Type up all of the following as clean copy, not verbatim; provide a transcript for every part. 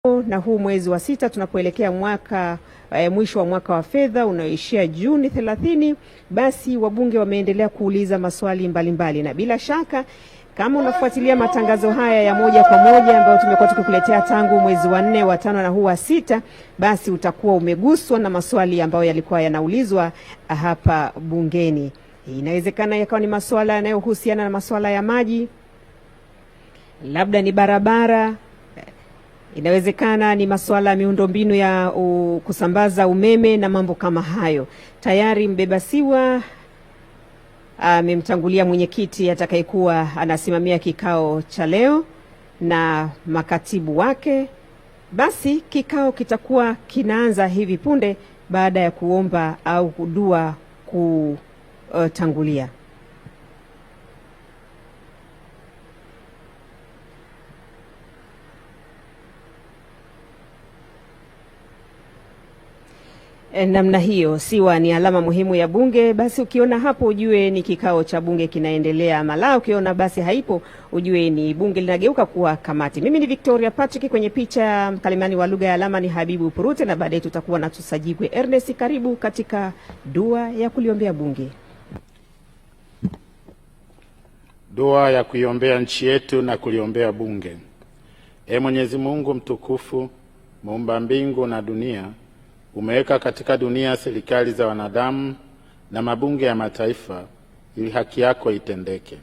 Na huu mwezi wa 6 tunapoelekea mwisho wa mwaka wa fedha unaoishia Juni 30, basi wabunge wameendelea kuuliza maswali mbalimbali, na bila shaka kama unafuatilia matangazo haya ya moja kwa moja ambayo tumekuwa tukikuletea tangu mwezi wa 4, wa 5 na huu wa 6, basi utakuwa umeguswa na maswali ambayo yalikuwa yanaulizwa hapa bungeni. Inawezekana yakawa ni maswala yanayohusiana na maswala ya maji, labda ni barabara, inawezekana ni masuala ya miundombinu ya kusambaza umeme na mambo kama hayo. Tayari Mbebasiwa amemtangulia mwenyekiti atakayekuwa anasimamia kikao cha leo na makatibu wake. Basi kikao kitakuwa kinaanza hivi punde baada ya kuomba au kudua kutangulia. Namna hiyo siwa ni alama muhimu ya bunge. Basi ukiona hapo ujue ni kikao cha bunge kinaendelea, mala ukiona basi haipo ujue ni bunge linageuka kuwa kamati. Mimi ni Victoria Patrick, kwenye picha mkalimani wa lugha ya alama ni Habibu Purute, na baadaye tutakuwa na Tusajigwe Ernest. Karibu katika dua ya kuliombea bunge. Dua ya kuiombea nchi yetu na kuliombea bunge. Mwenyezi Mungu mtukufu, muumba mbingu na dunia, umeweka katika dunia serikali za wanadamu na mabunge ya mataifa ili haki yako itendeke.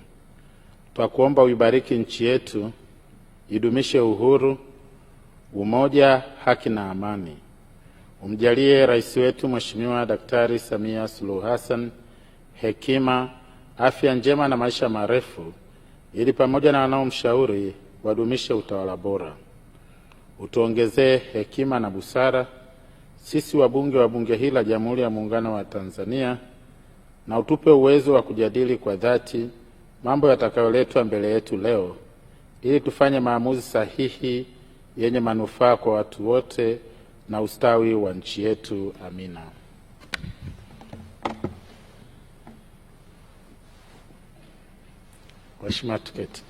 Twakuomba uibariki nchi yetu, idumishe uhuru, umoja, haki na amani. Umjalie rais wetu Mheshimiwa Daktari Samia Suluhu Hassan hekima, afya njema na maisha marefu, ili pamoja na wanaomshauri wadumishe utawala bora. Utuongezee hekima na busara sisi wabunge wa bunge hili la Jamhuri ya Muungano wa Tanzania, na utupe uwezo wa kujadili kwa dhati mambo yatakayoletwa mbele yetu leo, ili tufanye maamuzi sahihi yenye manufaa kwa watu wote na ustawi wa nchi yetu. Amina. Mheshimiwa, tuketi.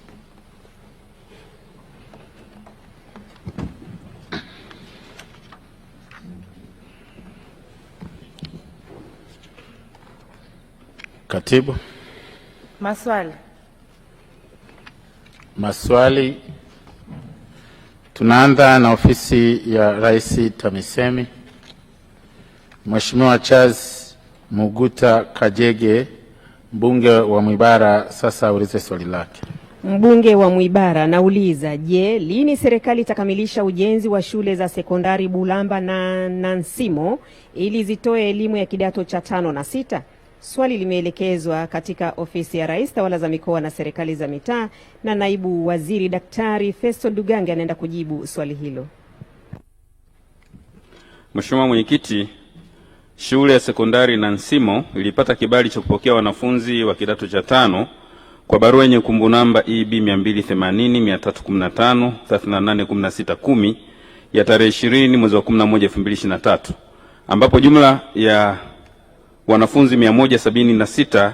Katibu. Maswali. Tunaanza na ofisi ya Rais TAMISEMI. Mheshimiwa Charles Muguta Kajege, mbunge wa Mwibara, sasa aulize swali lake. Mbunge wa Mwibara nauliza, je, lini serikali itakamilisha ujenzi wa shule za sekondari Bulamba na Nansimo ili zitoe elimu ya kidato cha 5 na 6? Swali limeelekezwa katika ofisi ya Rais, tawala za mikoa na serikali za mitaa, na naibu waziri Daktari Festo Dugange anaenda kujibu swali hilo. Mheshimiwa Mwenyekiti, shule ya sekondari Nansimo ilipata kibali cha kupokea wanafunzi wa kidato cha 5 kwa barua yenye kumbu namba EB 280-315-381610 ya tarehe 20 mwezi wa 11 2023, ambapo jumla ya wanafunzi 176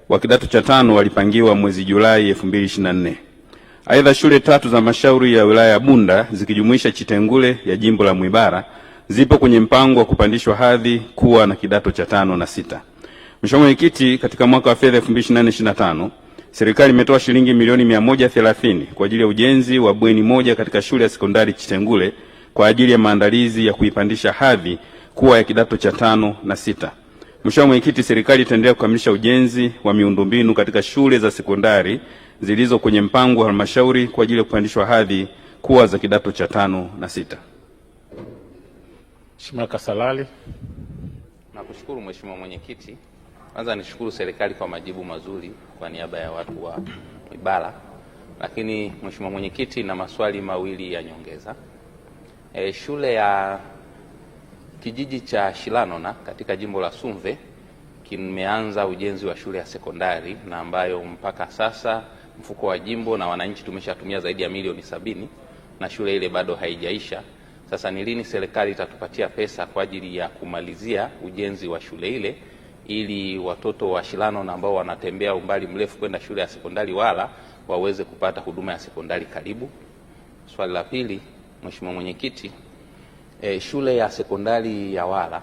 wa kidato cha 5 walipangiwa mwezi Julai 2024. Aidha, shule 3 za mashauri ya wilaya ya Bunda zikijumuisha Chitengule ya jimbo la Mwibara zipo kwenye mpango wa kupandishwa hadhi kuwa na kidato cha 5 na 6. Mheshimiwa Mwenyekiti, katika mwaka wa fedha 2024/25 serikali imetoa shilingi milioni 130 kwa ajili ya ujenzi wa bweni moja katika shule ya sekondari Chitengule kwa ajili ya maandalizi ya kuipandisha hadhi kuwa ya kidato cha 5 na 6. Mheshimiwa Mwenyekiti, serikali itaendelea kukamilisha ujenzi wa miundombinu katika shule za sekondari zilizo kwenye mpango wa halmashauri kwa ajili ya kupandishwa hadhi kuwa za kidato cha 5 na 6. Mheshimiwa Kasalali. Nakushukuru Mheshimiwa Mwenyekiti. Kwanza nishukuru serikali kwa majibu mazuri kwa niaba ya watu wa Mwibara. Lakini Mheshimiwa Mwenyekiti, na maswali mawili ya nyongeza. Shule ya kijiji cha Shilanona katika jimbo la Sumve kimeanza ujenzi wa shule ya sekondari, na ambayo mpaka sasa mfuko wa jimbo na wananchi tumeshatumia zaidi ya milioni 70 na shule ile bado haijaisha. Sasa ni lini serikali itatupatia pesa kwa ajili ya kumalizia ujenzi wa shule ile, ili watoto wa Shilanona ambao wanatembea umbali mrefu kwenda shule ya sekondari wala waweze kupata huduma ya sekondari karibu? Swali la pili, Mheshimiwa Mwenyekiti, shule ya sekondari ya Wala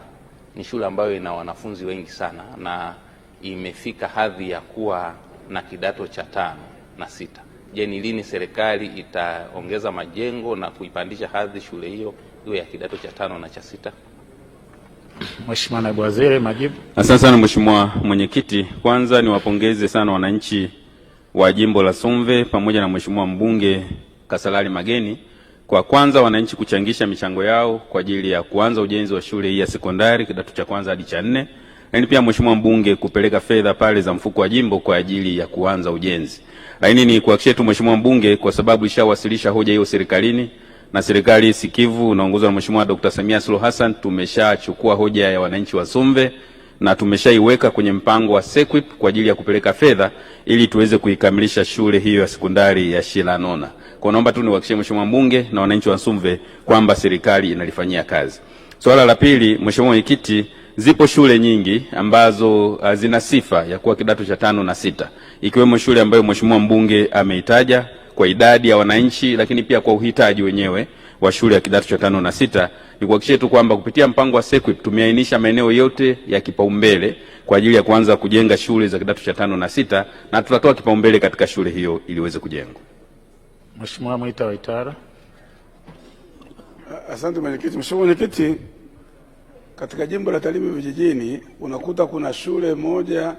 ni shule ambayo ina wanafunzi wengi sana na imefika hadhi ya kuwa na kidato cha 5 na 6. Je, ni lini serikali itaongeza majengo na kuipandisha hadhi shule hiyo iwe ya kidato cha 5 na cha 6? Mheshimiwa Naibu Waziri, majibu. Asante sana Mheshimiwa Mwenyekiti. Kwanza niwapongeze sana wananchi wa jimbo la Sumve pamoja na Mheshimiwa mbunge Kasalali Mageni kwa kwanza wananchi kuchangisha michango yao kwa ajili ya kuanza ujenzi wa shule hii ya sekondari kidato cha 1 hadi cha 4. Lakini pia Mheshimiwa mbunge kupeleka fedha pale za mfuko wa jimbo kwa ajili ya kuanza ujenzi. Lakini ni kuhakikishia tu Mheshimiwa mbunge kwa sababu ishawasilisha hoja hiyo serikalini na serikali sikivu inaongozwa na Mheshimiwa Dr. Samia Suluhu Hassan, tumeshachukua hoja ya wananchi wa Sumve na tumeshaiweka kwenye mpango wa SEQUIP kwa ajili ya kupeleka fedha ili tuweze kuikamilisha shule hiyo ya sekondari ya Shilanona. Kwa naomba tu niwahakikishie Mheshimiwa mbunge na wananchi wa Sumve kwamba serikali inalifanyia kazi. Swala la pili, Mheshimiwa Mwenyekiti, zipo shule nyingi ambazo zina sifa ya kuwa kidato cha 5 na 6, ikiwemo shule ambayo Mheshimiwa mbunge ameitaja kwa idadi ya wananchi, lakini pia kwa uhitaji wenyewe wa shule ya kidato cha 5 na 6. Ni kuhakikishia tu kwamba kupitia mpango wa SEQUIP tumeainisha maeneo yote ya kipaumbele kwa ajili ya kuanza kujenga shule za kidato cha 5 na 6, na tutatoa kipaumbele katika shule hiyo ili iweze kujengwa. Mheshimiwa Mwita Waitara. Asante Mwenyekiti. Mheshimiwa Mwenyekiti, katika jimbo la Tarime vijijini unakuta kuna shule moja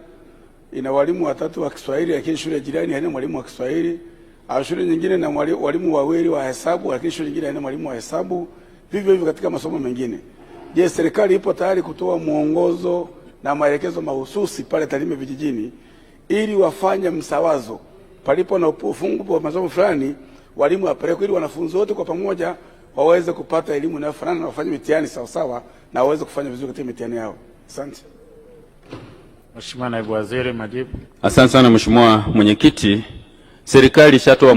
ina walimu 3 wa Kiswahili lakini shule jirani haina mwalimu wa Kiswahili, au shule nyingine na walimu 2 wa hesabu lakini shule nyingine haina mwalimu wa hesabu, vivyo hivyo katika masomo mengine. Je, serikali ipo tayari kutoa mwongozo na maelekezo mahususi pale Tarime vijijini ili wafanye msawazo palipo na upungufu wa masomo fulani, walimu wapelekwe ili wanafunzi wote kwa pamoja waweze kupata elimu inayofanana na wafanye mitihani sawa sawa na waweze kufanya vizuri katika mitihani yao? Asante. Mheshimiwa Naibu Waziri, majibu. Asante sana Mheshimiwa Mwenyekiti. Serikali ishatoa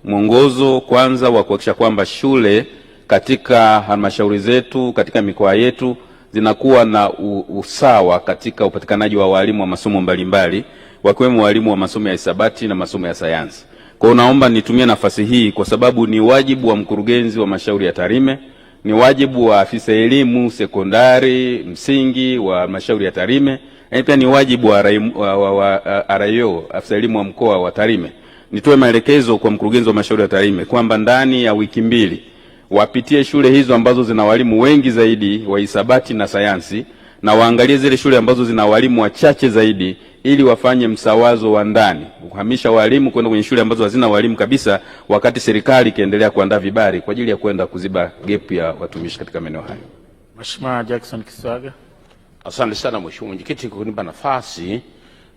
mwongozo kwanza wa kuhakikisha kwamba shule katika halmashauri zetu katika mikoa yetu zinakuwa na usawa katika upatikanaji wa walimu wa masomo mbalimbali wakiwemo walimu wa masomo ya hisabati na masomo ya sayansi. Kwa hiyo naomba nitumie nafasi hii kwa sababu ni wajibu wa mkurugenzi wa mashauri ya Tarime, ni wajibu wa afisa elimu sekondari msingi wa mashauri ya Tarime, na pia ni wajibu wa RIO afisa elimu wa mkoa wa Tarime. Nitoe maelekezo kwa mkurugenzi wa mashauri ya Tarime kwamba ndani ya wiki 2 wapitie shule hizo ambazo zina walimu wengi zaidi wa hisabati na sayansi na waangalie zile shule ambazo zina walimu wachache zaidi ili wafanye msawazo wa ndani, kuhamisha walimu kwenda kwenye shule ambazo hazina walimu kabisa, wakati serikali ikiendelea kuandaa vibali kwa ajili ya kwenda kuziba gap ya watumishi katika maeneo hayo. Mheshimiwa Jackson Kiswaga. Asante sana Mheshimiwa Mwenyekiti kwa kunipa nafasi.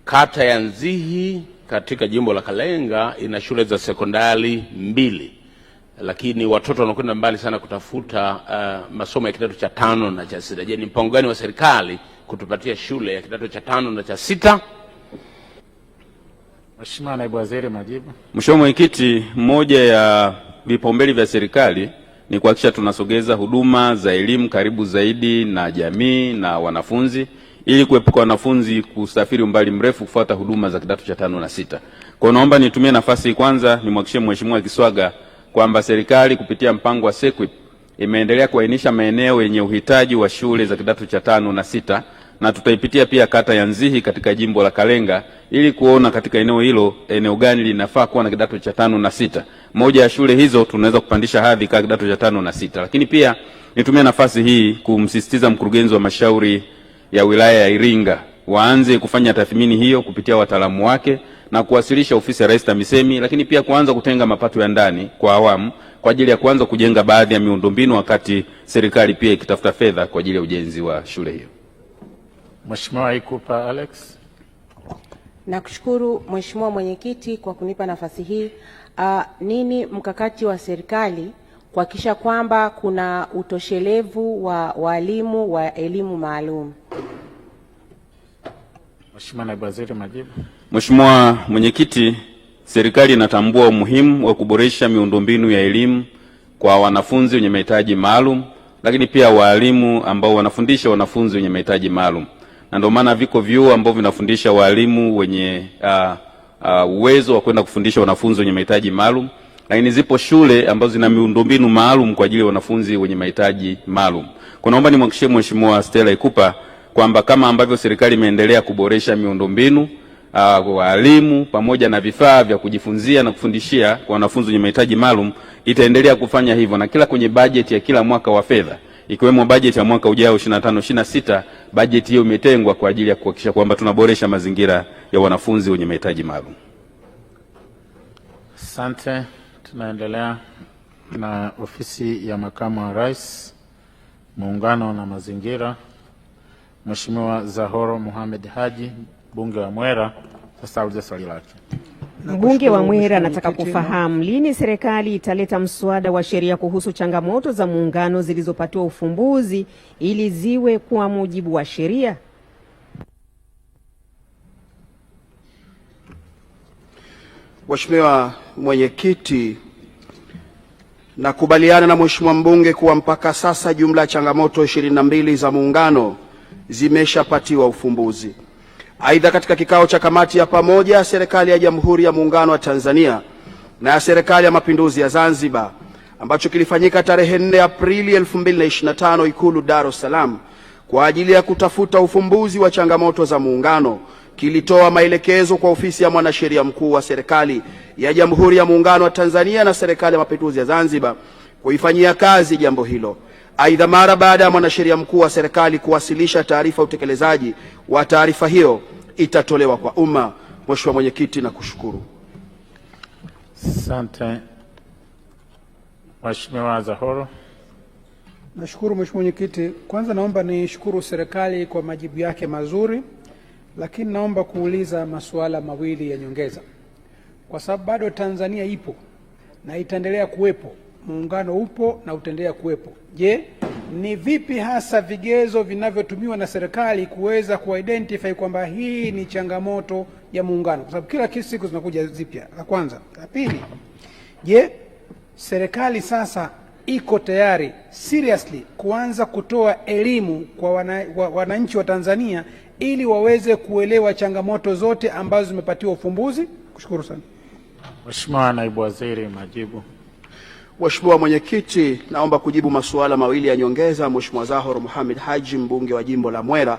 Kata ya Nzihi katika jimbo la Kalenga ina shule za sekondari 2, lakini watoto wanakwenda mbali sana kutafuta masomo ya kidato cha 5 na cha 6. Je, ni mpango gani wa serikali kutupatia shule ya kidato cha 5 na cha 6? Mheshimiwa Naibu Waziri, majibu. Mheshimiwa Mwenyekiti, moja ya vipaumbele vya serikali ni kuhakikisha tunasogeza huduma za elimu karibu zaidi na jamii na wanafunzi ili kuepuka wanafunzi kusafiri umbali mrefu kufuata huduma za kidato cha 5 na 6. Kwa naomba nitumie nafasi kwanza nimhakikishie Mheshimiwa Kiswaga kwamba serikali kupitia mpango wa SEQUIP imeendelea kuainisha maeneo yenye uhitaji wa shule za kidato cha 5 na 6, na tutaipitia pia kata ya Nzihi katika jimbo la Kalenga ili kuona katika eneo hilo eneo gani linafaa kuwa na kidato cha 5 na 6. Moja ya shule hizo tunaweza kupandisha hadhi kwa kidato cha 5 na 6. Lakini pia nitumie nafasi hii kumsisitiza mkurugenzi wa mashauri ya wilaya ya Iringa waanze kufanya tathmini hiyo kupitia wataalamu wake na kuwasilisha ofisi ya Rais TAMISEMI, lakini pia kuanza kutenga mapato ya ndani kwa awamu kwa ajili ya kuanza kujenga baadhi ya miundombinu wakati serikali pia ikitafuta fedha kwa ajili ya ujenzi wa shule hiyo. Mheshimiwa Ikupa Alex. Nakushukuru Mheshimiwa Mwenyekiti kwa kunipa nafasi hii. Nini mkakati wa serikali kuhakikisha kwamba kuna utoshelevu wa walimu wa elimu maalum? Mheshimiwa Naibu Waziri, majibu. Mheshimiwa Mwenyekiti, serikali inatambua umuhimu wa kuboresha miundombinu ya elimu kwa wanafunzi wenye mahitaji maalum, lakini pia walimu ambao wanafundisha wanafunzi wenye mahitaji maalum. Na ndio maana viko vyuo ambavyo vinafundisha walimu wenye uwezo wa kwenda kufundisha wanafunzi wenye mahitaji maalum, lakini zipo shule ambazo zina miundombinu maalum kwa ajili ya wanafunzi wenye mahitaji maalum. Kwa naomba nimhakikishie Mheshimiwa Stella Ikupa kwamba kama ambavyo serikali imeendelea kuboresha miundombinu, walimu pamoja na vifaa vya kujifunzia na kufundishia kwa wanafunzi wenye mahitaji maalum, itaendelea kufanya hivyo, na kila kwenye bajeti ya kila mwaka wa fedha, ikiwemo bajeti ya mwaka ujao 25-26, bajeti hiyo imetengwa kwa ajili ya kuhakikisha kwamba tunaboresha mazingira ya wanafunzi wenye mahitaji maalum. Asante. Tunaendelea na ofisi ya Makamu wa Rais, Muungano na Mazingira. Mheshimiwa Zahoro Mohamed Haji, mbunge wa Mwera, sasa aulize swali lake. Mbunge wa Mwera anataka kufahamu lini serikali italeta mswada wa sheria kuhusu changamoto za muungano zilizopatiwa ufumbuzi ili ziwe kwa mujibu wa sheria. Mheshimiwa Mwenyekiti, nakubaliana na Mheshimiwa mbunge kuwa mpaka sasa jumla ya changamoto 22 za muungano zimeshapatiwa ufumbuzi. Aidha, katika kikao cha kamati ya pamoja serikali ya Jamhuri ya Muungano wa Tanzania na ya serikali ya Mapinduzi ya Zanzibar ambacho kilifanyika tarehe 4 Aprili 2025 Ikulu Dar es Salaam kwa ajili ya kutafuta ufumbuzi wa changamoto za muungano, kilitoa maelekezo kwa ofisi ya mwanasheria mkuu wa serikali ya Jamhuri ya Muungano wa Tanzania na serikali ya Mapinduzi ya Zanzibar kuifanyia kazi jambo hilo. Aidha, mara baada ya mwanasheria mkuu wa serikali kuwasilisha taarifa ya utekelezaji wa taarifa hiyo itatolewa kwa umma. Mheshimiwa Mwenyekiti, nakushukuru. Asante. Mheshimiwa Zahoro. Nashukuru Mheshimiwa Mwenyekiti. Kwanza naomba nishukuru serikali kwa majibu yake mazuri, lakini naomba kuuliza masuala mawili ya nyongeza. Kwa sababu bado Tanzania ipo na itaendelea kuwepo, muungano upo na utaendelea kuwepo. Je, ni vipi hasa vigezo vinavyotumiwa na serikali kuweza kuidentify kwamba hii ni changamoto ya muungano? Kwa sababu kila siku zinakuja zipya. La kwanza. La pili, je, serikali sasa iko tayari seriously kuanza kutoa elimu kwa wananchi wa Tanzania ili waweze kuelewa changamoto zote ambazo zimepatiwa ufumbuzi? Kushukuru sana. Mheshimiwa Naibu Waziri, majibu. Mheshimiwa Mwenyekiti, naomba kujibu masuala mawili ya nyongeza Mheshimiwa Zahoro Mohamed Haji, mbunge wa jimbo la Mwera.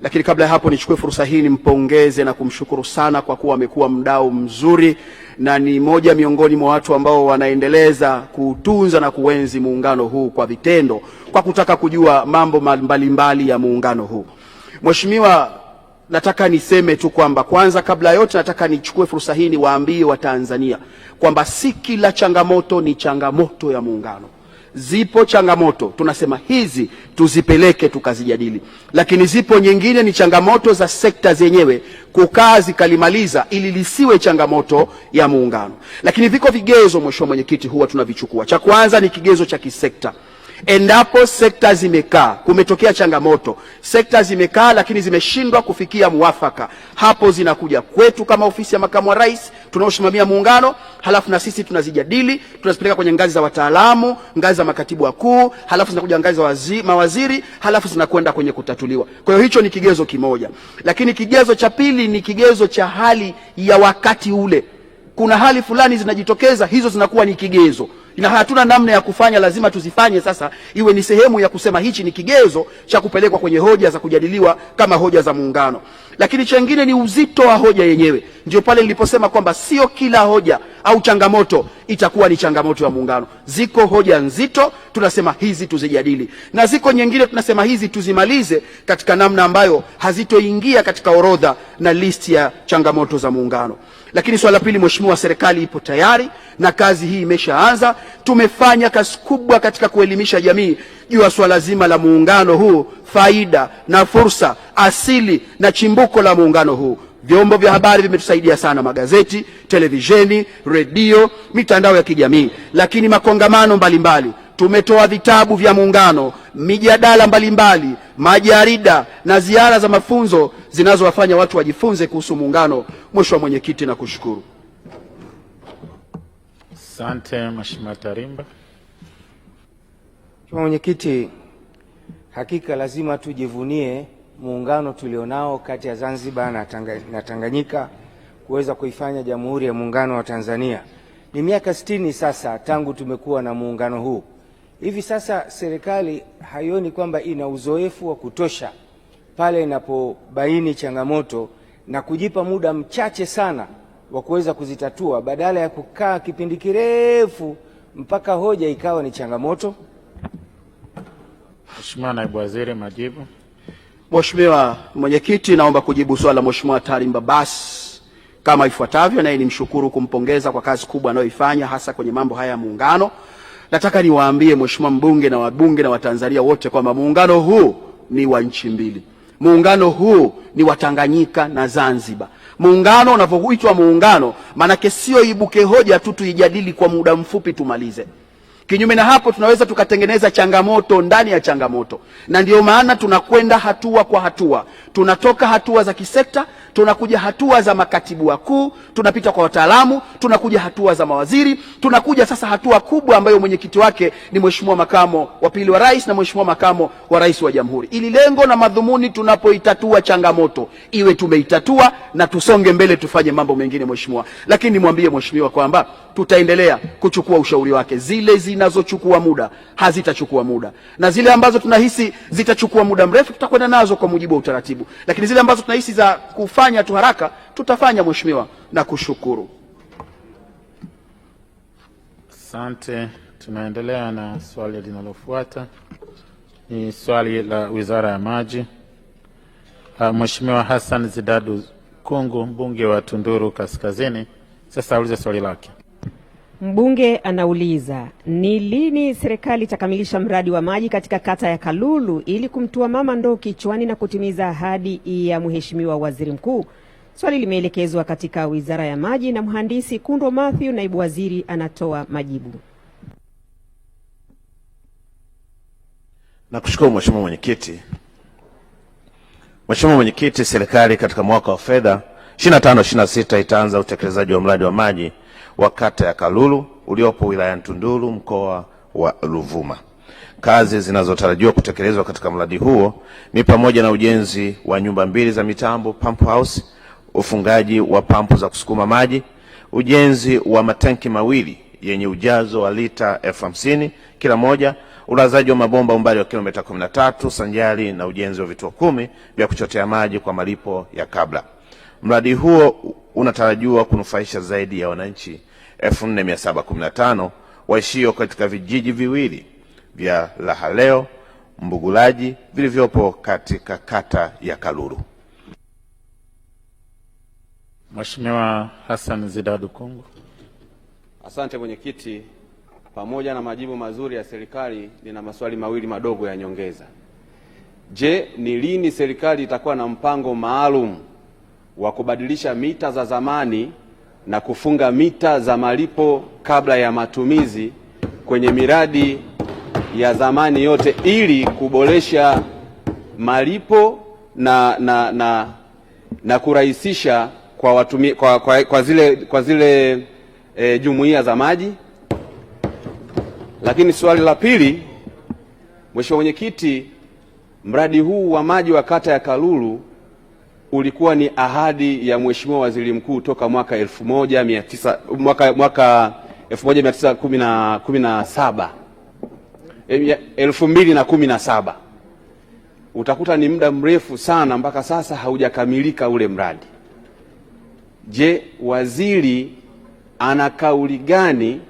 Lakini kabla ya hapo nichukue fursa hii nimpongeze na kumshukuru sana kwa kuwa amekuwa mdau mzuri na ni moja miongoni mwa watu ambao wanaendeleza kutunza na kuenzi muungano huu kwa vitendo, kwa kutaka kujua mambo mbalimbali ya muungano huu. Mheshimiwa, nataka niseme tu kwamba kwanza kabla yote nataka nichukue fursa hii niwaambie Watanzania kwamba si kila changamoto ni changamoto ya muungano. Zipo changamoto tunasema hizi tuzipeleke tukazijadili, lakini zipo nyingine ni changamoto za sekta zenyewe kukaa zikalimaliza ili lisiwe changamoto ya muungano. Lakini viko vigezo Mheshimiwa Mwenyekiti huwa tunavichukua. Cha kwanza ni kigezo cha kisekta. Endapo sekta zimekaa, kumetokea changamoto, sekta zimekaa lakini zimeshindwa kufikia muafaka, hapo zinakuja kwetu kama ofisi ya Makamu wa Rais tunaosimamia muungano, halafu na sisi tunazijadili, tunazipeleka kwenye ngazi za wataalamu, ngazi za makatibu wakuu, halafu zinakuja ngazi za mawaziri, halafu zinakwenda kwenye kutatuliwa. Kwa hiyo hicho ni kigezo kimoja. Lakini kigezo cha pili ni kigezo cha hali ya wakati ule. Kuna hali fulani zinajitokeza, hizo zinakuwa ni kigezo. Na hatuna namna ya kufanya, lazima tuzifanye sasa iwe ni sehemu ya kusema hichi ni kigezo cha kupelekwa kwenye hoja za kujadiliwa kama hoja za muungano. Lakini chengine ni uzito wa hoja yenyewe. Ndio pale niliposema kwamba sio kila hoja au changamoto itakuwa ni changamoto ya muungano. Ziko hoja nzito tunasema hizi tuzijadili, na ziko nyingine tunasema hizi tuzimalize katika namna ambayo hazitoingia katika orodha na listi ya changamoto za muungano. Lakini swala pili, Mheshimiwa, serikali ipo tayari na kazi hii imeshaanza. Tumefanya kazi kubwa katika kuelimisha jamii juu ya swala zima la muungano huu, faida na fursa, asili na chimbuko la muungano huu. Vyombo vya habari vimetusaidia sana, magazeti, televisheni, redio, mitandao ya kijamii, lakini makongamano mbalimbali. Tumetoa vitabu vya muungano, mijadala mbalimbali, majarida na ziara za mafunzo zinazowafanya watu wajifunze kuhusu muungano. Mheshimiwa Mwenyekiti, nakushukuru. Asante. Mheshimiwa Tarimba. Mheshimiwa Mwenyekiti, hakika lazima tujivunie muungano tulionao kati ya Zanzibar na Tanganyika kuweza kuifanya Jamhuri ya Muungano wa Tanzania. Ni miaka 60 sasa tangu tumekuwa na muungano huu. Hivi sasa serikali haioni kwamba ina uzoefu wa kutosha pale inapobaini changamoto na kujipa muda mchache sana wa kuweza kuzitatua badala ya kukaa kipindi kirefu mpaka hoja ikawa ni changamoto? Mheshimiwa Naibu Waziri, majibu. Mheshimiwa Mwenyekiti, naomba kujibu swali la Mheshimiwa Tarimba Bas kama ifuatavyo, naye nimshukuru kumpongeza kwa kazi kubwa anayoifanya hasa kwenye mambo haya ya muungano. Nataka niwaambie Mheshimiwa mbunge na wabunge na Watanzania wote kwamba muungano huu ni wa nchi mbili. Muungano huu ni wa Tanganyika na Zanzibar. Muungano unapoitwa muungano, manake sio ibuke hoja tu tuijadili kwa muda mfupi tumalize. Kinyume na hapo tunaweza tukatengeneza changamoto ndani ya changamoto, na ndio maana tunakwenda hatua kwa hatua. Tunatoka hatua za kisekta, tunakuja hatua za makatibu wakuu, tunapita kwa wataalamu, tunakuja hatua za mawaziri, tunakuja sasa hatua kubwa ambayo mwenyekiti wake ni Mheshimiwa Makamo wa Pili wa Rais na Mheshimiwa Makamo wa Rais wa Jamhuri. Ili lengo na madhumuni tunapoitatua changamoto iwe tumeitatua na tusonge mbele tufanye mambo mengine Mheshimiwa. Lakini nimwambie Mheshimiwa kwamba tutaendelea kuchukua ushauri wake. Zile zinazochukua muda hazitachukua muda, na zile ambazo tunahisi zitachukua muda mrefu tutakwenda nazo kwa mujibu wa utaratibu, lakini zile ambazo tunahisi za kufanya tu haraka tutafanya Mheshimiwa, na kushukuru. Asante. Tunaendelea na swali linalofuata. Ni swali la Wizara ya Maji. Mheshimiwa Hassan Zidadu Kungu, mbunge wa Tunduru Kaskazini, sasa aulize swali lake. Mbunge anauliza, ni lini serikali itakamilisha mradi wa maji katika kata ya Kalulu ili kumtua mama ndoo kichwani na kutimiza ahadi ya Mheshimiwa Waziri Mkuu? Swali limeelekezwa katika Wizara ya Maji na Mhandisi Kundo Mathew, naibu waziri, anatoa majibu. Nakushukuru Mheshimiwa Mwenyekiti. Mheshimiwa Mwenyekiti, serikali katika mwaka wa fedha 25-26 itaanza utekelezaji wa mradi wa maji wa kata ya Kalulu uliopo wilayani Tunduru, mkoa wa Ruvuma. Kazi zinazotarajiwa kutekelezwa katika mradi huo ni pamoja na ujenzi wa nyumba 2 za mitambo pump house, ufungaji wa pampu za kusukuma maji, ujenzi wa matanki 2 yenye ujazo wa lita 50,000 kila moja, ulazaji wa mabomba umbali wa kilomita 13 sanjari na ujenzi wa vituo 10 vya kuchotea maji kwa malipo ya kabla. Mradi huo unatarajiwa kunufaisha zaidi ya wananchi 4715 waishio katika vijiji viwili vya Lahaleo, Mbugulaji vilivyopo katika kata ya Kalulu. Mheshimiwa Hassan Zidadu Kungu. Asante Mwenyekiti, pamoja na majibu mazuri ya serikali nina maswali mawili madogo ya nyongeza. Je, ni lini serikali itakuwa na mpango maalum wa kubadilisha mita za zamani na kufunga mita za malipo kabla ya matumizi kwenye miradi ya zamani yote ili kuboresha malipo na kurahisisha kwa watumi, kwa zile jumuiya za maji? Lakini swali la pili, Mheshimiwa Mwenyekiti, mradi huu wa maji wa kata ya Kalulu ulikuwa ni ahadi ya Mheshimiwa Waziri Mkuu toka mwaka 2017. Utakuta ni muda mrefu sana mpaka sasa haujakamilika ule mradi. Je, waziri ana kauli gani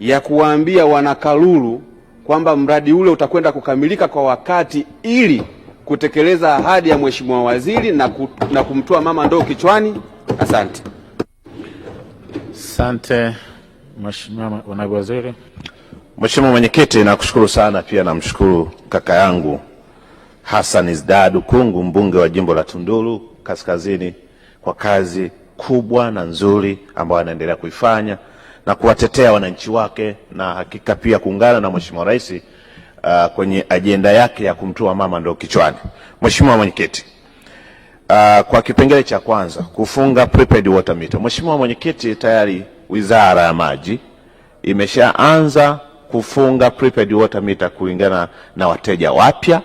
ya kuwaambia wanakalulu kwamba mradi ule utakwenda kukamilika kwa wakati ili kutekeleza ahadi ya Mheshimiwa Waziri na kumtoa mama ndoo kichwani? Asante. Asante Mheshimiwa Naibu Waziri. Mheshimiwa Mwenyekiti, nakushukuru sana, pia namshukuru kaka yangu Hassan Zidadu Kungu, mbunge wa jimbo la Tunduru Kaskazini, kwa kazi kubwa na nzuri ambayo anaendelea kuifanya na kuwatetea wananchi wake, na hakika pia kuungana na Mheshimiwa Rais kwenye ajenda yake ya kumtoa mama ndoo kichwani. Mheshimiwa Mwenyekiti, kwa kipengele cha kwanza kufunga prepaid water meter, Mheshimiwa Mwenyekiti, tayari Wizara ya Maji imeshaanza kufunga prepaid water meter kulingana na wateja wapya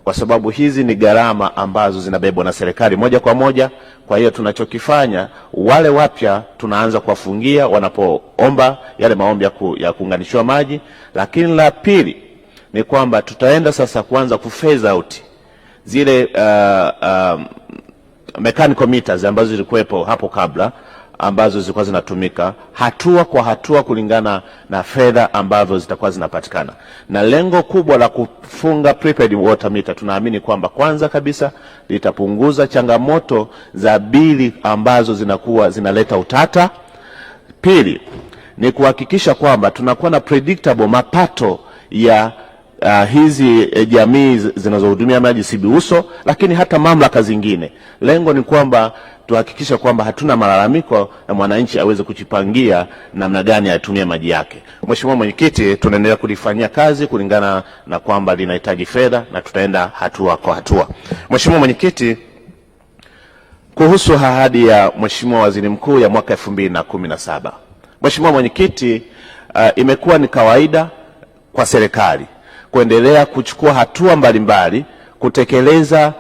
kwa sababu hizi ni gharama ambazo zinabebwa na serikali moja kwa moja. Kwa hiyo tunachokifanya, wale wapya tunaanza kuwafungia wanapoomba yale maombi ya kuunganishiwa maji. Lakini la pili ni kwamba tutaenda sasa kuanza kuphase out zile mechanical meters ambazo zilikuwepo hapo kabla, ambazo zilikuwa zinatumika hatua kwa hatua kulingana na fedha ambazo zitakuwa zinapatikana. Na lengo kubwa la kufunga prepaid water meter, tunaamini kwamba kwanza kabisa litapunguza changamoto za bili ambazo zinakuwa zinaleta utata. Pili ni kuhakikisha kwamba tunakuwa na predictable mapato ya hizi jamii zinazohudumia maji CBUSO, lakini hata mamlaka zingine. Lengo ni kwamba tuhakikisha kwamba hatuna malalamiko na mwananchi aweze kujipangia namna gani atumie maji yake. Mheshimiwa Mwenyekiti, tunaendelea kulifanyia kazi kulingana na kwamba linahitaji fedha na tutaenda hatua kwa hatua. Mheshimiwa Mwenyekiti, kuhusu ahadi ya Mheshimiwa Waziri Mkuu ya mwaka 2017. Mheshimiwa Mwenyekiti, imekuwa ni kawaida kwa serikali kuendelea kuchukua hatua mbalimbali kutekeleza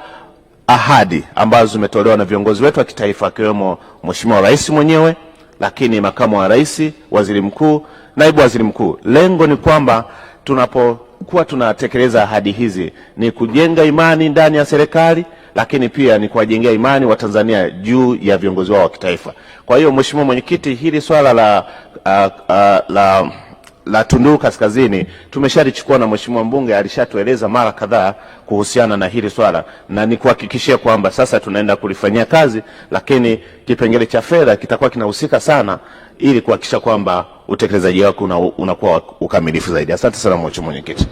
ahadi ambazo zimetolewa na viongozi wetu wa kitaifa, akiwemo Mheshimiwa Rais mwenyewe, lakini makamu wa rais, waziri mkuu, naibu waziri mkuu. Lengo ni kwamba tunapokuwa tunatekeleza ahadi hizi ni kujenga imani ndani ya serikali, lakini pia ni kuwajengea imani wa Tanzania juu ya viongozi wao wa kitaifa. Kwa hiyo Mheshimiwa Mwenyekiti, hili swala la Tunduru Kaskazini tumeshalichukua na Mheshimiwa mbunge alishatueleza mara kadhaa kuhusiana na hili swala, na ni kuhakikishia kwamba sasa tunaenda kulifanyia kazi, lakini kipengele cha fedha kitakuwa kinahusika sana ili kuhakikisha kwamba utekelezaji wako unakuwa ukamilifu zaidi. Asante sana Mheshimiwa Mwenyekiti.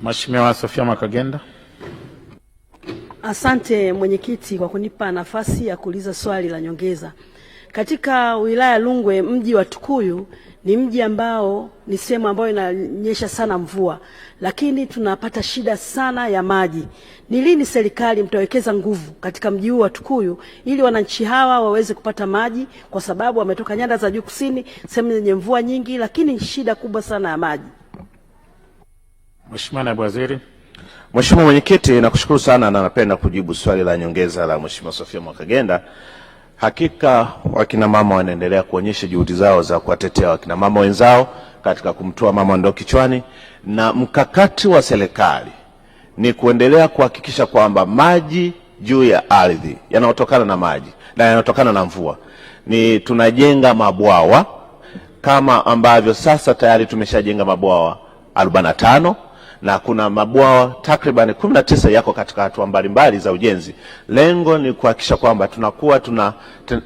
Mheshimiwa Sofia Mwakagenda. Asante Mwenyekiti kwa kunipa nafasi ya kuuliza swali la nyongeza. Katika wilaya Rungwe, mji wa Tukuyu ni mji ambao ni sehemu ambayo inanyesha sana mvua, lakini tunapata shida sana ya maji. Ni lini serikali mtawekeza nguvu katika mji huu wa Tukuyu ili wananchi hawa waweze kupata maji, kwa sababu wametoka nyanda za juu kusini, sehemu zenye mvua nyingi, lakini shida kubwa sana ya maji? Mheshimiwa Naibu Waziri. Mheshimiwa Mwenyekiti, nakushukuru sana na napenda kujibu swali la nyongeza la Mheshimiwa Sofia Mwakagenda. Hakika wakina mama wanaendelea kuonyesha juhudi zao za kuwatetea wakina mama wenzao katika kumtoa mama ndoo kichwani, na mkakati wa serikali ni kuendelea kuhakikisha kwamba maji juu ya ardhi yanayotokana na maji na yanayotokana na mvua, ni tunajenga mabwawa kama ambavyo sasa tayari tumeshajenga mabwawa 45 na kuna mabwawa takriban 19 yako katika hatua mbalimbali za ujenzi. Lengo ni kuhakikisha kwamba tunakuwa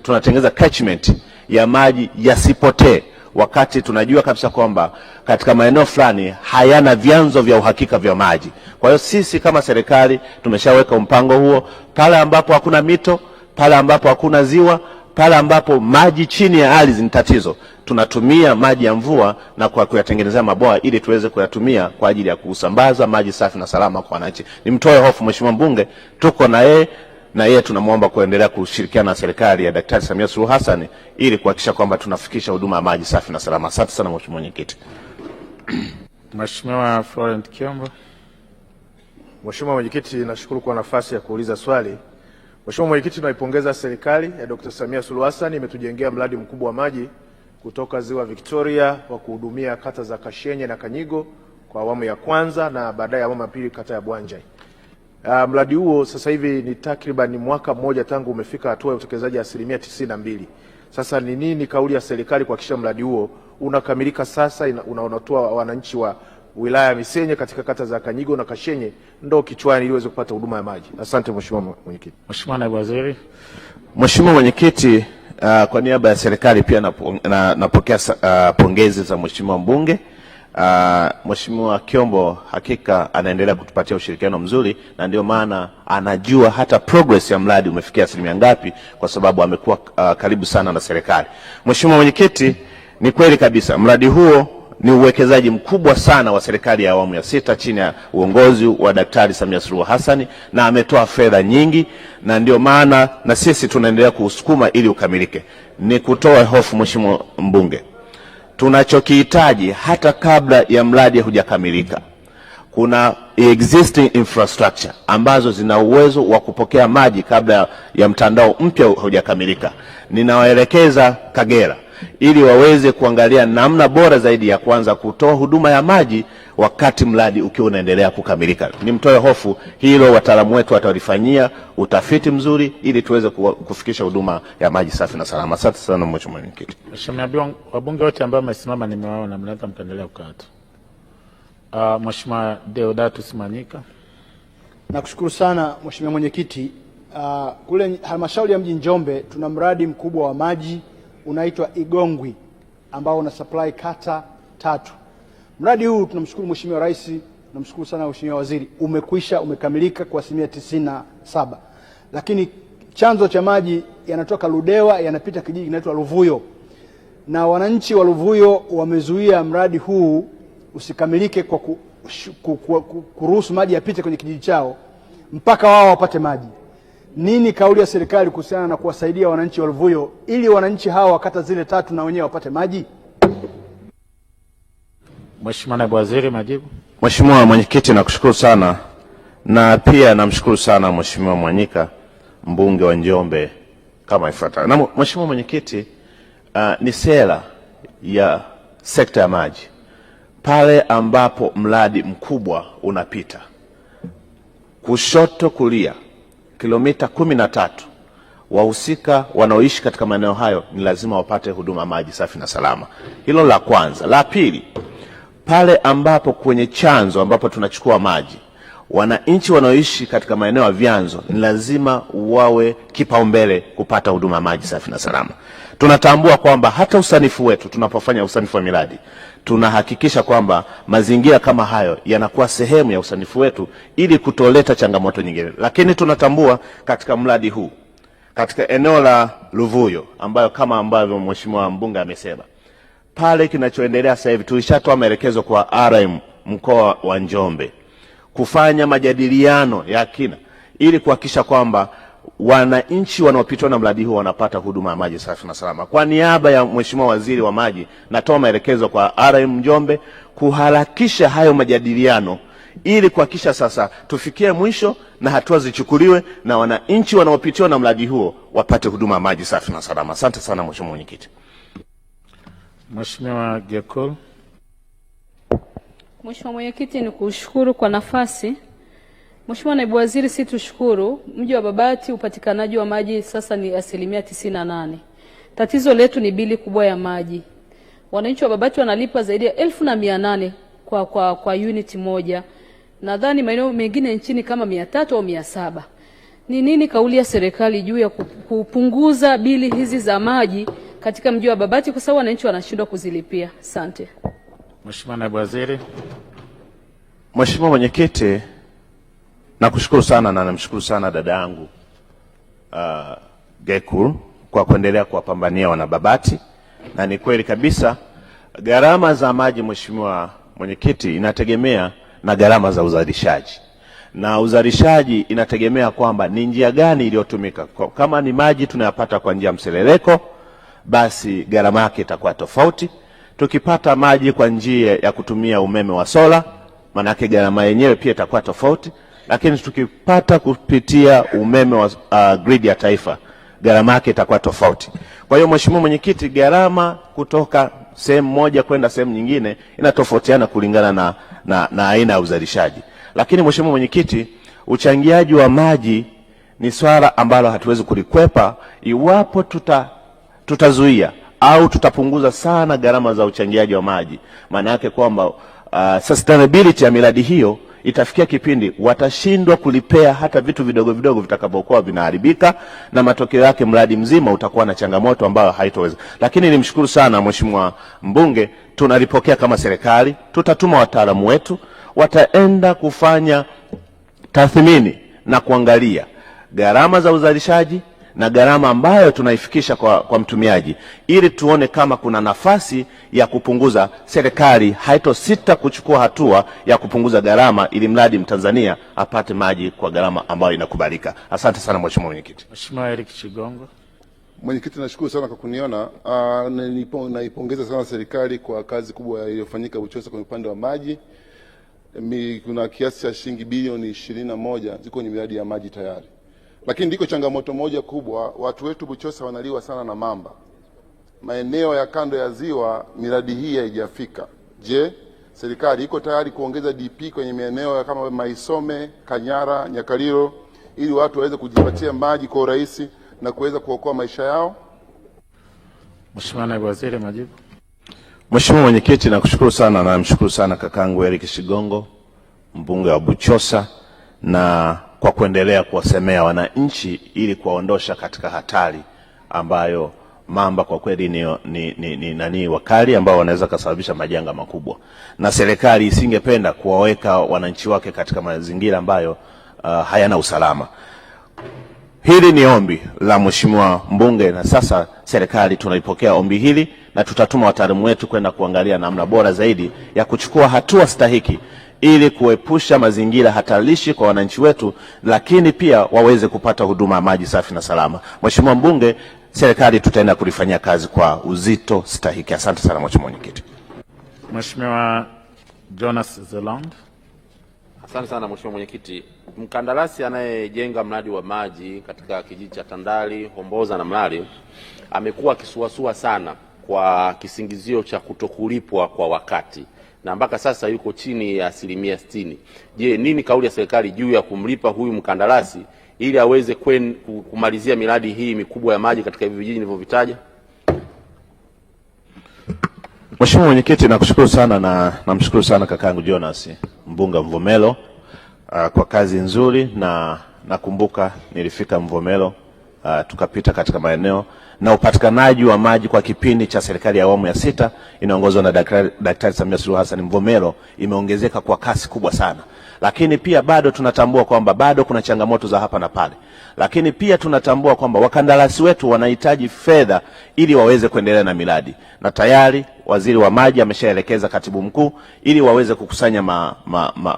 tunatengeneza catchment ya maji yasipotee, wakati tunajua kabisa kwamba katika maeneo fulani hayana vyanzo vya uhakika vya maji. Kwa hiyo sisi kama serikali tumeshaweka mpango huo, pale ambapo hakuna mito, pale ambapo hakuna ziwa, pale ambapo maji chini ya ardhi ni tatizo, tunatumia maji ya mvua na kwa kuyatengenezea mabwawa ili tuweze kuyatumia kwa ajili ya kusambaza maji safi na salama kwa wananchi. Nimtoe hofu Mheshimiwa mbunge, tuko na yeye tunamwomba kuendelea kushirikiana na serikali ya Daktari Samia Suluhu Hassan ili kuhakikisha kwamba tunafikisha huduma ya maji safi na salama. Asante sana Mheshimiwa Mwenyekiti. Mheshimiwa Florent Kiombo. Mheshimiwa Mwenyekiti, nashukuru kwa nafasi ya kuuliza swali. Mheshimiwa Mwenyekiti, naipongeza serikali ya Dr. Samia Suluhu Hassan imetujengea mradi mkubwa wa maji kutoka Ziwa Victoria wa kuhudumia kata za Kashenye na Kanyigo kwa awamu ya kwanza na baadaye awamu ya pili kata ya Bwanjai. Mradi huo sasa hivi ni takriban mwaka mmoja tangu umefika hatua ya utekelezaji 92%. Sasa ni nini kauli ya serikali kuhakikisha mradi huo unakamilika sasa, unaonatoa wananchi wa wilaya ya Misenye katika kata za Kanyigo na Kashenye ndo kichwani ili waweze kupata huduma ya maji? Asante Mheshimiwa Mwenyekiti. Mheshimiwa Naibu Waziri. Mheshimiwa Mwenyekiti, kwa niaba ya serikali pia napokea pongezi za Mheshimiwa mbunge. Mheshimiwa Kiombo hakika anaendelea kutupatia ushirikiano mzuri, na ndio maana anajua hata progress ya mradi umefikia asilimia ngapi, kwa sababu amekuwa karibu sana na serikali. Mheshimiwa Mwenyekiti, ni kweli kabisa mradi huo ni uwekezaji mkubwa sana wa serikali ya awamu ya 6 chini ya uongozi wa Daktari Samia Suluhu Hassan, na ametoa fedha nyingi, na ndio maana na sisi tunaendelea kuusukuma ili ukamilike. Ni kutoa hofu Mheshimiwa mbunge, tunachokihitaji hata kabla ya mradi hujakamilika, kuna existing infrastructure ambazo zina uwezo wa kupokea maji kabla ya mtandao mpya hujakamilika. Ninawaelekeza Kagera ili waweze kuangalia namna bora zaidi ya kwanza kutoa huduma ya maji wakati mradi ukiwa unaendelea kukamilika. Nimtoe hofu hilo, wataalamu wetu watalifanyia utafiti mzuri ili tuweze kufikisha huduma ya maji safi na salama. Asante sana Mheshimiwa Mwenyekiti. Mheshimiwa, wabunge wote ambao wamesimama nimewaona, mnaweza mkaendelea kukaa tu. Mheshimiwa Deodatus Manyika. Nakushukuru sana Mheshimiwa Mwenyekiti. Kule halmashauri ya mji Njombe tuna mradi mkubwa wa maji unaitwa Igongwi ambao una supply kata 3. Mradi huu tunamshukuru Mheshimiwa Rais, tunamshukuru sana Mheshimiwa Waziri, umekamilika kwa 97%. Lakini chanzo cha maji yanatoka Ludewa yanapita kijiji kinaitwa Luvuyo. Na wananchi wa Luvuyo wamezuia mradi huu usikamilike kwa kuruhusu maji yapite kwenye kijiji chao mpaka wao wapate maji. Nini kauli ya serikali kuhusiana na kuwasaidia wananchi wa Luvuyo ili wananchi hawa wakata zile 3 na wenyewe wapate maji? Mheshimiwa Naibu Waziri, majibu. Mheshimiwa Mwenyekiti, nakushukuru sana, na pia namshukuru sana Mheshimiwa Mwanyika, mbunge wa Njombe, kama ifuatavyo. Na Mheshimiwa Mwenyekiti, ni sera ya sekta ya maji pale ambapo mradi mkubwa unapita kushoto kulia kilomita 13, wahusika wanaoishi katika maeneo hayo ni lazima wapate huduma maji safi na salama. Hilo la kwanza. La pili, pale ambapo kwenye chanzo ambapo tunachukua maji, wananchi wanaoishi katika maeneo ya vyanzo ni lazima wawe kipaumbele kupata huduma maji safi na salama. Tunatambua kwamba hata usanifu wetu, tunapofanya usanifu wa miradi, tunahakikisha kwamba mazingira kama hayo yanakuwa sehemu ya usanifu wetu ili kutoleta changamoto nyingine. Lakini tunatambua katika mradi huu, katika eneo la Luvuyo ambayo kama ambavyo Mheshimiwa mbunge amesema, pale kinachoendelea sasa hivi tulishatoa maelekezo kwa RM mkoa wa Njombe kufanya majadiliano ya kina ili kuhakikisha kwamba wananchi wanaopitwa na mradi huu wanapata huduma ya maji safi na salama. Kwa niaba ya Mheshimiwa Waziri wa Maji, natoa maelekezo kwa RM Njombe kuharakisha hayo majadiliano ili kuhakikisha sasa tufikie mwisho na hatua zichukuliwe na wananchi wanaopitwa na mradi huo wapate huduma ya maji safi na salama. Asante sana Mheshimiwa Mwenyekiti. Mheshimiwa Gekul. Mheshimiwa Mwenyekiti, nikushukuru kwa nafasi. Mheshimiwa Naibu Waziri, si tushukuru, mji wa Babati upatikanaji wa maji sasa ni 98%. Tatizo letu ni bili kubwa ya maji. Wananchi wa Babati wanalipa zaidi ya 1800 kwa unit moja. Nadhani maeneo mengine nchini kama 300 au 700. Ni nini kauli ya serikali juu ya kupunguza bili hizi za maji katika mji wa Babati kwa sababu wananchi wanashindwa kuzilipia? Asante. Mheshimiwa Naibu Waziri. Mheshimiwa Mwenyekiti, nakushukuru sana na namshukuru sana dada yangu Gekul kwa kuendelea kuwapambania wana Babati, na ni kweli kabisa gharama za maji Mheshimiwa Mwenyekiti inategemea na gharama za uzalishaji, na uzalishaji inategemea kwamba ni njia gani iliyotumika. Kama ni maji tunayapata kwa njia mseleleko, basi gharama yake itakuwa tofauti. Tukipata maji kwa njia ya kutumia umeme wa sola, maana yake gharama yenyewe pia itakuwa tofauti. Lakini tukipata kupitia umeme wa grid ya taifa, gharama yake itakuwa tofauti. Kwa hiyo Mheshimiwa Mwenyekiti, gharama kutoka sehemu moja kwenda sehemu nyingine inatofautiana kulingana na aina ya uzalishaji. Lakini Mheshimiwa Mwenyekiti, uchangiaji wa maji ni swala ambalo hatuwezi kulikwepa iwapo tutazuia au tutapunguza sana gharama za uchangiaji wa maji. Maana yake kwamba sustainability ya miradi hiyo itafikia kipindi watashindwa kulipea hata vitu vidogo vidogo vitakapokuwa vinaharibika, na matokeo yake mradi mzima utakuwa na changamoto ambayo haitoweza. Lakini nimshukuru sana Mheshimiwa mbunge, tunalipokea kama serikali, tutatuma wataalamu wetu, wataenda kufanya tathmini na kuangalia gharama za uzalishaji na gharama ambayo tunaifikisha kwa mtumiaji, ili tuone kama kuna nafasi ya kupunguza. Serikali haitosita kuchukua hatua ya kupunguza gharama ili mradi Mtanzania apate maji kwa gharama ambayo inakubalika. Asante sana Mheshimiwa Mwenyekiti. Mheshimiwa Eric Chigongo. Mwenyekiti, nashukuru sana kwa kuniona. Naipongeza sana serikali kwa kazi kubwa iliyofanyika Buchosa kwa upande wa maji. kuna kiasi cha shilingi bilioni 21 ziko kwenye miradi ya maji tayari. Lakini ndiko changamoto moja kubwa, watu wetu Buchosa wanaliwa sana na mamba. Maeneo ya kando ya ziwa miradi hii haijafika. Je, serikali iko tayari kuongeza DP kwenye maeneo kama Maisome, Kanyara, Nyakaliro ili watu waweze kujipatia maji kwa urahisi na kuweza kuokoa maisha yao? Mheshimiwa Naibu Waziri, majibu. Mheshimiwa Mwenyekiti, nakushukuru sana na namshukuru sana kakangu Eric Shigongo, mbunge wa Buchosa, na kwa kuendelea kuwasemea wananchi ili kuwaondosha katika hatari ambayo mamba kwa kweli ni wakali ambao wanaweza kusababisha majanga makubwa, na serikali isingependa kuwaweka wananchi wake katika mazingira ambayo hayana usalama. Hili ni ombi la Mheshimiwa mbunge, na sasa serikali tunaipokea ombi hili na tutatuma wataalamu wetu kwenda kuangalia namna bora zaidi ya kuchukua hatua stahiki ili kuepusha mazingira hatarishi kwa wananchi wetu, lakini pia waweze kupata huduma ya maji safi na salama. Mheshimiwa mbunge, serikali tutaenda kulifanyia kazi kwa uzito stahiki. Asante sana Mheshimiwa Mwenyekiti. Mheshimiwa Jonas Zeland. Asante sana Mheshimiwa Mwenyekiti. Mkandarasi anayejenga mradi wa maji katika kijiji cha Tandali, Homboza na Mlali amekuwa akisuasua sana kwa kisingizio cha kutokulipwa kwa wakati, na mpaka sasa yuko chini ya 60%. Je, nini kauli ya serikali juu ya kumlipa huyu mkandarasi ili aweze kumalizia miradi hii mikubwa ya maji katika hivi vijiji nilivyovitaja? Mheshimiwa Mwenyekiti, nakushukuru sana na namshukuru sana kakangu Jonas mbunge Mvomero kwa kazi nzuri, na nakumbuka nilifika Mvomero tukapita katika maeneo na upatikanaji wa maji kwa kipindi cha serikali ya awamu ya 6 inaongozwa na Daktari Samia Suluhu Hassan. Mvomero imeongezeka kwa kasi kubwa sana, lakini pia bado tunatambua kwamba bado kuna changamoto za hapa na pale, lakini pia tunatambua kwamba wakandarasi wetu wanahitaji fedha ili waweze kuendelea na miradi, na tayari waziri wa maji ameshaelekeza katibu mkuu ili waweze kukusanya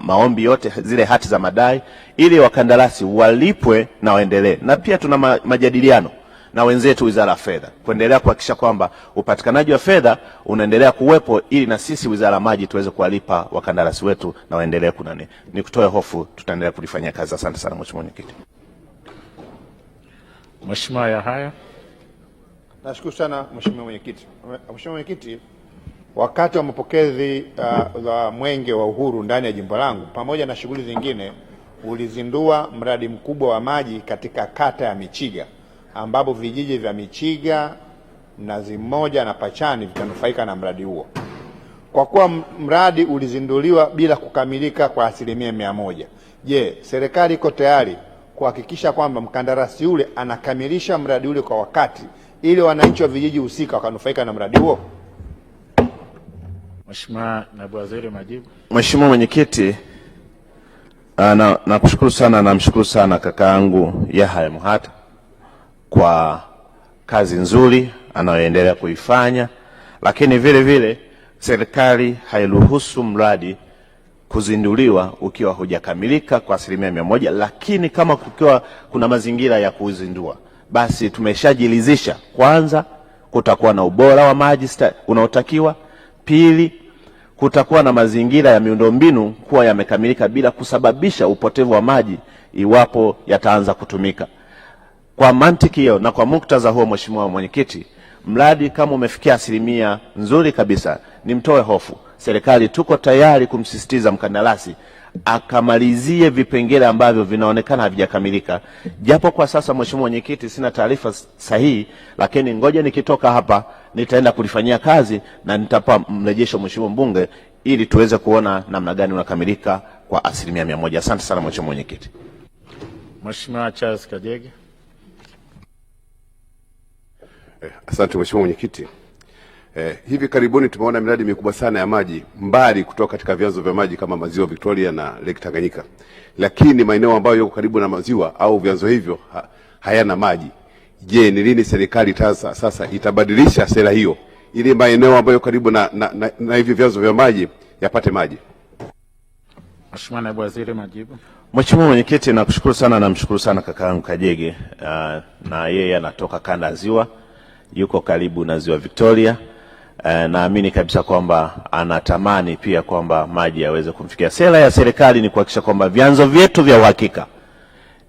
maombi yote, zile hati za madai, ili wakandarasi walipwe na waendelee. Na pia tuna majadiliano na wenzetu Wizara ya Fedha kuendelea kuhakikisha kwamba upatikanaji wa fedha unaendelea kuwepo ili na sisi Wizara ya Maji tuweze kuwalipa wakandarasi wetu na waendelee kunani. Nikutoe hofu, tutaendelea kulifanyia kazi. Asante sana Mheshimiwa Mwenyekiti. Mheshimiwa Yahaya. Nashukuru sana Mheshimiwa Mwenyekiti. Mheshimiwa Mwenyekiti, wakati wa mapokezi za Mwenge wa Uhuru ndani ya jimbo langu pamoja na shughuli zingine, ulizindua mradi mkubwa wa maji katika kata ya Michiga, ambapo vijiji vya Michiga, Mnazi Mmoja na Pachani vitanufaika na mradi huo. Kwa kuwa mradi ulizinduliwa bila kukamilika kwa 100%, je, serikali iko tayari kuhakikisha kwamba mkandarasi ule anakamilisha mradi ule kwa wakati ili wananchi wa vijiji husika wakanufaika na mradi huo? Mheshimiwa Naibu Waziri, majibu. Mheshimiwa Mwenyekiti, nakushukuru sana, namshukuru sana kakaangu Yahaya Muhata kwa kazi nzuri anayoendelea kuifanya, lakini vile vile serikali hairuhusu mradi kuzinduliwa ukiwa hujakamilika kwa 100%, lakini kama kukiwa kuna mazingira ya kuzindua, basi tumeshajilizisha kwanza kutakuwa na ubora wa maji unaotakiwa, pili kutakuwa na mazingira ya miundombinu kuwa yamekamilika bila kusababisha upotevu wa maji iwapo yataanza kutumika. Kwa mantiki hiyo na kwa muktadha huo, Mheshimiwa Mwenyekiti, mradi kama umefikia 100% nzuri kabisa, nimtoe hofu, serikali tuko tayari kumsisitiza mkandarasi akamalizie vipengele ambavyo vinaonekana havijakamilika. Japo kwa sasa Mheshimiwa Mwenyekiti sina taarifa sahihi, lakini ngoja nikitoka hapa nitaenda kulifanyia kazi na nitapa mrejesho Mheshimiwa mbunge ili tuweze kuona namna gani unakamilika kwa 100%. Asante sana Mheshimiwa Mwenyekiti. Mheshimiwa Charles Kajege. Asante Mheshimiwa Mwenyekiti. Hivi karibuni tumeona miradi mikubwa sana ya maji mbali kutoka katika vyanzo vya maji kama maziwa Victoria na Lake Tanganyika, lakini maeneo ambayo yako karibu na maziwa au vyanzo hivyo hayana maji. Je, ni lini serikali sasa itabadilisha sera hiyo ili maeneo ambayo karibu na hivi vyanzo vya maji yapate maji? Mheshimiwa Naibu Waziri, majibu. Mheshimiwa Mwenyekiti, nakushukuru sana, namshukuru sana kakaangu Kajege, na yeye anatoka kanda ya Ziwa, yuko karibu na Ziwa Victoria, naamini kabisa kwamba anatamani pia kwamba maji yaweze kumfikia. Sera ya serikali ni kuhakikisha kwamba vyanzo vyetu vya uhakika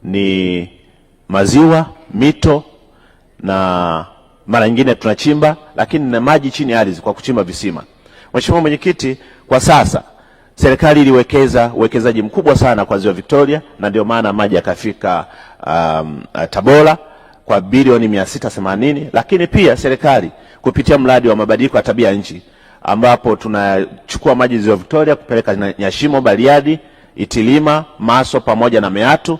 ni maziwa, mito, na mara nyingine tunachimba lakini na maji chini ya ardhi kwa kuchimba visima. Mheshimiwa Mwenyekiti, kwa sasa serikali iliwekeza uwekezaji mkubwa sana kwa Ziwa Victoria, na ndio maana maji yakafika Tabora kwa bilioni 680, lakini pia serikali kupitia mradi wa mabadiliko ya tabia nchi ambapo tunachukua maji Ziwa Victoria kupeleka Nyashimo, Bariadi, Itilima, Maso pamoja na Meatu.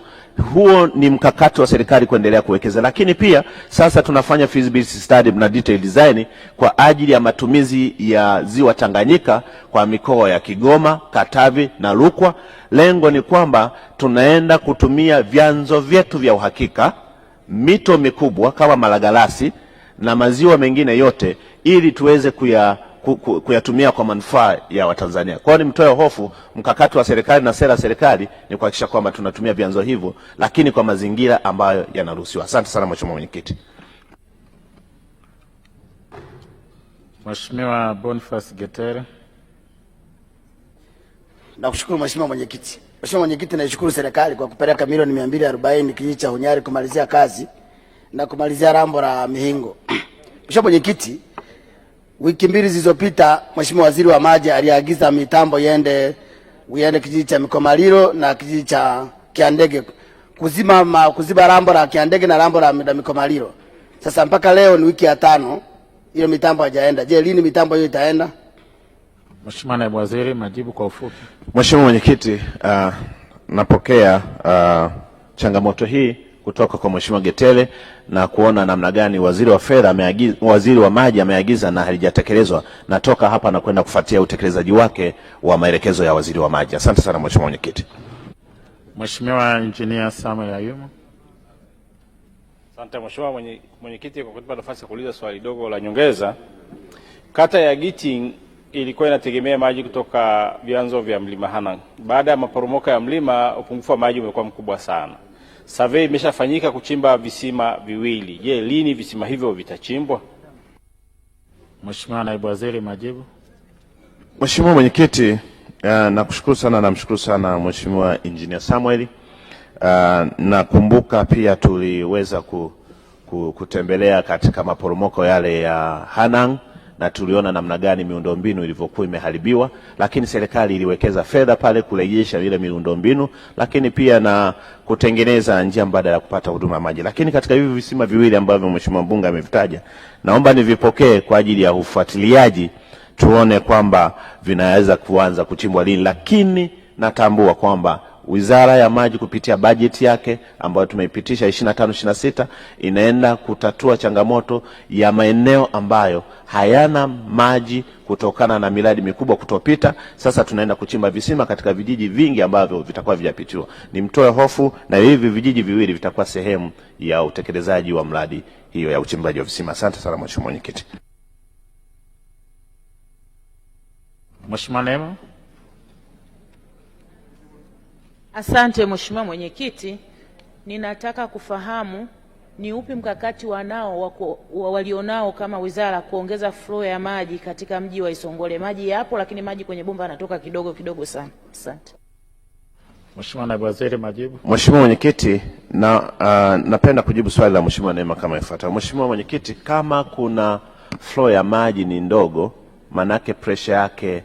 Huo ni mkakati wa serikali kuendelea kuwekeza, lakini pia sasa tunafanya feasibility study na detailed design kwa ajili ya matumizi ya Ziwa Tanganyika kwa mikoa ya Kigoma, Katavi na Rukwa. Lengo ni kwamba tunaenda kutumia vyanzo vyetu vya uhakika, mito mikubwa kama Malagarasi na maziwa mengine yote, ili tuweze kuyatumia kwa manufaa ya Watanzania. Kwa hiyo nimtoe hofu, mkakati wa serikali na sera ya serikali ni kuhakikisha kwamba tunatumia vyanzo hivyo, lakini kwa mazingira ambayo yanaruhusiwa. Asante sana Mheshimiwa Mwenyekiti. Mheshimiwa Boniface Getere. Nakushukuru Mheshimiwa Mwenyekiti. Mheshimiwa Mwenyekiti, naishukuru serikali kwa kupeleka milioni 240 kijiji cha Hunyari kumalizia kazi na kumalizia rambo la Mihingo. Mheshimiwa Mwenyekiti, wiki mbili zilizopita Mheshimiwa Waziri wa Maji aliagiza mitambo iende kijiji cha Mikomaliro na kijiji cha Kiandege kuziba rambo la Kiandege na rambo la Mikomaliro. Sasa mpaka leo ni wiki ya 5 hiyo mitambo haijaenda. Je, lini mitambo hiyo itaenda? Mheshimiwa Naibu Waziri, majibu kwa ufupi. Mheshimiwa Mwenyekiti, napokea changamoto hii kutoka kwa Mheshimiwa Getele na kuona namna gani waziri wa fedha waziri wa maji ameagiza na halijatekelezwa. Natoka hapa na kwenda kufuatia utekelezaji wake wa maelekezo ya waziri wa maji. Asante sana Mheshimiwa Mwenyekiti. Mheshimiwa Engineer Samuel Ayumu. Asante Mheshimiwa Mwenyekiti kwa kunipa nafasi ya kuuliza swali dogo la nyongeza. Kata ya Giting ilikuwa inategemea maji kutoka vyanzo vya Mlima Hanang. Baada ya maporomoko ya mlima, upungufu wa maji umekuwa mkubwa sana. Survey imeshafanyika kuchimba visima viwili. Je, lini visima hivyo vitachimbwa? Mheshimiwa Naibu Waziri, majibu. Mheshimiwa Mwenyekiti, nakushukuru sana, namshukuru sana Mheshimiwa Engineer Samuel. Nakumbuka pia tuliweza kutembelea katika maporomoko yale ya Hanang na tuliona namna gani miundombinu ilivyokuwa imeharibiwa, lakini serikali iliwekeza fedha pale kurejesha ile miundombinu, lakini pia na kutengeneza njia mbadala ya kupata huduma ya maji. Lakini katika hivi visima viwili ambavyo Mheshimiwa Mbunge amevitaja, naomba nivipokee kwa ajili ya ufuatiliaji, tuone kwamba vinaweza kuanza kuchimbwa lini, lakini natambua kwamba Wizara ya Maji kupitia bajeti yake ambayo tumeipitisha 25-26 inaenda kutatua changamoto ya maeneo ambayo hayana maji kutokana na miradi mikubwa kutopita. Sasa tunaenda kuchimba visima katika vijiji vingi ambavyo vitakuwa vijapitiwa. Nimtoe hofu, na hivi vijiji viwili vitakuwa sehemu ya utekelezaji wa mradi hiyo ya uchimbaji wa visima. Asante sana Mheshimiwa Mwenyekiti. Mheshimiwa Neema. Asante Mheshimiwa Mwenyekiti, ninataka kufahamu ni upi mkakati walionao kama wizara kuongeza flow ya maji katika mji wa Isongole. Maji yapo lakini maji kwenye bomba yanatoka kidogo sana. Asante. Mheshimiwa Naibu Waziri, majibu. Mheshimiwa Mwenyekiti, napenda kujibu swali la Mheshimiwa Neema kama ifuatavyo. Mheshimiwa Mwenyekiti, kama kuna flow ya maji ni ndogo, manake pressure yake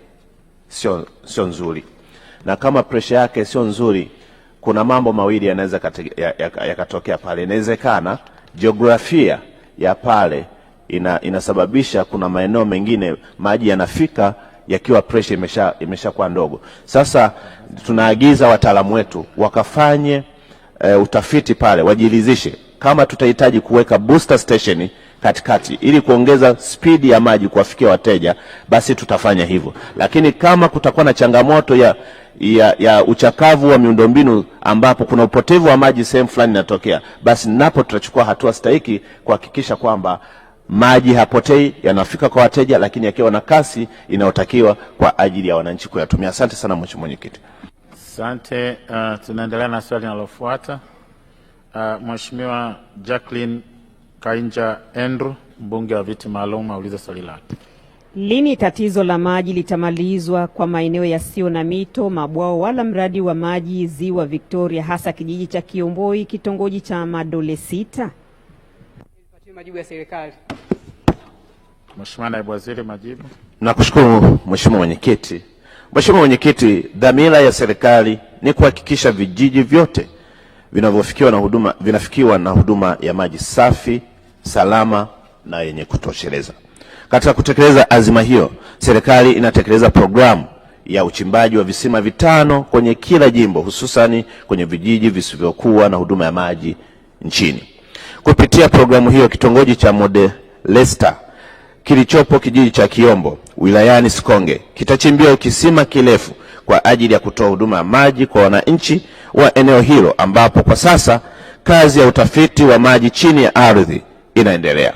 sio nzuri. Na kama pressure yake sio nzuri, kuna mambo mawili yanaweza yakatokea pale. Inawezekana jiografia ya pale inasababisha kuna maeneo mengine maji yanafika yakiwa pressure imeshakuwa ndogo. Sasa tunaagiza wataalamu wetu wakafanye utafiti pale, wajiridhishe kama tutahitaji kuweka booster station katikati ili kuongeza speed ya maji kuwafikia wateja, basi tutafanya hivyo. Lakini kama kutakuwa na changamoto ya uchakavu wa miundombinu ambapo kuna upotevu wa maji sehemu fulani inatokea, basi napo tutachukua hatua stahiki kuhakikisha kwamba maji hapotei, yanafika kwa wateja, lakini yakiwa na kasi inayotakiwa kwa ajili ya wananchi kuyatumia. Asante sana Mheshimiwa Mwenyekiti. Asante. Tunaendelea na swali linalofuata. Mheshimiwa Jacqueline Kainja Andrew, mbunge wa viti maalum, auliza swali lake. Lini tatizo la maji litamalizwa kwa maeneo yasiyo na mito, mabwao wala mradi wa maji Ziwa Victoria, hasa kijiji cha Kiomboi, kitongoji cha Madole 6? Majibu ya serikali. Mheshimiwa Naibu Waziri, majibu. Nakushukuru Mheshimiwa Mwenyekiti. Mheshimiwa Mwenyekiti, dhamira ya serikali ni kuhakikisha vijiji vyote vinafikiwa na huduma ya maji safi, salama na yenye kutosheleza. Katika kutekeleza azima hiyo, serikali inatekeleza programu ya uchimbaji wa visima 5 kwenye kila jimbo, hususani kwenye vijiji visivyokuwa na huduma ya maji nchini. Kupitia programu hiyo, kitongoji cha Modelesta kilichopo kijiji cha Kiombo wilayani Sikonge kitachimbiwa kisima kirefu kwa ajili ya kutoa huduma ya maji kwa wananchi wa eneo hilo, ambapo kwa sasa kazi ya utafiti wa maji chini ya ardhi inaendelea.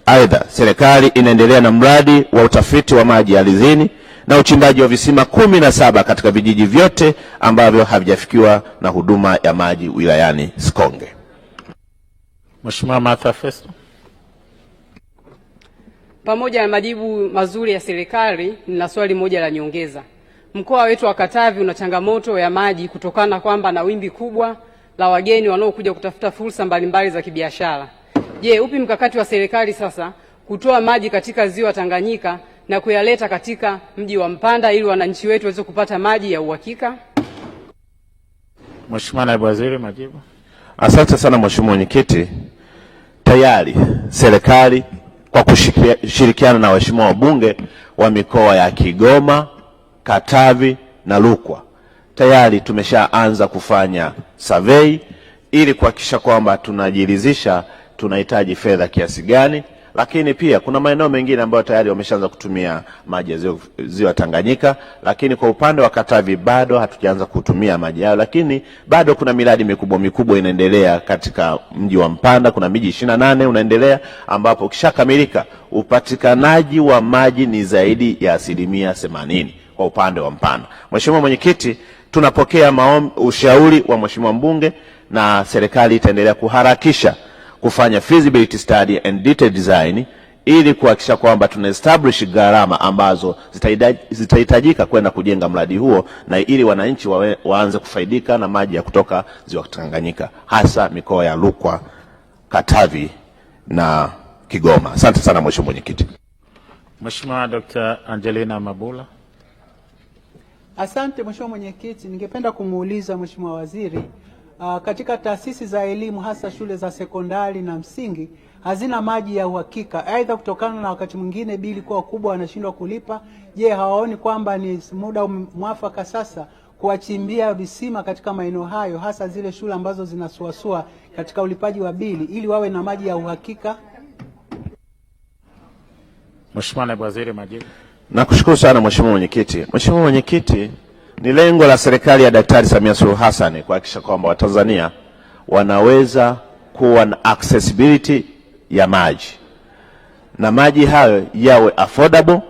Aidha, serikali inaendelea na mradi wa utafiti wa maji ardhini na uchimbaji wa visima 17 katika vijiji vyote ambavyo havijafikiwa na huduma ya maji wilayani Sikonge. Mheshimiwa Martha Festo. Pamoja na majibu mazuri ya serikali, nina swali moja la nyongeza. Mkoa wetu wa Katavi una changamoto ya maji kutokana kwamba na wimbi kubwa la wageni wanaokuja kutafuta fursa mbalimbali za kibiashara. Je, upi mkakati wa serikali sasa kutoa maji katika ziwa Tanganyika na kuyaleta katika mji wa Mpanda ili wananchi wetu waweze kupata maji ya uhakika? Mheshimiwa Naibu Waziri, majibu. Asante sana Mheshimiwa Mwenyekiti. Tayari serikali kwa kushirikiana na waheshimiwa wabunge wa mikoa ya Kigoma, Katavi na Rukwa, tayari tumeshaanza kufanya survey ili kuhakikisha kwamba tunajiridhisha tunahitaji fedha kiasi gani, lakini pia kuna maeneo mengine ambayo tayari wameshaanza kutumia maji ya ziwa Tanganyika, lakini kwa upande wa Katavi bado hatujaanza kutumia maji yao, lakini bado kuna miradi mikubwa inaendelea katika mji wa Mpanda. Kuna miji 28 unaendelea, ambapo ukishakamilika upatikanaji wa maji ni zaidi ya 80% kwa upande wa Mpanda. Mheshimiwa Mwenyekiti, tunapokea ushauri wa Mheshimiwa mbunge na serikali itaendelea kuharakisha kufanya feasibility study and detailed design ili kuhakikisha kwamba tuna establish gharama ambazo zitahitajika kwenda kujenga mradi huo, na ili wananchi waanze kufaidika na maji ya kutoka ziwa Tanganyika, hasa mikoa ya Rukwa, Katavi na Kigoma. Asante sana Mheshimiwa Mwenyekiti. Mheshimiwa Dr. Angelina Mabula. Asante Mheshimiwa Mwenyekiti, ningependa kumuuliza Mheshimiwa Waziri, katika taasisi za elimu hasa shule za sekondari na msingi hazina maji ya uhakika, aidha kutokana na wakati mwingine bili kwa kubwa wanashindwa kulipa. Je, hawaoni kwamba ni muda mwafaka sasa kuwachimbia visima katika maeneo hayo, hasa zile shule ambazo zinasuasua katika ulipaji wa bili, ili wawe na maji ya uhakika? Mheshimiwa Naibu Waziri, majibu. Nakushukuru sana Mheshimiwa Mwenyekiti. Mheshimiwa Mwenyekiti, ni lengo la serikali ya Daktari Samia Suluhu Hassan kuhakikisha kwamba Watanzania wanaweza kuwa na accessibility ya maji, na maji hayo yawe affordable,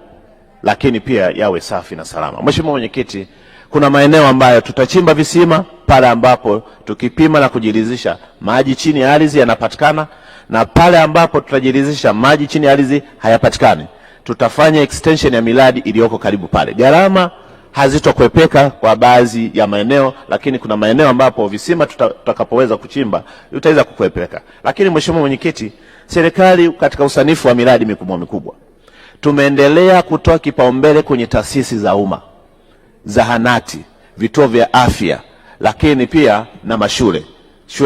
lakini pia yawe safi na salama. Mheshimiwa Mwenyekiti, kuna maeneo ambayo tutachimba visima pale ambapo tukipima na kujiridhisha maji chini ya ardhi yanapatikana, na pale ambapo tutajiridhisha maji chini ya ardhi hayapatikani, tutafanya extension ya miradi iliyoko karibu pale. Gharama hazitokwepeka kwa baadhi ya maeneo, lakini kuna maeneo ambapo visima tutakapoweza kuchimba utaweza kukwepeka. Lakini Mheshimiwa Mwenyekiti, serikali katika usanifu wa miradi mikubwa tumeendelea kutoa kipaumbele kwenye taasisi za umma, zahanati, vituo vya afya, lakini pia na shule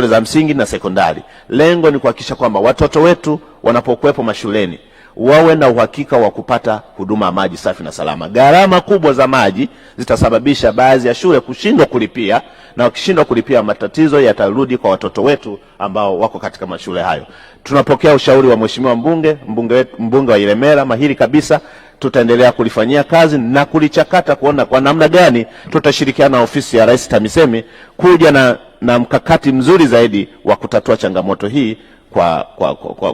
za msingi na sekondari. Lengo ni kuhakikisha kwamba watoto wetu wanapokuwepo mashuleni wawe na uhakika wa kupata huduma ya maji safi na salama. Gharama kubwa za maji zitasababisha baadhi ya shule kushindwa kulipia, na wakishindwa kulipia matatizo yatarudi kwa watoto wetu ambao wako katika mashule hayo. Tunapokea ushauri wa Mheshimiwa mbunge wa Ilemela mahiri kabisa. Tutaendelea kulifanyia kazi na kulichakata kuona kwa namna gani tutashirikiana na ofisi ya Rais TAMISEMI kuja na mkakati mzuri zaidi wa kutatua changamoto hii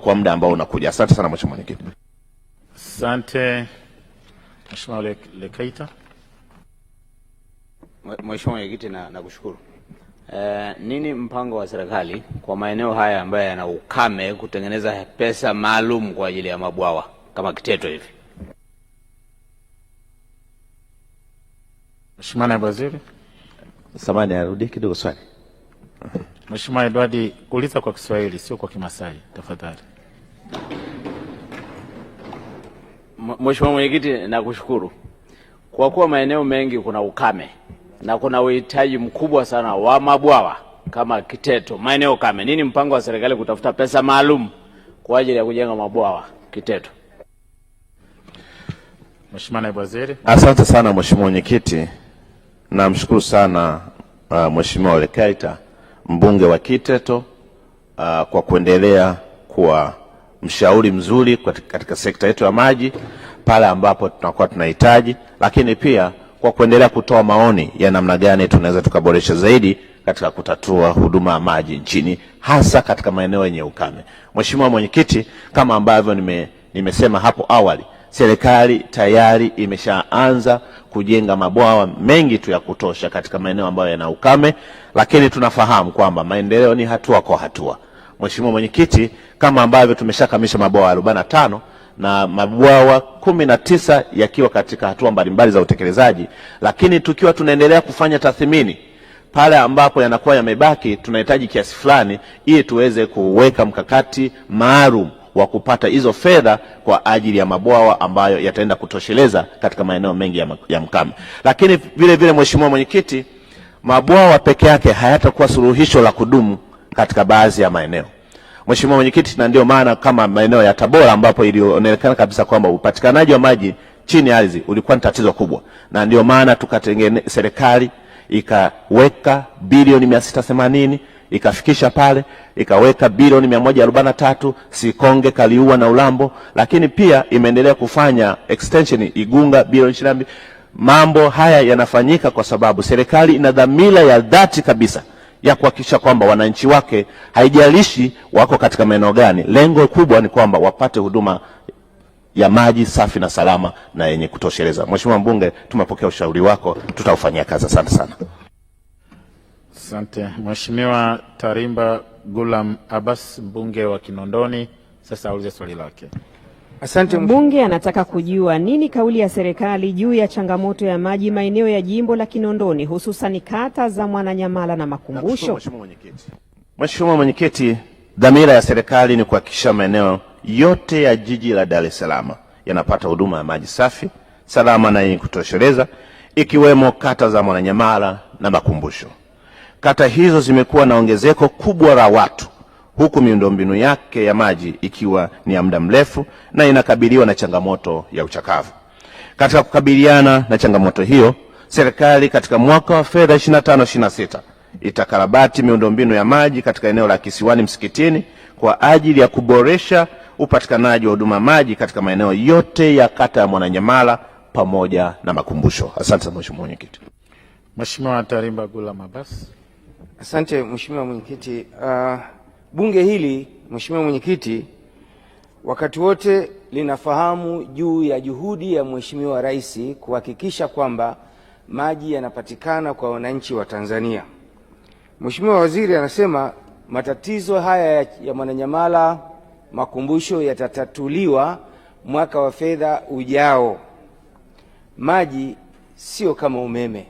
kwa muda ambao unakuja. Asante sana Mheshimiwa Mwenyekiti. Asante. Mheshimiwa Lekaita. Mheshimiwa Mwenyekiti, nakushukuru. Nini mpango wa serikali kwa maeneo haya ambayo yana ukame kutengeneza pesa maalum kwa ajili ya mabwawa kama Kiteto hivi? Mheshimiwa Naibu Waziri. Samahani, arudi kidogo swali. Mheshimiwa Edward, uliza kwa Kiswahili sio kwa Kimasai tafadhali. Mheshimiwa Mwenyekiti, nakushukuru. Kwa kuwa maeneo mengi kuna ukame na kuna uhitaji mkubwa sana wa mabwawa kama Kiteto, maeneo kame, nini mpango wa serikali kutafuta pesa maalum kwa ajili ya kujenga mabwawa Kiteto? Mheshimiwa Naibu Waziri. Asante sana Mheshimiwa Mwenyekiti. Namshukuru sana Mheshimiwa Ole Kaita, mbunge wa Kiteto, kwa kuendelea kuwa mshauri mzuri katika sekta yetu ya maji pale ambapo tunakuwa tunahitaji, lakini pia kwa kuendelea kutoa maoni ya namna gani tunaweza tukaboresha zaidi katika kutatua huduma ya maji nchini, hasa katika maeneo yenye ukame. Mheshimiwa Mwenyekiti, kama ambavyo nimesema hapo awali, serikali tayari imeshaanza kujenga mabwawa mengi tu ya kutosha katika maeneo ambayo yana ukame, lakini tunafahamu kwamba maendeleo ni hatua kwa hatua. Mheshimiwa Mwenyekiti, kama ambavyo tumeshakamilisha mabwawa 45 na mabwawa 19 yakiwa katika hatua mbalimbali za utekelezaji, lakini tukiwa tunaendelea kufanya tathmini pale ambapo yanakuwa yamebaki, tunahitaji kiasi fulani ili tuweze kuweka mkakati maalum wa kupata hizo fedha kwa ajili ya mabwawa ambayo yataenda kutosheleza katika maeneo mengi ya mkame. Lakini vile vile Mheshimiwa Mwenyekiti, mabwawa peke yake hayatakuwa suluhisho la kudumu katika baadhi ya maeneo. Mheshimiwa Mwenyekiti, na ndio maana kama maeneo ya Tabora ambapo ilionekana kabisa kwamba upatikanaji wa maji chini ya ardhi ulikuwa ni tatizo kubwa, na ndio maana serikali ikaweka bilioni 680 ikafikisha pale, ikaweka bilioni 143 Sikonge, Kaliua na Ulambo, lakini pia imeendelea kufanya extension Igunga bilioni 22. Mambo haya yanafanyika kwa sababu serikali ina dhamira ya dhati kabisa ya kuhakikisha kwamba wananchi wake, haijalishi wako katika maeneo gani, lengo kubwa ni kwamba wapate huduma ya maji safi na salama na yenye kutosheleza. Mheshimiwa mbunge, tumepokea ushauri wako, tutaufanyia kazi. Asante sana. Asante. Mheshimiwa Tarimba Gulam Abbas, mbunge wa Kinondoni, sasa aulize swali lake. Asante. Mbunge anataka kujua nini kauli ya serikali juu ya changamoto ya maji maeneo ya jimbo la Kinondoni, hususan kata za Mwananyamala na Makumbusho. Mheshimiwa Mwenyekiti, dhamira ya serikali ni kuhakikisha maeneo yote ya jiji la Dar es Salaam yanapata huduma ya maji safi, salama na yenye kutosheleza, ikiwemo kata za Mwananyamala na Makumbusho. Kata hizo zimekuwa na ongezeko kubwa la watu, huku miundombinu yake ya maji ikiwa ni ya muda mrefu na inakabiliwa na changamoto ya uchakavu. Katika kukabiliana na changamoto hiyo, serikali katika mwaka wa fedha 25-26 itakarabati miundombinu ya maji katika eneo la Kisiwani Msikitini kwa ajili ya kuboresha upatikanaji wa huduma maji katika maeneo yote ya kata ya Mwananyamala pamoja na Makumbusho. Asante Mheshimiwa Mwenyekiti. Mheshimiwa Tarimba Gulam Abbas. Asante Mheshimiwa Mwenyekiti. Bunge hili Mheshimiwa Mwenyekiti, wakati wote linafahamu juu ya juhudi ya Mheshimiwa Rais kuhakikisha kwamba maji yanapatikana kwa wananchi wa Tanzania. Mheshimiwa Waziri anasema matatizo haya ya Mwananyamala, Makumbusho yatatatuliwa mwaka wa fedha ujao. Maji sio kama umeme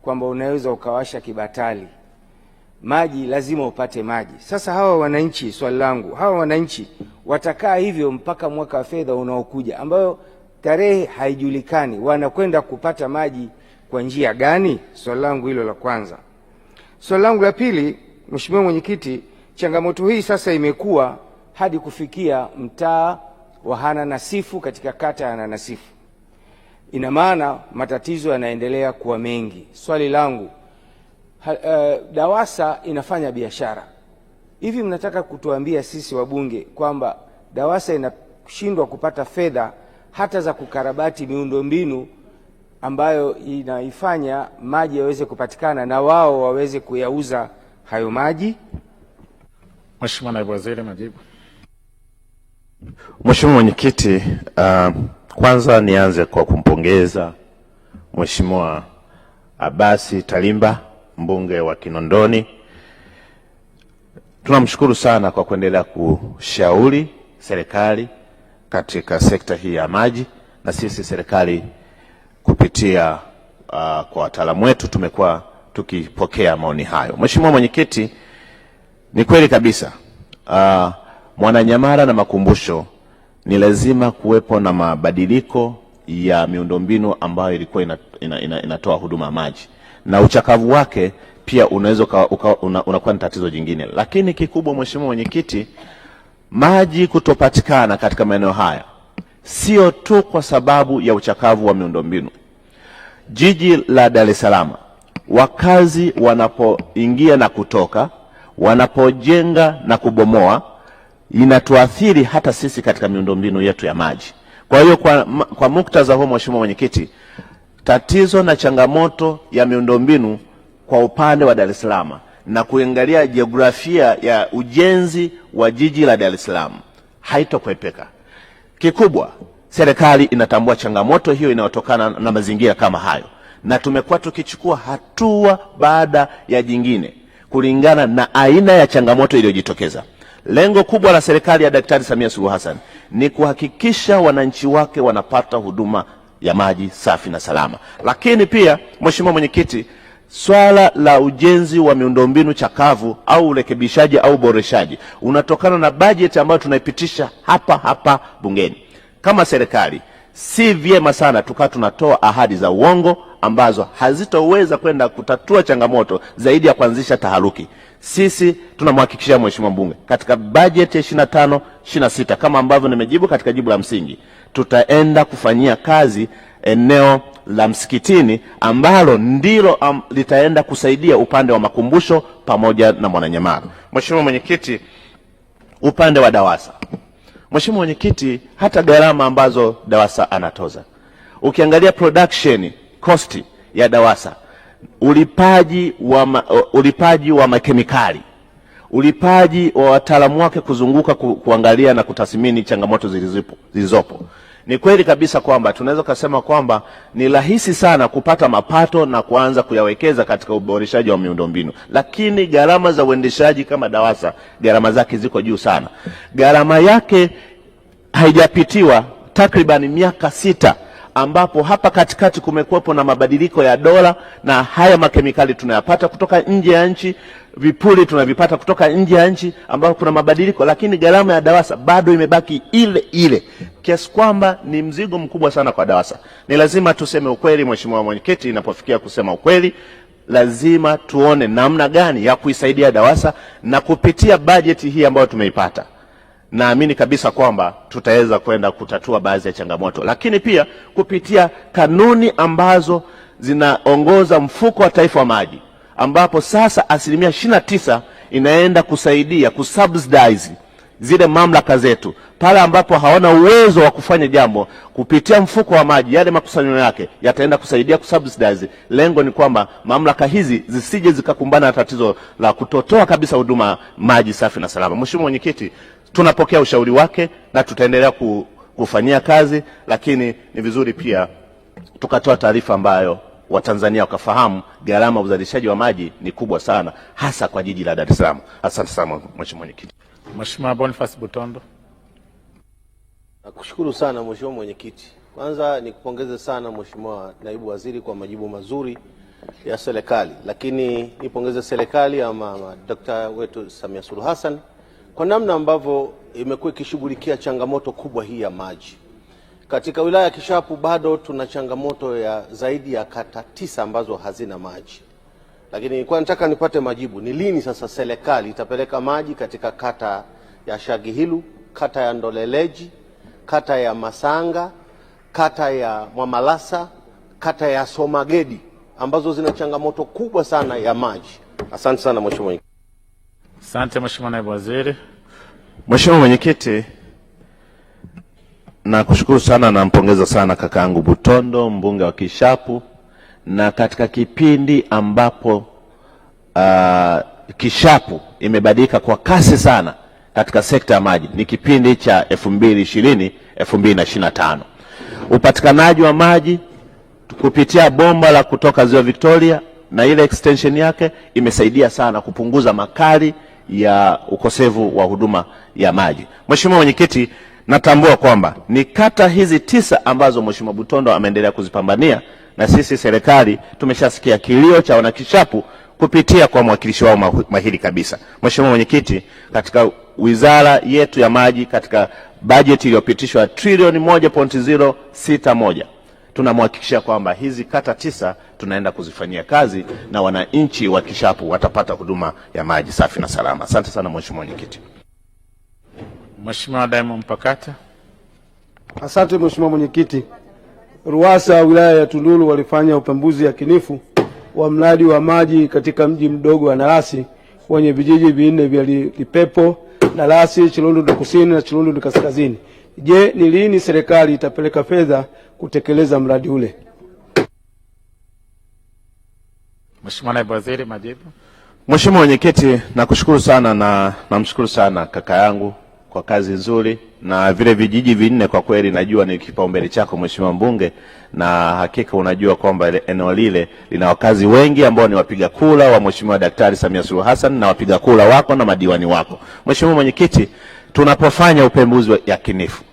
kwamba unaweza ukawasha kibatali. Maji lazima upate maji. Sasa hawa wananchi, swali langu, hawa wananchi watakaa hivyo mpaka mwaka wa fedha unaokuja ambayo tarehe haijulikani, wanakwenda kupata maji kwa njia gani? Swali langu hilo la kwanza. Swali langu la pili, Mheshimiwa Mwenyekiti, changamoto hii sasa imekuwa hadi kufikia mtaa wa Hana Nasifu katika kata ya Hana Nasifu. Ina maana matatizo yanaendelea kuwa mengi. Swali langu, DAWASA inafanya biashara. Hivi mnataka kutuambia sisi wabunge kwamba DAWASA inashindwa kupata fedha hata za kukarabati miundombinu ambayo inaifanya maji yaweze kupatikana na wao waweze kuyauza hayo maji? Mheshimiwa Naibu Waziri, majibu. Mheshimiwa Mwenyekiti, kwanza nianze kwa kumpongeza Mheshimiwa Abasi Tarimba, mbunge wa Kinondoni. Tunamshukuru sana kwa kuendelea kushauri serikali katika sekta hii ya maji, na sisi serikali kupitia kwa wataalamu wetu tumekuwa tukipokea maoni hayo. Mheshimiwa Mwenyekiti, ni kweli kabisa Mwananyamala na Makumbusho ni lazima kuwepo na mabadiliko ya miundombinu ambayo ilikuwa inatoa huduma ya maji, na uchakavu wake pia unaweza unakuwa ni tatizo jingine. Lakini kikubwa, Mheshimiwa Mwenyekiti, maji kutopatikana katika maeneo haya sio tu kwa sababu ya uchakavu wa miundombinu. Jiji la Dar es Salaam, wakazi wanapoingia na kutoka, wanapojenga na kubomoa, inatuathiri hata sisi katika miundombinu yetu ya maji. Kwa hiyo kwa muktadha huo, Mheshimiwa Mwenyekiti, tatizo na changamoto ya miundombinu kwa upande wa Dar es Salaam na kuangalia jiografia ya ujenzi wa jiji la Dar es Salaam haitokwepeka. Kikubwa, serikali inatambua changamoto hiyo inayotokana na mazingira kama hayo, na tumekuwa tukichukua hatua baada ya jingine kulingana na aina ya changamoto iliyojitokeza. Lengo kubwa la serikali ya Daktari Samia Suluhu Hassan ni kuhakikisha wananchi wake wanapata huduma ya maji safi na salama. Lakini pia, Mheshimiwa Mwenyekiti, swala la ujenzi wa miundombinu chakavu au urekebishaji au boreshaji unatokana na bajeti ambayo tunaipitisha hapa bungeni. Kama serikali, si vyema sana tukawa tunatoa ahadi za uongo ambazo hazitoweza kwenda kutatua changamoto zaidi ya kuanzisha taharuki. Sisi tunamhakikishia Mheshimiwa Mbunge, katika bajeti ya 25-26 kama ambavyo nimejibu katika jibu la msingi, tutaenda kufanyia kazi eneo la Msikitini ambalo ndilo litaenda kusaidia upande wa Makumbusho pamoja na Mwananyamala. Mheshimiwa Mwenyekiti, upande wa DAWASA, Mheshimiwa Mwenyekiti, hata gharama ambazo DAWASA anatoza, ukiangalia production cost ya DAWASA, ulipaji wa makemikali, ulipaji wa wataalamu wake kuzunguka kuangalia na kutathmini changamoto zilizopo, ni kweli kabisa kwamba tunaweza kusema kwamba ni rahisi sana kupata mapato na kuanza kuyawekeza katika uboreshaji wa miundombinu, lakini gharama za uendeshaji kama DAWASA, gharama zake ziko juu sana. Gharama yake haijapitiwa takriban miaka 6, ambapo hapa katikati kumekuwepo na mabadiliko ya dola, na haya makemikali tunayapata kutoka nje ya nchi, vipuli tunavipata kutoka nje ya nchi, ambapo kuna mabadiliko, lakini gharama ya DAWASA bado imebaki ile, kiasi kwamba ni mzigo mkubwa sana kwa DAWASA. Ni lazima tuseme ukweli, Mheshimiwa Mwenyekiti, inapofikia kusema ukweli, lazima tuone namna gani ya kuisaidia DAWASA, na kupitia bajeti hii ambayo tumeipata, naamini kabisa kwamba tutaweza kwenda kutatua baadhi ya changamoto. Lakini pia kupitia kanuni ambazo zinaongoza mfuko wa taifa wa maji, ambapo sasa 29% inaenda kusaidia kusubsidize zile mamlaka zetu pale ambapo hawana uwezo wa kufanya jambo, kupitia mfuko wa maji yale makusanyo yake yataenda kusaidia kusubsidize. Lengo ni kwamba mamlaka hizi zisije zikakumbana na tatizo la kutotoa kabisa huduma maji safi na salama. Mheshimiwa Mwenyekiti, tunapokea ushauri wake na tutaendelea kufanyia kazi, lakini ni vizuri pia tukatoa taarifa ambayo Watanzania wakafahamu gharama uzalishaji wa maji ni kubwa sana, hasa kwa jiji la Dar es Salaam. Asante sana Mheshimiwa Mwenyekiti. Mheshimiwa Boniface Butondo. Nakushukuru sana Mheshimiwa Mwenyekiti. Kwanza nikupongeze sana Mheshimiwa Naibu Waziri kwa majibu mazuri ya serikali, lakini nipongeze serikali ya Dr. wetu Samia Suluhu Hassan kwa namna ambavyo imekuwa ikishughulikia changamoto kubwa hii ya maji. Katika wilaya ya Kishapu bado tuna changamoto ya zaidi ya kata 9 ambazo hazina maji. Lakini nilikuwa nataka nipate majibu, ni lini sasa serikali itapeleka maji katika kata ya Shagihilu, kata ya Ndoleleji, kata ya Masanga, kata ya Mwamalasa, kata ya Somagedi ambazo zina changamoto kubwa sana ya maji. Asante sana Mheshimiwa. Asante Mheshimiwa Naibu Waziri. Mheshimiwa Mwenyekiti, na kushukuru sana na mpongeza sana kakaangu Butondo, mbunge wa Kishapu, na katika kipindi ambapo Kishapu imebadilika kwa kasi sana katika sekta ya maji, ni kipindi cha 2020-2025. Upatikanaji wa maji kupitia bomba la kutoka Ziwa Victoria na ile extension yake imesaidia sana kupunguza makali ya ukosefu wa huduma ya maji. Mheshimiwa Mwenyekiti, natambua kwamba ni kata hizi 9 ambazo Mheshimiwa Butondo ameendelea kuzipambania na sisi serikali tumeshasikia kilio cha wanakishapu kupitia kwa mwakilishi wao mahiri kabisa. Mheshimiwa Mwenyekiti, katika wizara yetu ya maji, katika bajeti iliyopitishwa trilioni 1.061 tunamhakikishia kwamba hizi kata 9 tunaenda kuzifanyia kazi na wananchi wa Kishapu watapata huduma ya maji safi na salama. Asante sana Mheshimiwa Mwenyekiti. Mheshimiwa Diamond Mpakata. Asante Mheshimiwa Mwenyekiti. RUWASA wilaya ya Tunduru walifanya upembuzi yakinifu wa mradi wa maji katika mji mdogo wa Narasi wenye vijiji vinne vya Lipepo, Narasi, Chilundu Kusini na Chilundu Kaskazini. Je, ni lini serikali itapeleka fedha kutekeleza mradi ule? Mheshimiwa Naibu Waziri, majibu. Mheshimiwa Mwenyekiti, nakushukuru sana na namshukuru sana kaka yangu kwa kazi nzuri, na vile vijiji vinne kwa kweli najua ni kipaumbele chako Mheshimiwa Mbunge, na hakika unajua kwamba eneo lile lina wakazi wengi ambao ni wapiga kura wa Mheshimiwa Daktari Samia Suluhu Hassan na wapiga kura wako na madiwani wako. Mheshimiwa Mwenyekiti, tunapofanya upembuzi yakinifu,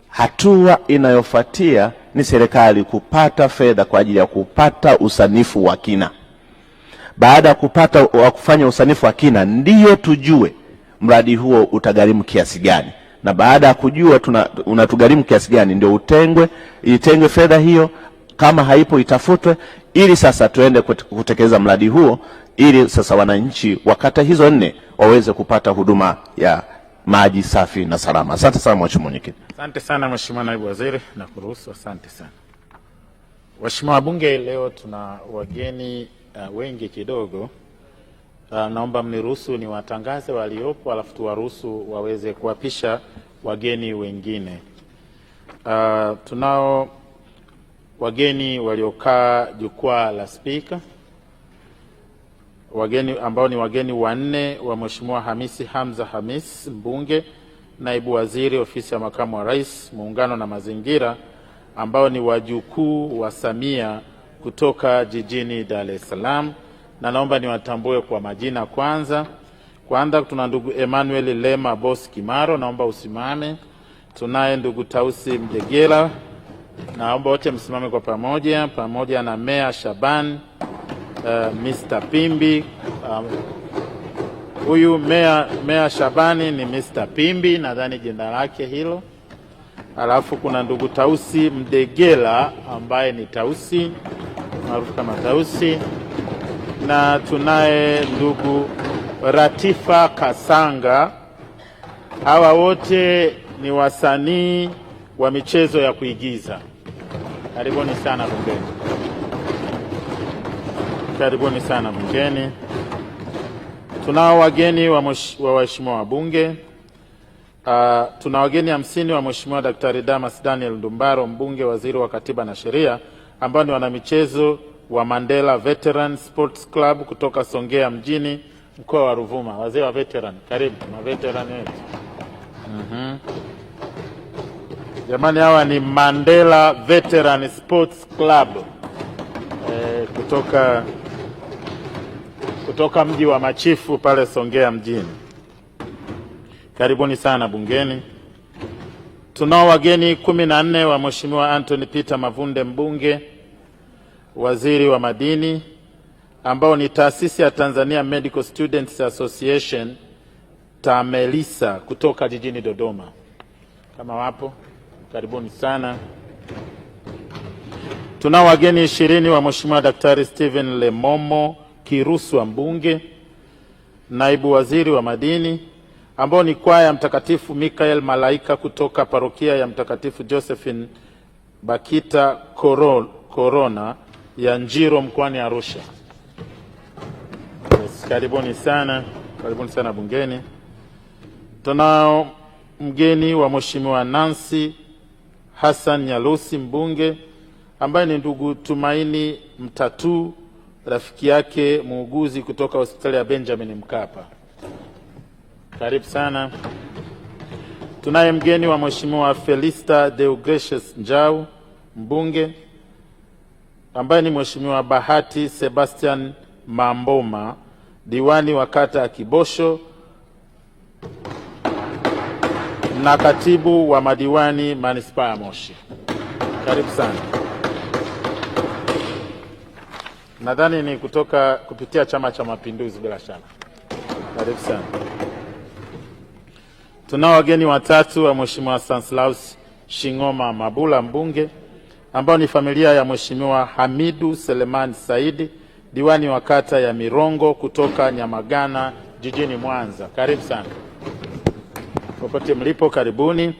hatua inayofuatia ni serikali kupata fedha kwa ajili ya kupata usanifu wa kina. Baada ya kufanya usanifu wa kina, ndiyo tujue mradi huo utagharimu kiasi gani, na baada ya kujua unatugharimu kiasi gani ndio itengwe fedha hiyo, kama haipo itafutwe, ili sasa tuende kutekeleza mradi huo, ili sasa wananchi wa kata hizo 4 waweze kupata huduma ya maji safi na salama. Asante sana Mheshimiwa Mwenyekiti. Asante sana Mheshimiwa Naibu Waziri, na kuruhusu. Asante sana. Waheshimiwa wabunge, leo tuna wageni wengi kidogo. Naomba mniruhusu ni watangaze waliopo, alafu tuwaruhusu waweze kuapisha wageni wengine. Tunao wageni waliokaa jukwaa la spika, wageni ambao ni wageni wanne wa Mheshimiwa Hamisi Hamza Hamis, mbunge, naibu waziri ofisi ya makamu wa rais, muungano na mazingira, ambao ni wajukuu wa Samia kutoka jijini Dar es Salaam, na naomba niwatambue kwa majina kwanza. Kwanza tuna ndugu Emmanuel Lema Boss Kimaro, naomba usimame. Tunaye ndugu Tausi Mdegela, naomba wote msimame kwa pamoja na Mea Shaban, Mr. Pimbi. Huyu Mea Shabani ni Mr. Pimbi, nadhani jina lake hilo. Alafu kuna ndugu Tausi Mdegela ambaye ni Tausi maarufu kama Tausi, na tunaye ndugu Ratifa Kasanga. Hawa wote ni wasanii wa michezo ya kuigiza. Karibuni sana bungeni. Karibuni sana bungeni. Tunao wageni wa waheshimiwa wabunge. Tuna wageni 50 wa Mheshimiwa Daktari Damas Daniel Ndumbaro, mbunge, waziri wa Katiba na Sheria, ambao ni wanamichezo wa Mandela Veteran Sports Club kutoka Songea mjini, mkoa wa Ruvuma. Wazee wa veteran, karibu na veteran wetu. Jamani, hawa ni Mandela Veteran Sports Club kutoka mji wa Machifu pale Songea mjini. Karibuni sana bungeni. Tunao wageni 14 wa Mheshimiwa Anthony Peter Mavunde, mbunge, waziri wa madini, ambao ni taasisi ya Tanzania Medical Students Association TAMELISA kutoka jijini Dodoma. Kama wapo, karibuni sana. Tunao wageni 20 wa Mheshimiwa Daktari Stephen Lemomo Kiruswa, mbunge, naibu waziri wa madini, ambao ni kwaya ya Mtakatifu Mikael Malaika kutoka parokia ya Mtakatifu Josephine Bakita Corona ya Njiro mkoani Arusha. Yes, karibuni sana bungeni. Tunao mgeni wa Mheshimiwa Nancy Hassan Nyalusi, mbunge, ambaye ni ndugu Tumaini Mtatu, rafiki yake muuguzi kutoka hospitali ya Benjamin Mkapa. Karibu sana. Tunaye mgeni wa Mheshimiwa Felista Deogratius Njau, mbunge, ambaye ni Mheshimiwa Bahati Sebastian Mamboma, diwani wa kata ya Kibosho na katibu wa madiwani manispaa ya Moshi. Karibu sana. Nadhani ni kupitia Chama cha Mapinduzi bila shaka. Karibu sana. Tunao wageni watatu wa Mheshimiwa Stanislaus Shingoma Mabula mbunge, ambao ni familia ya Mheshimiwa Hamidu Selemani Saidi, diwani wa kata ya Mirongo kutoka Nyamagana jijini Mwanza. Karibu sana. Popote mlipo karibuni.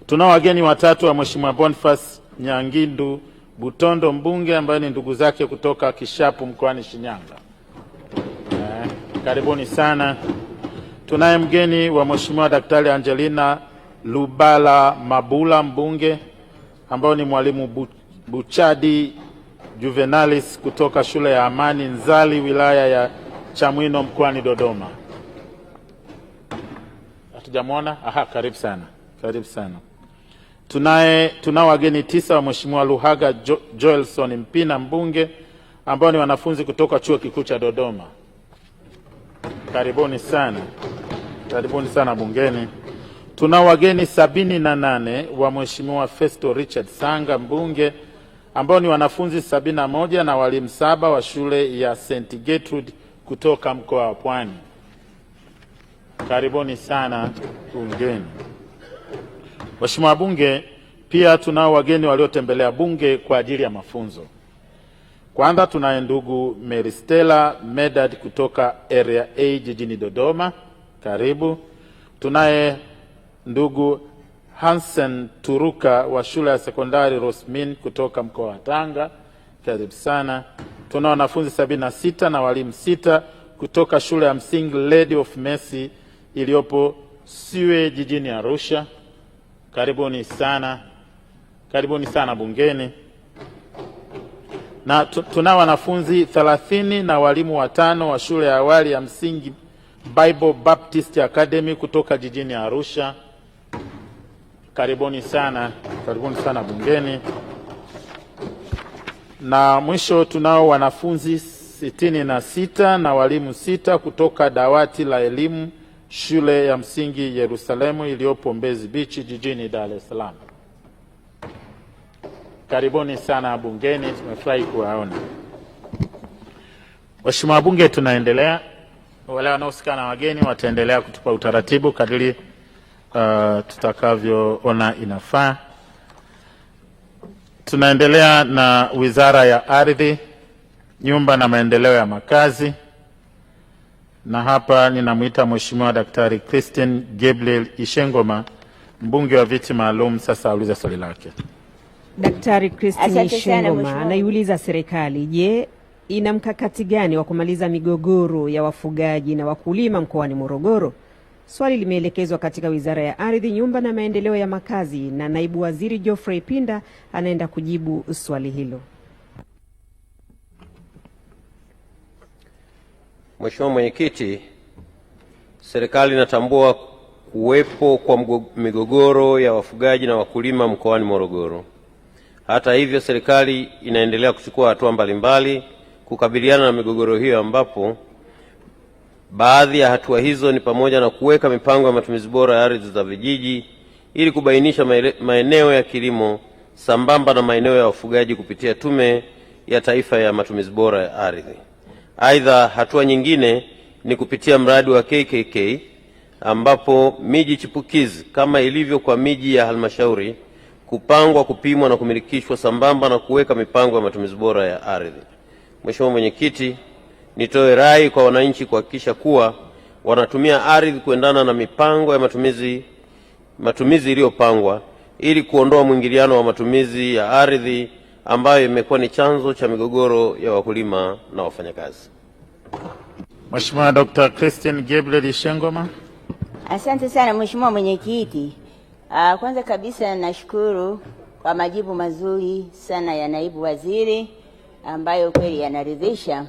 Tunao wageni watatu wa Mheshimiwa Boniface Nyangindu Butondo mbunge, ambaye ni ndugu zake kutoka Kishapu mkoani Shinyanga. Karibuni sana. Tunaye mgeni wa Mheshimiwa Daktari Angelina Lubala Mabula mbunge, ambao ni mwalimu Buchadi Juvenalis kutoka shule ya Amani Nzali wilaya ya Chamwino mkoani Dodoma. Hatujamwona? Aha, karibu sana. Karibu sana. Tunao wageni 9 wa Mheshimiwa Luhaga Joelson Mpina mbunge, ambao ni wanafunzi kutoka Chuo Kikuu cha Dodoma. Karibuni sana. Karibuni sana bungeni. Tunao wageni 78 wa Mheshimiwa Festo Richard Sanga mbunge, ambao ni wanafunzi 71 na walimu 7 wa shule ya St. Gertrude kutoka mkoa wa Pwani. Karibuni sana bungeni. Mheshimiwa bunge, pia tunao wageni waliotembelea bunge kwa ajili ya mafunzo. Kwanza tunaye ndugu Meristela Medad kutoka Area A jijini Dodoma. Karibu. Tunaye ndugu Hansen Turuka wa shule ya sekondari Rosmin kutoka mkoa wa Tanga. Karibu sana. Tuna wanafunzi 76 na walimu 6 kutoka shule ya msingi Lady of Mercy iliyopo Siwe jijini Arusha. Karibuni sana. Karibuni sana bungeni. Na tuna wanafunzi 30 na walimu 5 wa shule ya awali ya msingi Bible Baptist Academy kutoka jijini Arusha. Karibuni sana. Karibuni sana bungeni. Na mwisho tunao wanafunzi 66 na walimu 6 kutoka dawati la elimu shule ya msingi Yerusalemu iliyopo Mbezi Beach jijini Dar es Salaam. Karibuni sana bungeni, tumefurahi kuwaona. Mheshimiwa bunge, tunaendelea. Wale wanaohusika na wageni wataendelea kutupa utaratibu kadiri tutakavyoona inafaa. Tunaendelea na Wizara ya Ardhi, Nyumba na Maendeleo ya Makazi. Na hapa ninamuita Mheshimiwa Daktari Christine Gabriel Ishengoma, mbunge wa viti maalum, sasa auliza swali lake. Daktari Christine Ishengoma anaiuliza serikali, je, ina mkakati gani wa kumaliza migogoro ya wafugaji na wakulima mkoani Morogoro? Swali limeelekezwa katika Wizara ya Ardhi, Nyumba na Maendeleo ya Makazi, na Naibu Waziri Geoffrey Pinda anaenda kujibu swali hilo. Mheshimiwa Mwenyekiti, serikali inatambua kuwepo kwa migogoro ya wafugaji na wakulima mkoani Morogoro. Hata hivyo, serikali inaendelea kuchukua hatua mbalimbali kukabiliana na migogoro hiyo, ambapo baadhi ya hatua hizo ni pamoja na kuweka mipango ya matumizi bora ya ardhi za vijiji ili kubainisha maeneo ya kilimo sambamba na maeneo ya wafugaji kupitia Tume ya Taifa ya Matumizi Bora ya Ardhi. Aidha, hatua nyingine ni kupitia mradi wa KKK ambapo miji chipukizi kama ilivyo kwa miji ya halmashauri kupangwa, kupimwa na kumilikishwa sambamba na kuweka mipango ya matumizi bora ya ardhi. Mheshimiwa Mwenyekiti, nitoe rai kwa wananchi kuhakikisha kuwa wanatumia ardhi kuendana na mipango ya matumizi iliyopangwa ili kuondoa mwingiliano wa matumizi ya ardhi ambayo imekuwa ni chanzo cha migogoro ya wakulima na wafanyakazi. Mheshimiwa Dr. Christine Gabriel Ishengoma. Asante sana Mheshimiwa Mwenyekiti. Kwanza kabisa nashukuru kwa majibu mazuri sana ya Naibu Waziri ambayo kweli yanaridhisha,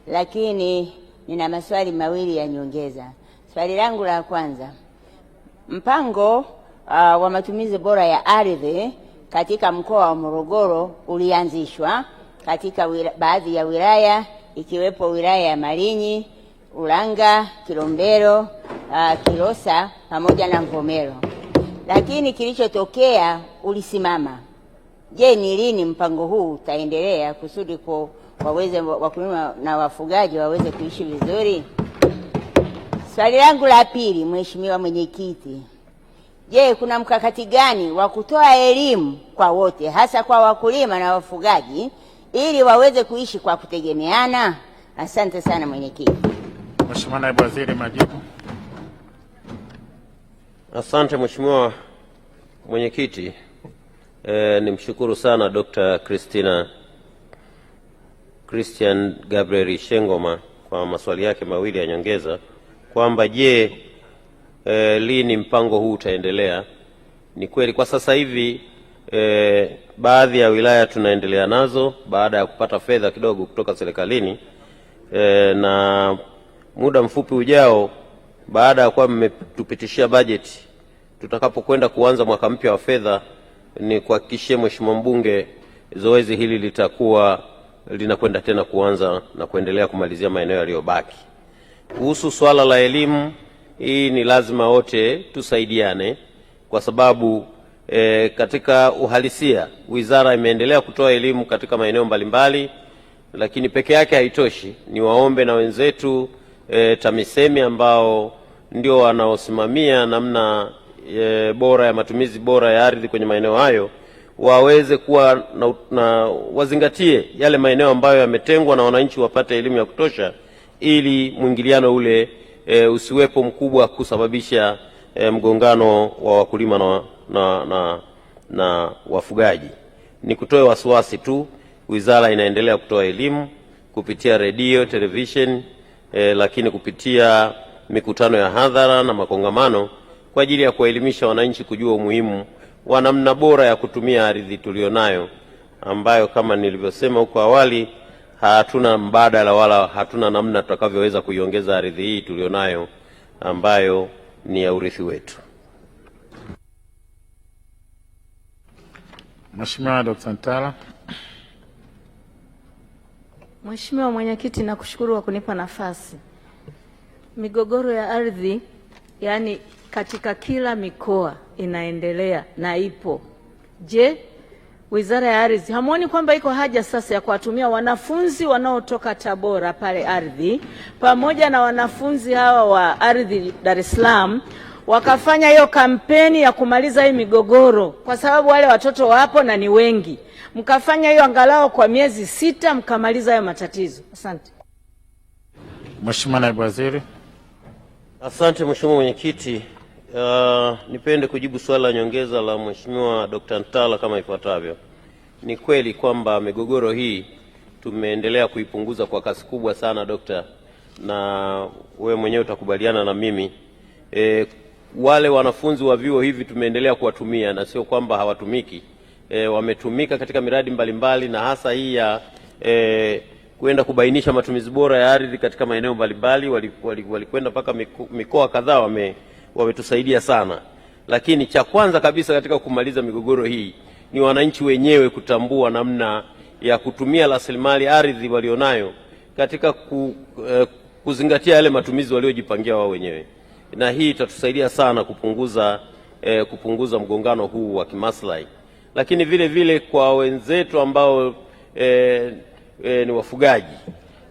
lakini nina maswali mawili ya nyongeza. Swali langu la kwanza, mpango wa matumizi bora ya ardhi katika mkoa wa Morogoro ulianzishwa katika baadhi ya wilaya ikiwepo wilaya ya Malinyi, Ulanga, Kilombero, Kilosa pamoja na Mvomero. Lakini kilichotokea ulisimama. Je, ni lini mpango huu utaendelea kusudi wakulima na wafugaji waweze kuishi vizuri? Swali langu la pili, Mheshimiwa Mwenyekiti, je, kuna mkakati gani wa kutoa elimu kwa wote hasa kwa wakulima na wafugaji ili waweze kuishi kwa kutegemeana? Asante sana Mwenyekiti. Mheshimiwa Naibu Waziri, majibu. Asante Mheshimiwa Mwenyekiti. Nimshukuru sana Dr. Christian Gabriel Shengoma kwa maswali yake mawili ya nyongeza kwamba je, lini mpango huu utaendelea. Ni kweli kwa sasa hivi baadhi ya wilaya tunaendelea nazo baada ya kupata fedha kidogo kutoka serikalini, na muda mfupi ujao baada ya kuwa mmetupitishia bajeti, tutakapokwenda kuanza mwaka mpya wa fedha, ni kuhakikishia Mheshimiwa mbunge zoezi hili litakuwa linakwenda tena kuanza na kuendelea kumalizia maeneo yaliyobaki. Kuhusu swala la elimu, hii ni lazima wote tusaidiane kwa sababu katika uhalisia wizara imeendelea kutoa elimu katika maeneo mbalimbali, lakini peke yake haitoshi. Ni waombe na wenzetu TAMISEMI ambao ndio wanaosimamia namna bora ya matumizi bora ya ardhi kwenye maeneo hayo, waweze kuwa na wazingatie yale maeneo ambayo yametengwa na wananchi wapate elimu ya kutosha, ili mwingiliano ule usiwepo mkubwa kusababisha mgongano wa wakulima na wafugaji. Ni kutoe wasiwasi tu, wizara inaendelea kutoa elimu kupitia redio, television, lakini kupitia mikutano ya hadhara na makongamano kwa ajili ya kuelimisha wananchi kujua umuhimu wa namna bora ya kutumia ardhi tulionayo, ambayo kama nilivyosema huko awali hatuna mbadala wala hatuna namna tutakavyoweza kuiongeza ardhi hii tulionayo ambayo ni ya urithi wetu. Mheshimiwa Dr. Ntala. Mheshimiwa Mwenyekiti, nakushukuru kwa kunipa nafasi. Migogoro ya ardhi yani katika kila mikoa inaendelea na ipo. Je, Wizara ya Ardhi hamuoni kwamba iko haja sasa ya kuwatumia wanafunzi wanaotoka Tabora pale ardhi pamoja na wanafunzi hawa wa ardhi Dar es Salaam wakafanya hiyo kampeni ya kumaliza hii migogoro, kwa sababu wale watoto wapo na ni wengi, mkafanya hiyo angalau kwa miezi 6 mkamaliza hayo matatizo? Asante. Mheshimiwa Naibu Waziri. Asante Mheshimiwa Mwenyekiti. Nipende kujibu swali la nyongeza la Mheshimiwa Dr. Ntala kama ifuatavyo. Ni kweli kwamba migogoro hii tumeendelea kuipunguza kwa kasi kubwa sana Dr. na wewe mwenyewe utakubaliana na mimi. Wale wanafunzi wa vyuo hivi tumeendelea kuwatumia na sio kwamba hawatumiki. Wametumika katika miradi mbalimbali na hasa hii ya kwenda kubainisha matumizi bora ya ardhi katika maeneo mbalimbali. Walikwenda mpaka mikoa kadhaa, wametusaidia sana. Lakini cha kwanza kabisa katika kumaliza migogoro hii ni wananchi wenyewe kutambua namna ya kutumia rasilimali ardhi walionayo katika kuzingatia yale matumizi waliojipangia wao wenyewe, na hii itatusaidia sana kupunguza mgongano huu wa kimaslahi. Lakini vile vile kwa wenzetu ambao ni wafugaji,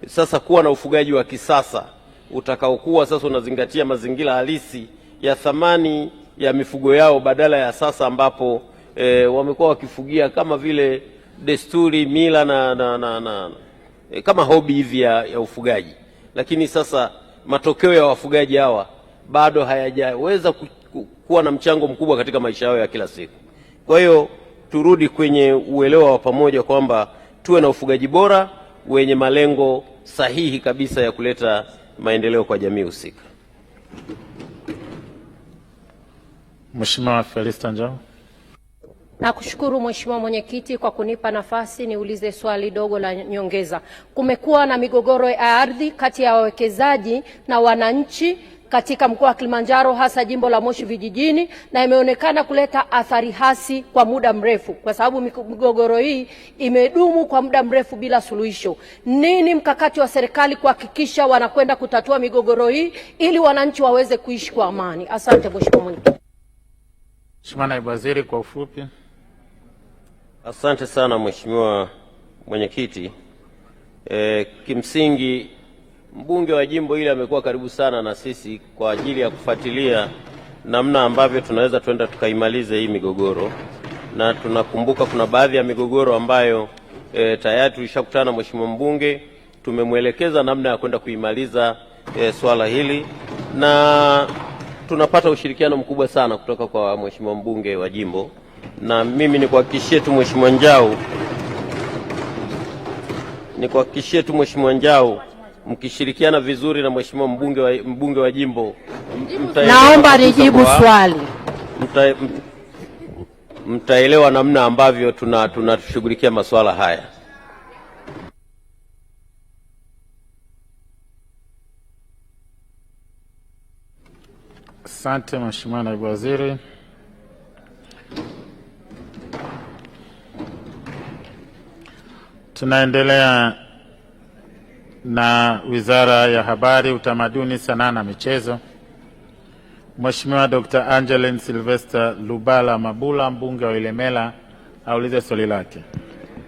sasa kuwa na ufugaji wa kisasa utakaokuwa sasa unazingatia mazingira halisi ya thamani ya mifugo yao, badala ya sasa ambapo wamekuwa wakifugia kama vile desturi, mila na kama hobi hivi ya ufugaji. Lakini sasa matokeo ya wafugaji hawa bado hayajaweza kuwa na mchango mkubwa katika maisha yao ya kila siku. Kwa hiyo turudi kwenye uelewa wa pamoja kwamba tuwe na ufugaji bora wenye malengo sahihi kabisa ya kuleta maendeleo kwa jamii husika. Mheshimiwa Felista Njau. Nakushukuru Mheshimiwa Mwenyekiti kwa kunipa nafasi niulize swali dogo la nyongeza. Kumekuwa na migogoro ya ardhi kati ya wawekezaji na wananchi katika mkoa wa Kilimanjaro, hasa jimbo la Moshi vijijini, na imeonekana kuleta athari hasi kwa muda mrefu, kwa sababu migogoro hii imedumu kwa muda mrefu bila suluhisho. Nini mkakati wa serikali kuhakikisha wanakwenda kutatua migogoro hii ili wananchi waweze kuishi kwa amani? Asante Mheshimiwa Mwenyekiti. Mheshimiwa Naibu Waziri, kwa ufupi. Asante sana Mheshimiwa Mwenyekiti. Kimsingi mbunge wa jimbo hili amekuwa karibu sana na sisi kwa ajili ya kufuatilia namna ambavyo tunaweza twenda tukaimalize hii migogoro, na tunakumbuka kuna baadhi ya migogoro ambayo tayari tulishakutana na mheshimiwa mbunge, tumemwelekeza namna ya kwenda kuimaliza swala hili, na tunapata ushirikiano mkubwa sana kutoka kwa mheshimiwa mbunge wa jimbo. Na mimi nikuhakikishie tu mheshimiwa Njau, mkishirikiana vizuri na mheshimiwa mbunge wa jimbo, naomba nijibu swali. Mtaelewa namna ambavyo tunashughulikia masuala haya. Asante Mheshimiwa Naibu Waziri. Tunaendelea na Wizara ya Habari, Utamaduni, Sanaa na Michezo. Mheshimiwa Dr. Angeline Sylvester Lubala Mabula, mbunge wa Ilemela, aulize swali lake.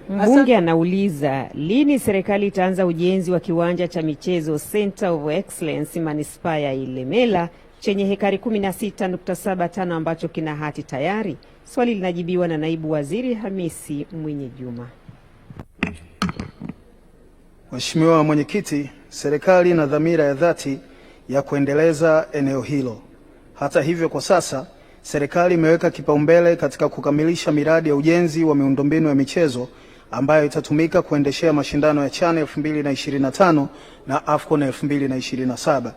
Mbunge anauliza lini serikali itaanza ujenzi wa kiwanja cha michezo Center of Excellence Manispaa ya Ilemela chenye hekari 16.75 ambacho kina hati tayari. Swali linajibiwa na Naibu Waziri Hamisi Mwenye Juma. Mheshimiwa Mwenyekiti, serikali ina dhamira ya dhati ya kuendeleza eneo hilo. Hata hivyo, kwa sasa serikali imeweka kipaumbele katika kukamilisha miradi ya ujenzi wa miundombinu ya michezo ambayo itatumika kuendeshea mashindano ya CHAN 2025 na AFCON 2027.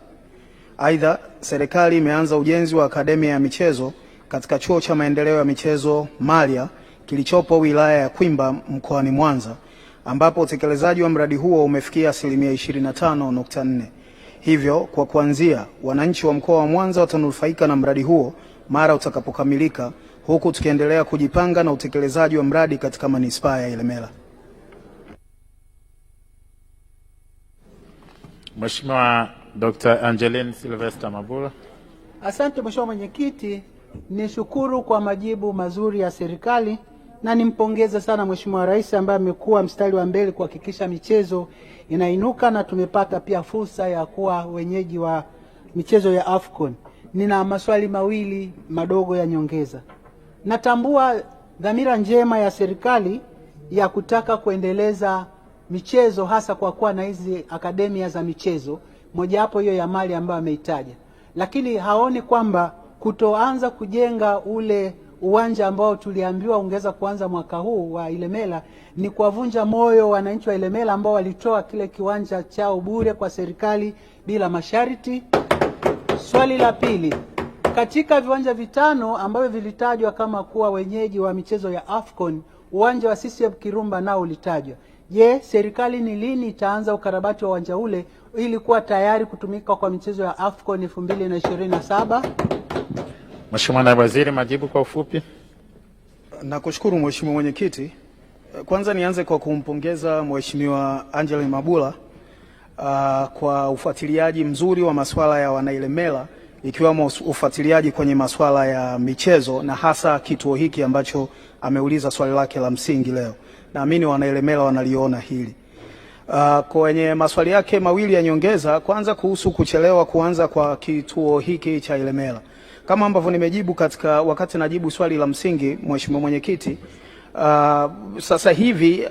Aidha, serikali imeanza ujenzi wa akademia ya michezo katika Chuo cha Maendeleo ya Michezo Malia kilichopo wilaya ya Kwimba mkoani Mwanza, ambapo utekelezaji wa mradi huo umefikia 25.4%. Hivyo, kwa kuanzia, wananchi wa mkoa wa Mwanza watanufaika na mradi huo mara utakapokamilika, huku tukiendelea kujipanga na utekelezaji wa mradi katika manispaa ya Ilemela. Mheshimiwa Dr. Angeline Sylvester Mabula. Asante Mheshimiwa Mwenyekiti, nishukuru kwa majibu mazuri ya serikali na nimpongeze sana Mheshimiwa Rais ambaye amekuwa mstari wa mbele kuhakikisha michezo inainuka, na tumepata pia fursa ya kuwa wenyeji wa michezo ya AFCON. Nina maswali mawili madogo ya nyongeza. Natambua dhamira njema ya serikali ya kutaka kuendeleza michezo, hasa kwa kuwa na hizi akademia za michezo, mojawapo hiyo ya Mali ambayo ameitaja. Lakini haoni kwamba kutoanza kujenga ule uwanja ambao tuliambiwa ungeweza kuanza mwaka huu wa Ilemela ni kuwavunja moyo wananchi wa Ilemela ambao walitoa kile kiwanja chao bure kwa serikali bila masharti. Swali la pili, katika viwanja vitano ambavyo vilitajwa kama kuwa wenyeji wa michezo ya AFCON, uwanja wa CCM Kirumba nao ulitajwa. Je, serikali ni lini itaanza ukarabati wa uwanja ule ili kuwa tayari kutumika kwa michezo ya AFCON 2027? Mheshimiwa Naibu Waziri, majibu kwa ufupi. Nakushukuru Mheshimiwa Mwenyekiti. Kwanza nianze kwa kumpongeza Mheshimiwa Angeline Mabula kwa ufuatiliaji mzuri wa masuala ya Wanailemela, ikiwemo ufuatiliaji kwenye masuala ya michezo na hasa kituo hiki ambacho ameuliza swali lake la msingi leo. Naamini Wanailemela wanaliona hili. Kwenye maswali yake mawili ya nyongeza, kwanza kuhusu kuchelewa kuanza kwa kituo hiki cha Ilemela. Kama ambavyo nimejibu katika wakati najibu swali la msingi Mheshimiwa Mwenyekiti, sasa hivi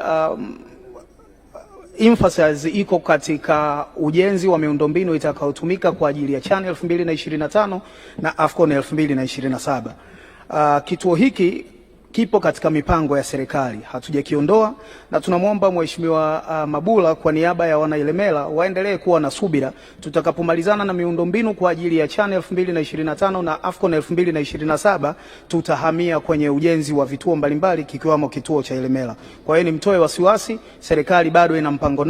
emphasis iko katika ujenzi wa miundombinu itakayotumika kwa ajili ya CHAN 2025 na AFCON 2027. Kituo hiki kipo katika mipango ya serikali, hatujakiondoa, na tunamwomba Mheshimiwa Mabula kwa niaba ya Wanailemela waendelee kuwa na subira. Tutakapomalizana na miundombinu kwa ajili ya CHAN 2025 na AFCON 2027 tutahamia kwenye ujenzi wa vituo mbalimbali kikiwamo kituo cha Ilemela. Kwa hiyo nimtoe wasiwasi, serikali bado ina mpango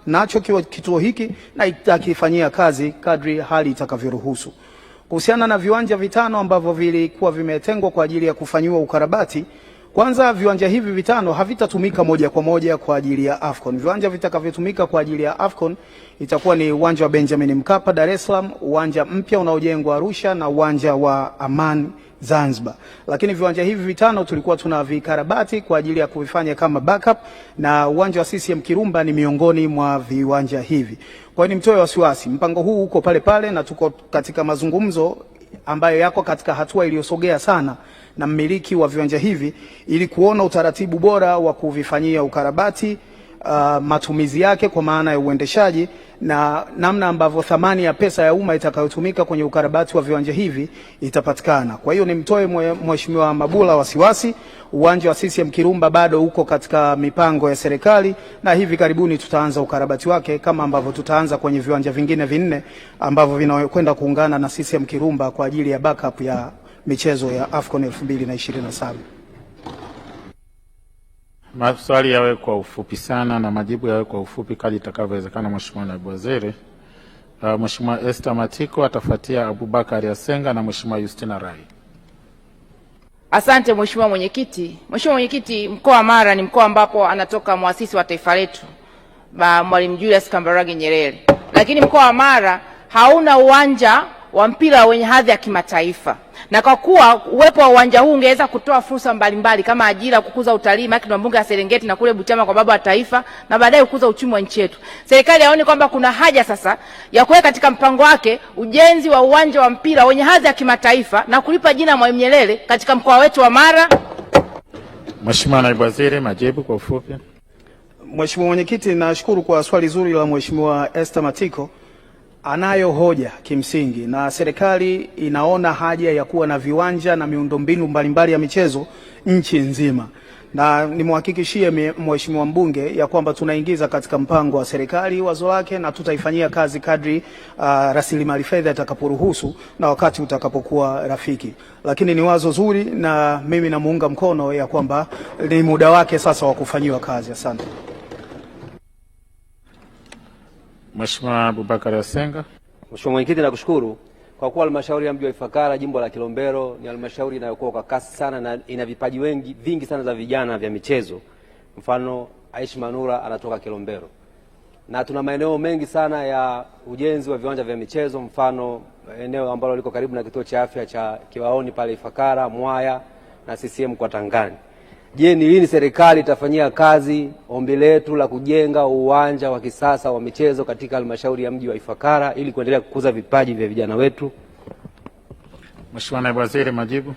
nacho kituo hiki na itakifanyia kazi kadri hali itakavyoruhusu. Kuhusiana na viwanja vitano ambavyo vilikuwa vimetengwa kwa ajili ya kufanyiwa ukarabati, Kwanza, viwanja hivi vitano havitatumika moja kwa moja kwa ajili ya AFCON. Viwanja vitakavyotumika kwa ajili ya AFCON itakuwa ni uwanja wa Benjamin Mkapa Dar es Salaam, uwanja mpya unaojengwa Arusha na uwanja wa Amani Zanzibar. Lakini viwanja hivi vitano tulikuwa tunavikarabati kwa ajili ya kuvifanya kama backup, na uwanja wa CCM Kirumba ni miongoni mwa viwanja hivi. Kwa hiyo nimtoe wasiwasi, mpango huu uko pale pale na tuko katika mazungumzo ambayo yako katika hatua iliyosogea sana na mmiliki wa viwanja hivi ili kuona utaratibu bora wa kuvifanyia ukarabati, matumizi yake kwa maana ya uendeshaji na namna ambavyo thamani ya pesa ya umma itakayotumika kwenye ukarabati wa viwanja hivi itapatikana. Kwa hiyo nimtoe Mheshimiwa Mabula wasiwasi, uwanja wa CCM Kirumba bado uko katika mipango ya serikali na hivi karibuni tutaanza ukarabati wake kama ambavyo tutaanza kwenye viwanja vingine vinne ambavyo vinakwenda kuungana na CCM Kirumba kwa ajili ya backup ya michezo ya AFCON 2027. Maswali yawe kwa ufupi sana na majibu yawe kwa ufupi kadri itakavyowezekana. Mheshimiwa Naibu Waziri. Mheshimiwa Esther Matiko atafuatia Abubakar Yasenga na Mheshimiwa Justina Rai. Asante Mheshimiwa Mwenyekiti. Mheshimiwa Mwenyekiti, mkoa wa Mara ni mkoa ambapo anatoka muasisi wa taifa letu Mwalimu Julius Kambarage Nyerere. Lakini mkoa wa Mara hauna uwanja wa mpira wenye hadhi ya kimataifa. Na kwa kuwa uwepo wa uwanja huu ungeweza kutoa fursa mbalimbali kama ajira, kukuza utalii, maki na mbunge ya Serengeti na kule Butiama kwa baba wa taifa na baadaye kukuza uchumi wa nchi yetu. Serikali yaone kwamba kuna haja sasa ya kuweka katika mpango wake ujenzi wa uwanja wa mpira wenye hadhi ya kimataifa na kulipa jina Mwalimu Nyerere katika mkoa wetu wa Mara. Mheshimiwa Naibu Waziri, majibu kwa ufupi. Mheshimiwa Mwenyekiti, nashukuru kwa swali zuri la Mheshimiwa Esther Matiko. Anayo hoja kimsingi na serikali inaona haja ya kuwa na viwanja na miundombinu mbalimbali ya michezo nchi nzima. Na nimhakikishie Mheshimiwa mbunge ya kwamba tunaingiza katika mpango wa serikali wazo lake na tutaifanyia kazi kadri rasilimali fedha itakaporuhusu na wakati utakapokuwa rafiki. Lakini ni wazo zuri na mimi namuunga mkono ya kwamba ni muda wake sasa wa kufanyiwa kazi. Asante. Mheshimiwa Abubakar Yasenga. Mheshimiwa Mwenyekiti, nakushukuru kwa kuwa halmashauri ya mji wa Ifakara jimbo la Kilombero ni halmashauri inayokuwa kwa kasi sana na ina vipaji vingi sana za vijana vya michezo. Mfano Aishi Manura anatoka Kilombero. Na tuna maeneo mengi sana ya ujenzi wa viwanja vya michezo, mfano eneo ambalo liko karibu na kituo cha afya cha Kiwaoni pale Ifakara, Mwaya na CCM kwa Tangani. Je, ni lini serikali itafanyia kazi ombi letu la kujenga uwanja wa kisasa wa michezo katika halmashauri ya mji wa Ifakara ili kuendelea kukuza vipaji vya vijana wetu? Mheshimiwa Naibu Waziri, majibu.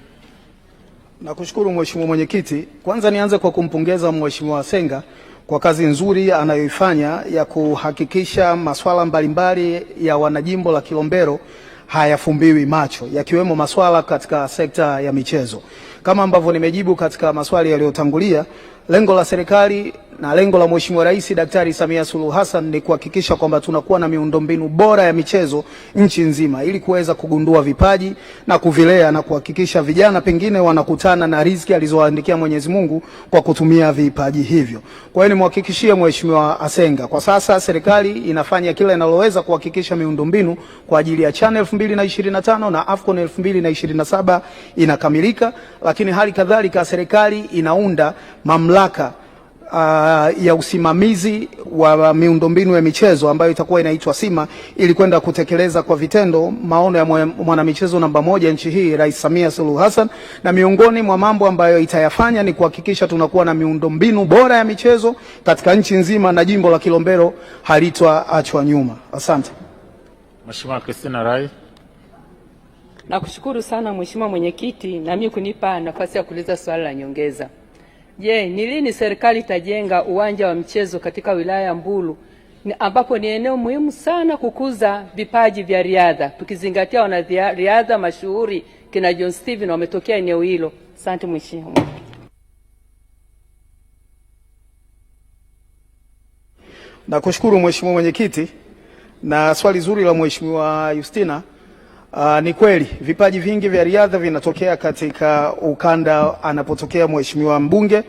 Nakushukuru Mheshimiwa Mwenyekiti. Kwanza nianze kwa kumpongeza Mheshimiwa Senga kwa kazi nzuri anayoifanya ya kuhakikisha masuala mbalimbali ya wanajimbo la Kilombero hayafumbiwi macho, yakiwemo masuala katika sekta ya michezo. Kama ambavyo nimejibu katika maswali yaliyotangulia, lengo la serikali na lengo la Mheshimiwa Rais Daktari Samia Suluhu Hassan ni kuhakikisha kwamba tunakuwa na miundombinu bora ya michezo nchi nzima ili kuweza kugundua vipaji na kuvilea na kuhakikisha vijana pengine wanakutana na riziki alizowaandikia Mwenyezi Mungu kwa kutumia vipaji hivyo. Kwa hiyo nimhakikishie Mheshimiwa Asenga, kwa sasa serikali inafanya kila inaloweza kuhakikisha miundombinu kwa ajili ya CHAN 2025 na AFCON 2027 inakamilika, lakini hali kadhalika serikali inaunda mamlaka ya usimamizi wa miundombinu ya michezo ambayo itakuwa inaitwa SIMA ili kwenda kutekeleza kwa vitendo maono ya mwanamichezo namba 1 nchi hii Rais Samia Suluhu Hassan, na miongoni mwa mambo ambayo itayafanya ni kuhakikisha tunakuwa na miundombinu bora ya michezo katika nchi nzima na jimbo la Kilombero halitoachwa nyuma. Asante. Mheshimiwa Justina Rai. Nakushukuru sana Mheshimiwa Mwenyekiti na mimi kunipa nafasi ya kuuliza swali la nyongeza. Je, ni lini serikali itajenga uwanja wa michezo katika wilaya ya Mbulu ambapo ni eneo muhimu sana kukuza vipaji vya riadha, tukizingatia wanariadha mashuhuri kina John Steven wametokea eneo hilo? Asante Mheshimiwa. Nakushukuru Mheshimiwa Mwenyekiti na swali zuri la Mheshimiwa Justina. Ni kweli vipaji vingi vya riadha vinatokea katika ukanda anapotokea Mheshimiwa mbunge,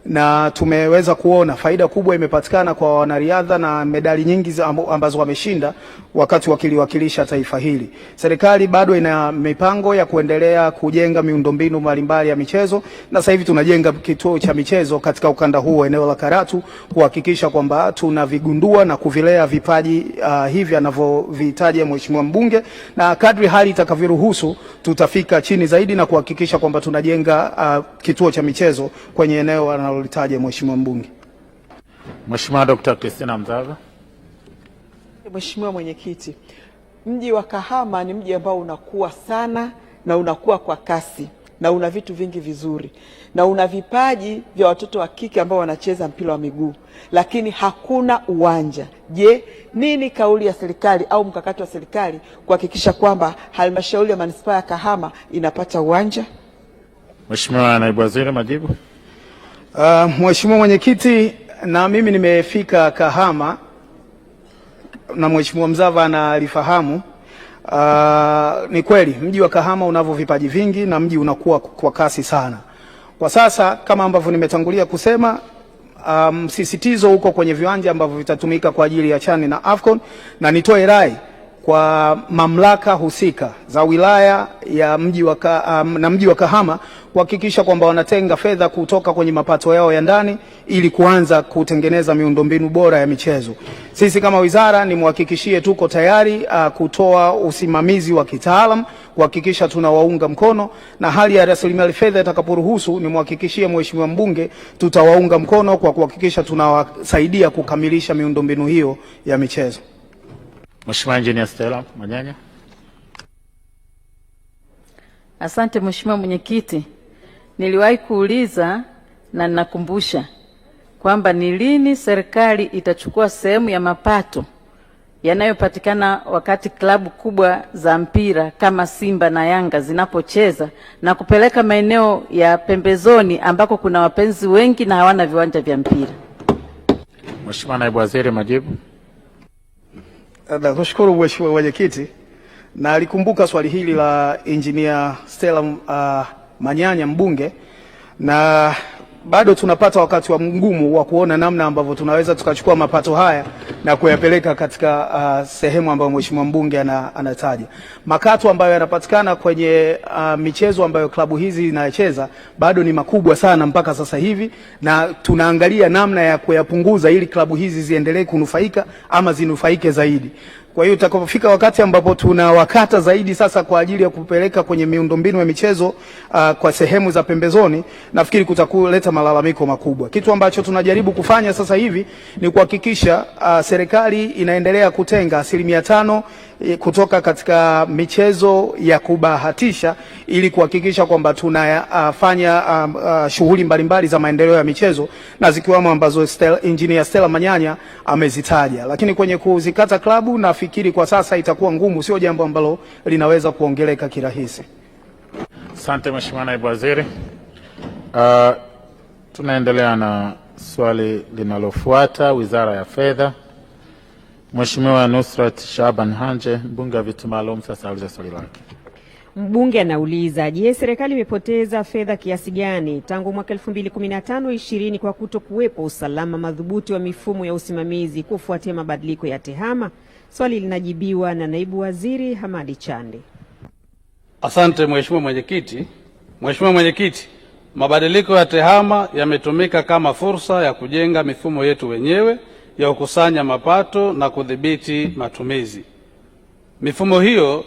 na tumeweza kuona faida kubwa imepatikana kwa wanariadha na medali nyingi ambazo wameshinda wakati wakiliwakilisha taifa hili. Serikali bado ina mipango ya kuendelea kujenga miundombinu mbalimbali ya michezo, na sasa hivi tunajenga kituo cha michezo katika ukanda huu eneo la Karatu kuhakikisha kwamba tunavigundua na kuvilea vipaji hivi anavyovitaja Mheshimiwa mbunge, na kadri hali itakavyoruhusu tutafika chini zaidi na kuhakikisha kwamba tunajenga kituo cha michezo kwenye eneo analolitaja Mheshimiwa mbunge. Mheshimiwa Dr. Christina Mzava. Mheshimiwa Mwenyekiti, mji wa Kahama ni mji ambao unakuwa sana na unakuwa kwa kasi na una vitu vingi vizuri na una vipaji vya watoto wa kike ambao wanacheza mpira wa miguu, lakini hakuna uwanja. Je, nini kauli ya serikali au mkakati wa serikali kuhakikisha kwamba halmashauri ya manispaa ya Kahama inapata uwanja? Mheshimiwa Naibu Waziri, majibu. Mheshimiwa Mwenyekiti, na mimi nimefika Kahama na Mheshimiwa Mzava analifahamu. Ni kweli mji wa Kahama unavyo vipaji vingi na mji unakuwa kwa kasi sana. Kwa sasa kama ambavyo nimetangulia kusema, msisitizo huko kwenye viwanja ambavyo vitatumika kwa ajili ya Chani na Afcon, na nitoe rai kwa mamlaka husika za wilaya ya mji wa Kahama kuhakikisha kwamba wanatenga fedha kutoka kwenye mapato yao ya ndani ili kuanza kutengeneza miundombinu bora ya michezo. Sisi kama wizara nimhakikishie tuko tayari kutoa usimamizi wa kitaalam kuhakikisha tunawaunga mkono, na hali ya rasilimali fedha itakaporuhusu nimhakikishie Mheshimiwa mbunge tutawaunga mkono kwa kuhakikisha tunawasaidia kukamilisha miundombinu hiyo ya michezo. Mheshimiwa Engineer Stella Manyanya. Asante Mheshimiwa Mwenyekiti. Niliwahi kuuliza na ninakumbusha kwamba ni lini serikali itachukua sehemu ya mapato yanayopatikana wakati klabu kubwa za mpira kama Simba na Yanga zinapocheza na kupeleka maeneo ya pembezoni ambako kuna wapenzi wengi na hawana viwanja vya mpira. Mheshimiwa Naibu Waziri, majibu. Nakushukuru Mheshimiwa Mwenyekiti, na alikumbuka swali hili la Engineer Stella Manyanya mbunge, na bado tunapata wakati wa mgumu wa kuona namna ambavyo tunaweza tukachukua mapato haya na kuyapeleka katika sehemu ambayo Mheshimiwa mbunge anataja. Makato ambayo yanapatikana kwenye michezo ambayo klabu hizi zinacheza bado ni makubwa sana mpaka sasa hivi, na tunaangalia namna ya kuyapunguza ili klabu hizi ziendelee kunufaika ama zinufaike zaidi. Kwa hiyo utakapofika wakati ambapo tunawakata zaidi sasa kwa ajili ya kupeleka kwenye miundombinu ya michezo kwa sehemu za pembezoni, nafikiri kutakuleta malalamiko makubwa. Kitu ambacho tunajaribu kufanya sasa hivi ni kuhakikisha serikali inaendelea kutenga 5% kutoka katika michezo ya kubahatisha ili kuhakikisha kwamba tunafanya shughuli mbalimbali za maendeleo ya michezo, na zikiwamo ambazo Engineer Stella Manyanya amezitaja. Lakini kwenye kuzikata klabu nafikiri kwa sasa itakuwa ngumu, sio jambo ambalo linaweza kuongeleka kirahisi. Asante Mheshimiwa Naibu Waziri. Tunaendelea na swali linalofuata, Wizara ya Fedha. Mheshimiwa Nusrat Shaban Hanje, mbunge wa viti maalum, sasa auliza swali lake. Mbunge anauliza, je, serikali imepoteza fedha kiasi gani tangu mwaka 2015-20 kwa kutokuwepo usalama madhubuti wa mifumo ya usimamizi kufuatia mabadiliko ya TEHAMA? Swali linajibiwa na Naibu Waziri Hamadi Chande. Asante Mheshimiwa Mwenyekiti. Mheshimiwa Mwenyekiti, mabadiliko ya TEHAMA yametumika kama fursa ya kujenga mifumo yetu wenyewe ya kukusanya mapato na kudhibiti matumizi. Mifumo hiyo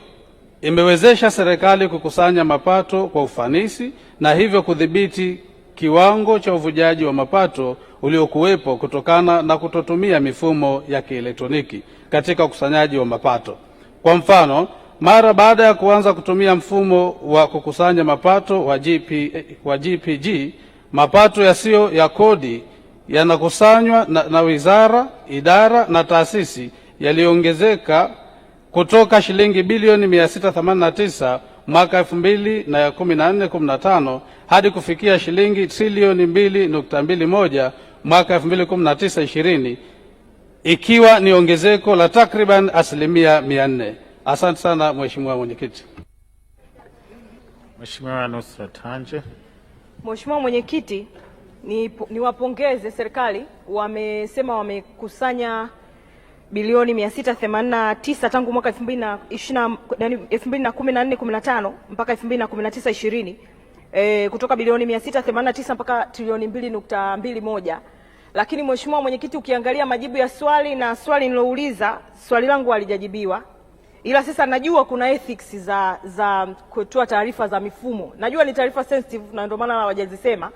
imewezesha serikali kukusanya mapato kwa ufanisi na hivyo kudhibiti kiwango cha uvujaji wa mapato uliokuwepo kutokana na kutotumia mifumo ya kielektroniki katika ukusanyaji wa mapato. Kwa mfano, mara baada ya kuanza kutumia mfumo wa kukusanya mapato wa GPG, mapato yasiyo ya kodi yanakusanywa na wizara, idara na taasisi yaliongezeka kutoka shilingi bilioni 689 mwaka 2014-15 hadi kufikia shilingi trilioni 2.21 mwaka 2019-20, ikiwa ni ongezeko la takriban 400%. Asante sana Mheshimiwa Mwenyekiti. Mheshimiwa Nusrat Hanje. Mheshimiwa Mwenyekiti, niwapongeze serikali, wamesema wamekusanya bilioni 689 tangu mwaka 2014-15 mpaka 2019-20 kutoka bilioni 689 mpaka trilioni 2.21. Lakini Mheshimiwa Mwenyekiti, ukiangalia majibu ya swali na swali nilouliza, swali langu halijajibiwa. Ila sasa najua kuna ethics za kutoa taarifa za mifumo. Najua ni taarifa sensitive na ndio maana hawajazisema.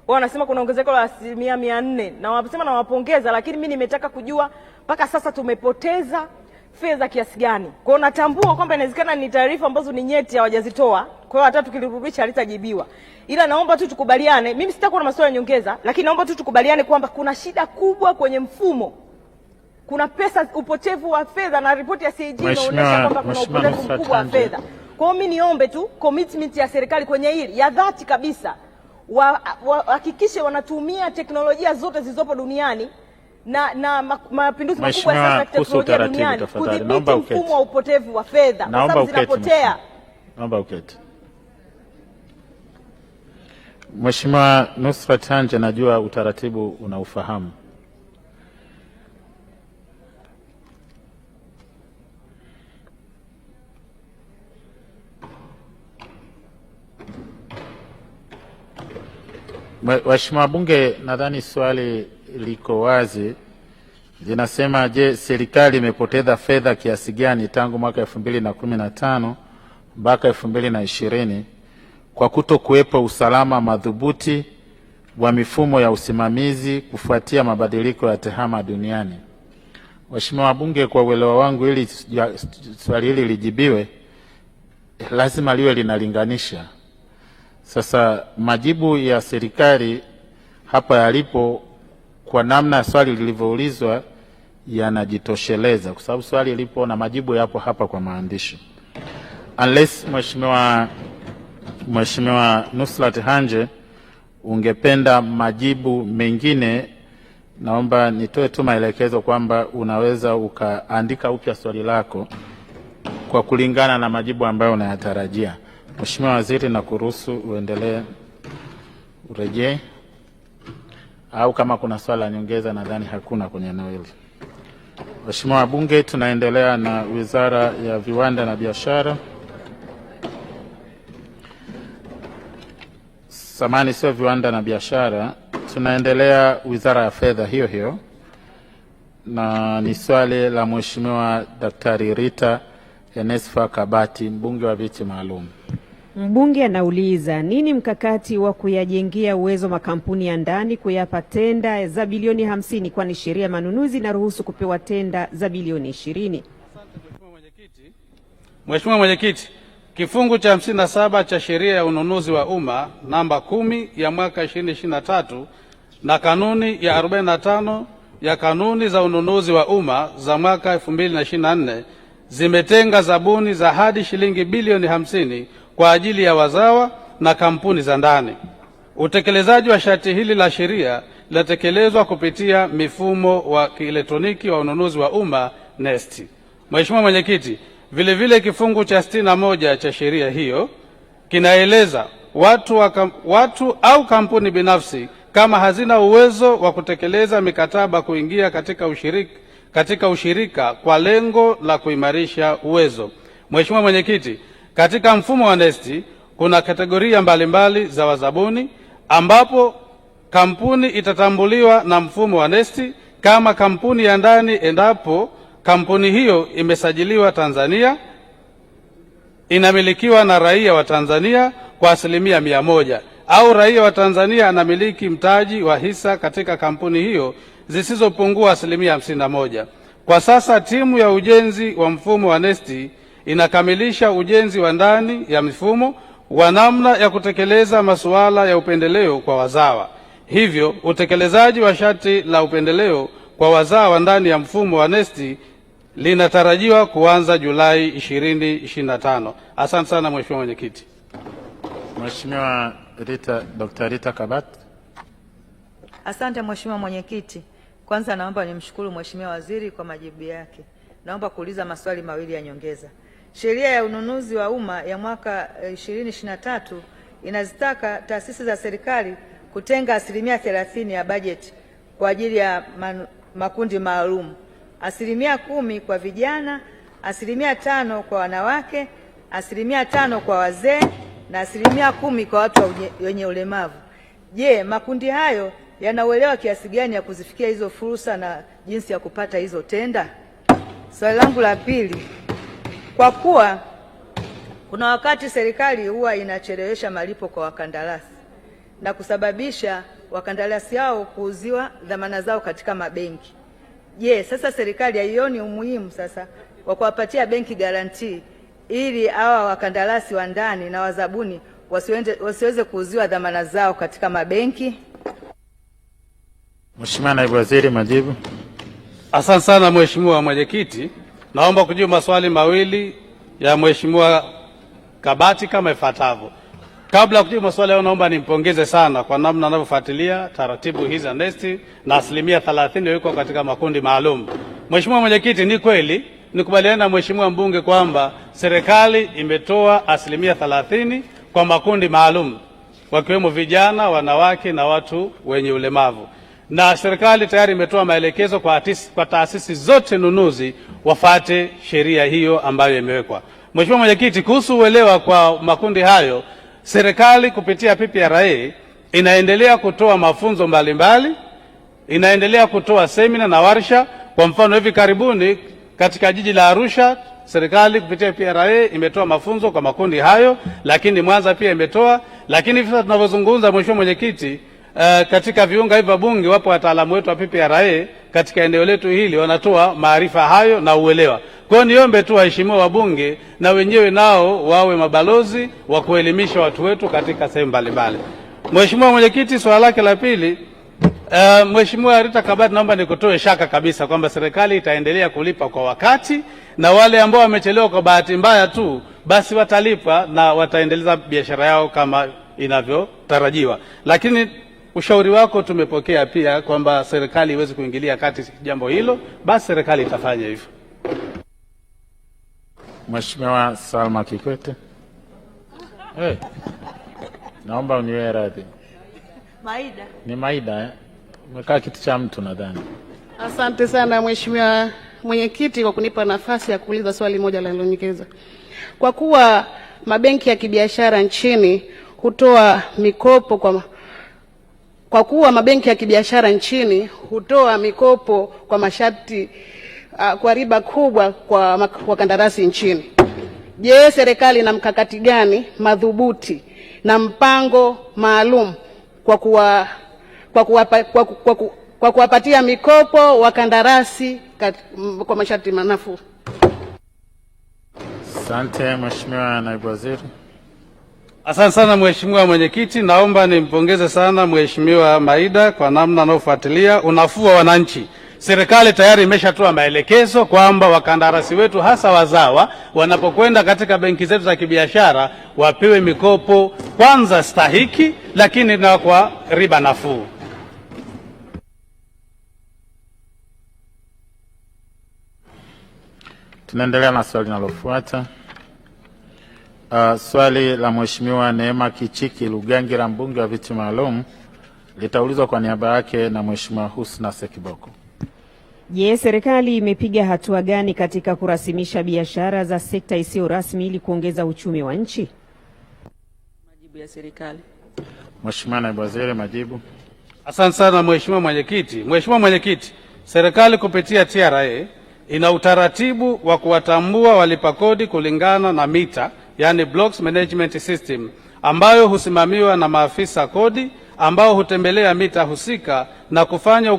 Wao wanasema kuna ongezeko la 400% na wanasema na wapongeza, lakini mimi nimetaka kujua mpaka sasa tumepoteza fedha kiasi gani. Kwa hiyo natambua kwamba inawezekana ni taarifa ambazo ni nyeti hawajazitoa. Kwa hiyo hata tukilirudisha halitajibiwa. Ila naomba tu tukubaliane, mimi sitakuwa na maswali ya nyongeza, lakini naomba tu tukubaliane kwamba kuna shida kubwa kwenye mfumo. Kuna pesa, upotevu wa fedha, na ripoti ya CAG inaonyesha kwamba kuna upotevu mkubwa wa fedha. Kwa hiyo mimi niombe tu commitment ya serikali kwenye hili ya dhati kabisa, hakikishe wanatumia teknolojia zote zilizopo duniani na mapinduzi makubwa sasa ya teknolojia duniani kudhibiti mfumo wa upotevu wa fedha, kwa sababu zinapotea. Naomba uketi. Mheshimiwa Nusrat Hanje, najua utaratibu unaufahamu. Waheshimiwa Bunge, nadhani swali liko wazi. Linasema, je, serikali imepoteza fedha kiasi gani tangu mwaka 2015 mpaka 2020 kwa kutokuwepo usalama madhubuti wa mifumo ya usimamizi kufuatia mabadiliko ya tehama duniani? Waheshimiwa wabunge, kwa uelewa wangu, ili swali hili lijibiwe lazima liwe linalinganisha. Sasa majibu ya serikali hapa yalipo, kwa namna swali lilivyoulizwa, yanajitosheleza, kwa sababu swali lipo na majibu yapo hapa kwa maandishi. Unless Mheshimiwa Nusrat Hanje ungependa majibu mengine, naomba nitoe tu maelekezo kwamba unaweza ukaandika upya swali lako kwa kulingana na majibu ambayo unayatarajia. Mheshimiwa Waziri, na kuruhusu uendelee, urejee, au kama kuna swali la nyongeza. Nadhani hakuna kwenye eneo hili. Mheshimiwa wabunge, tunaendelea na Wizara ya Viwanda na Biashara. Samahani, sio viwanda na biashara, tunaendelea Wizara ya Fedha hiyo hiyo, na ni swali la Mheshimiwa Daktari Rita Enesfa Kabati, mbunge wa viti maalum. Mbunge anauliza, nini mkakati wa kuyajengea uwezo makampuni ya ndani kuyapa tenda za bilioni 50, kwani sheria ya manunuzi inaruhusu kupewa tenda za bilioni 20? Mheshimiwa Mwenyekiti, kifungu cha 57 cha sheria ya ununuzi wa umma namba 10 ya mwaka 2023 na kanuni ya 45 ya kanuni za ununuzi wa umma za mwaka 2024 zimetenga zabuni za hadi shilingi bilioni 50 kwa ajili ya wazawa na kampuni za ndani. Utekelezaji wa sharti hili la sheria linatekelezwa kupitia mifumo wa kielektroniki wa ununuzi wa umma NeST. Mheshimiwa Mwenyekiti, vile vile kifungu cha 61 cha sheria hiyo kinaeleza watu au kampuni binafsi kama hazina uwezo wa kutekeleza mikataba kuingia katika ushirika kwa lengo la kuimarisha uwezo. Mheshimiwa Mwenyekiti, katika mfumo wa NeST kuna kategoria mbalimbali za wazabuni, ambapo kampuni itatambuliwa na mfumo wa NeST kama kampuni ya ndani endapo kampuni hiyo imesajiliwa Tanzania, inamilikiwa na raia wa Tanzania kwa 100%, au raia wa Tanzania anamiliki mtaji wa hisa katika kampuni hiyo zisizopungua 51%. Kwa sasa timu ya ujenzi wa mfumo wa NeST inakamilisha ujenzi wa ndani ya mifumo wa namna ya kutekeleza masuala ya upendeleo kwa wazawa. Hivyo utekelezaji wa sharti la upendeleo kwa wazawa ndani ya mfumo wa NeST linatarajiwa kuanza Julai 2025. Asante sana Mheshimiwa Mwenyekiti. Mheshimiwa Dr. Rita Kabati. Asante Mheshimiwa Mwenyekiti. Kwanza naomba nimshukuru Mheshimiwa Waziri kwa majibu yake. Naomba kuuliza maswali mawili ya nyongeza. Sheria ya ununuzi wa umma ya mwaka 2023 inazitaka taasisi za serikali kutenga 30% ya bajeti kwa ajili ya makundi maalum, 10% kwa vijana, 5% kwa wanawake, 5% kwa wazee na 10% kwa watu wenye ulemavu. Je, makundi hayo yanauelewa kiasi gani ya kuzifikia hizo fursa na jinsi ya kupata hizo tenda? Swali langu la pili, kwa kuwa kuna wakati serikali huwa inachelewesha malipo kwa wakandarasi na kusababisha wakandarasi hao kuuziwa dhamana zao katika mabenki. Je, sasa serikali haioni umuhimu sasa wa kuwapatia benki guarantee ili hawa wakandarasi wa ndani na wazabuni wasiweze kuuziwa dhamana zao katika mabenki? Mheshimiwa Naibu Waziri, majibu. Asante sana Mheshimiwa Mwenyekiti. Naomba kujibu maswali mawili ya Mheshimiwa Kabati kama ifuatavyo. Kabla ya kujibu maswali hayo, naomba nimpongeze sana kwa namna anavyofuatilia taratibu hizi za NeST na 30% yuko katika makundi maalum. Mheshimiwa Mwenyekiti, ni kweli nikubaliana na Mheshimiwa mbunge kwamba serikali imetoa 30% kwa makundi maalum wakiwemo vijana, wanawake na watu wenye ulemavu. Na serikali tayari imetoa maelekezo kwa taasisi zote nunuzi wafate sheria hiyo ambayo imewekwa. Mheshimiwa Mwenyekiti, kuhusu uelewa kwa makundi hayo, serikali kupitia PPRA inaendelea kutoa mafunzo mbalimbali, inaendelea kutoa semina na warsha. Kwa mfano, hivi karibuni katika jiji la Arusha, serikali kupitia PPRA imetoa mafunzo kwa makundi hayo, lakini Mwanza pia imetoa. Lakini hivi sasa tunavyozungumza, Mheshimiwa Mwenyekiti, katika viunga hivi bunge wapo wataalamu wetu wa PPRA katika eneo letu hili wanatoa maarifa hayo na uelewa. Kwa hiyo niombe tu waheshimiwa wabunge na wenyewe nao wawe mabalozi wa kuelimisha watu wetu katika sehemu mbalimbali. Mheshimiwa Mwenyekiti, swala lake la pili, Mheshimiwa Rita Kabati, naomba nikutoe shaka kabisa kwamba serikali itaendelea kulipa kwa wakati, na wale ambao wamechelewa kwa bahati mbaya tu basi watalipa na wataendeleza biashara yao kama inavyotarajiwa. Lakini ushauri wako tumepokea pia kwamba serikali iweze kuingilia kati jambo hilo, basi serikali itafanya hivyo. Mheshimiwa Salma Kikwete. Naomba uniwe radhi. Maida. Ni Maida, umekaa kiti cha mtu nadhani. Asante sana Mheshimiwa Mwenyekiti kwa kunipa nafasi ya kuuliza swali moja la nyongeza. Kwa kuwa mabenki ya kibiashara nchini hutoa mikopo kwa masharti kwa riba kubwa kwa wakandarasi nchini. Je, serikali ina mkakati gani madhubuti na mpango maalum kwa kuwapatia mikopo wakandarasi kwa masharti nafuu? Asante Mheshimiwa Naibu Waziri. Asante sana Mheshimiwa Mwenyekiti, naomba nimpongeze sana Mheshimiwa Maida kwa namna anayofuatilia unafuu wa wananchi. Serikali tayari imeshatoa maelekezo kwamba wakandarasi wetu hasa wazawa wanapokwenda katika benki zetu za kibiashara wapewe mikopo kwanza stahiki, lakini na kwa riba nafuu. Tunaendelea na swali linalofuata. Swali la Mheshimiwa Neema Kichiki Lugangira, mbunge wa viti maalum, litaulizwa kwa niaba yake na Mheshimiwa Husna Sekiboko. Je, serikali imepiga hatua gani katika kurasimisha biashara za sekta isiyo rasmi ili kuongeza uchumi wa nchi? Majibu ya serikali. Mheshimiwa Naibu Waziri, majibu. Asante sana Mheshimiwa Mwenyekiti. Mheshimiwa Mwenyekiti, serikali kupitia TRA ina utaratibu wa kuwatambua walipa kodi kulingana na mita, yani Blocks Management System, ambayo husimamiwa na maafisa kodi ambao hutembelea mita husika na kufanya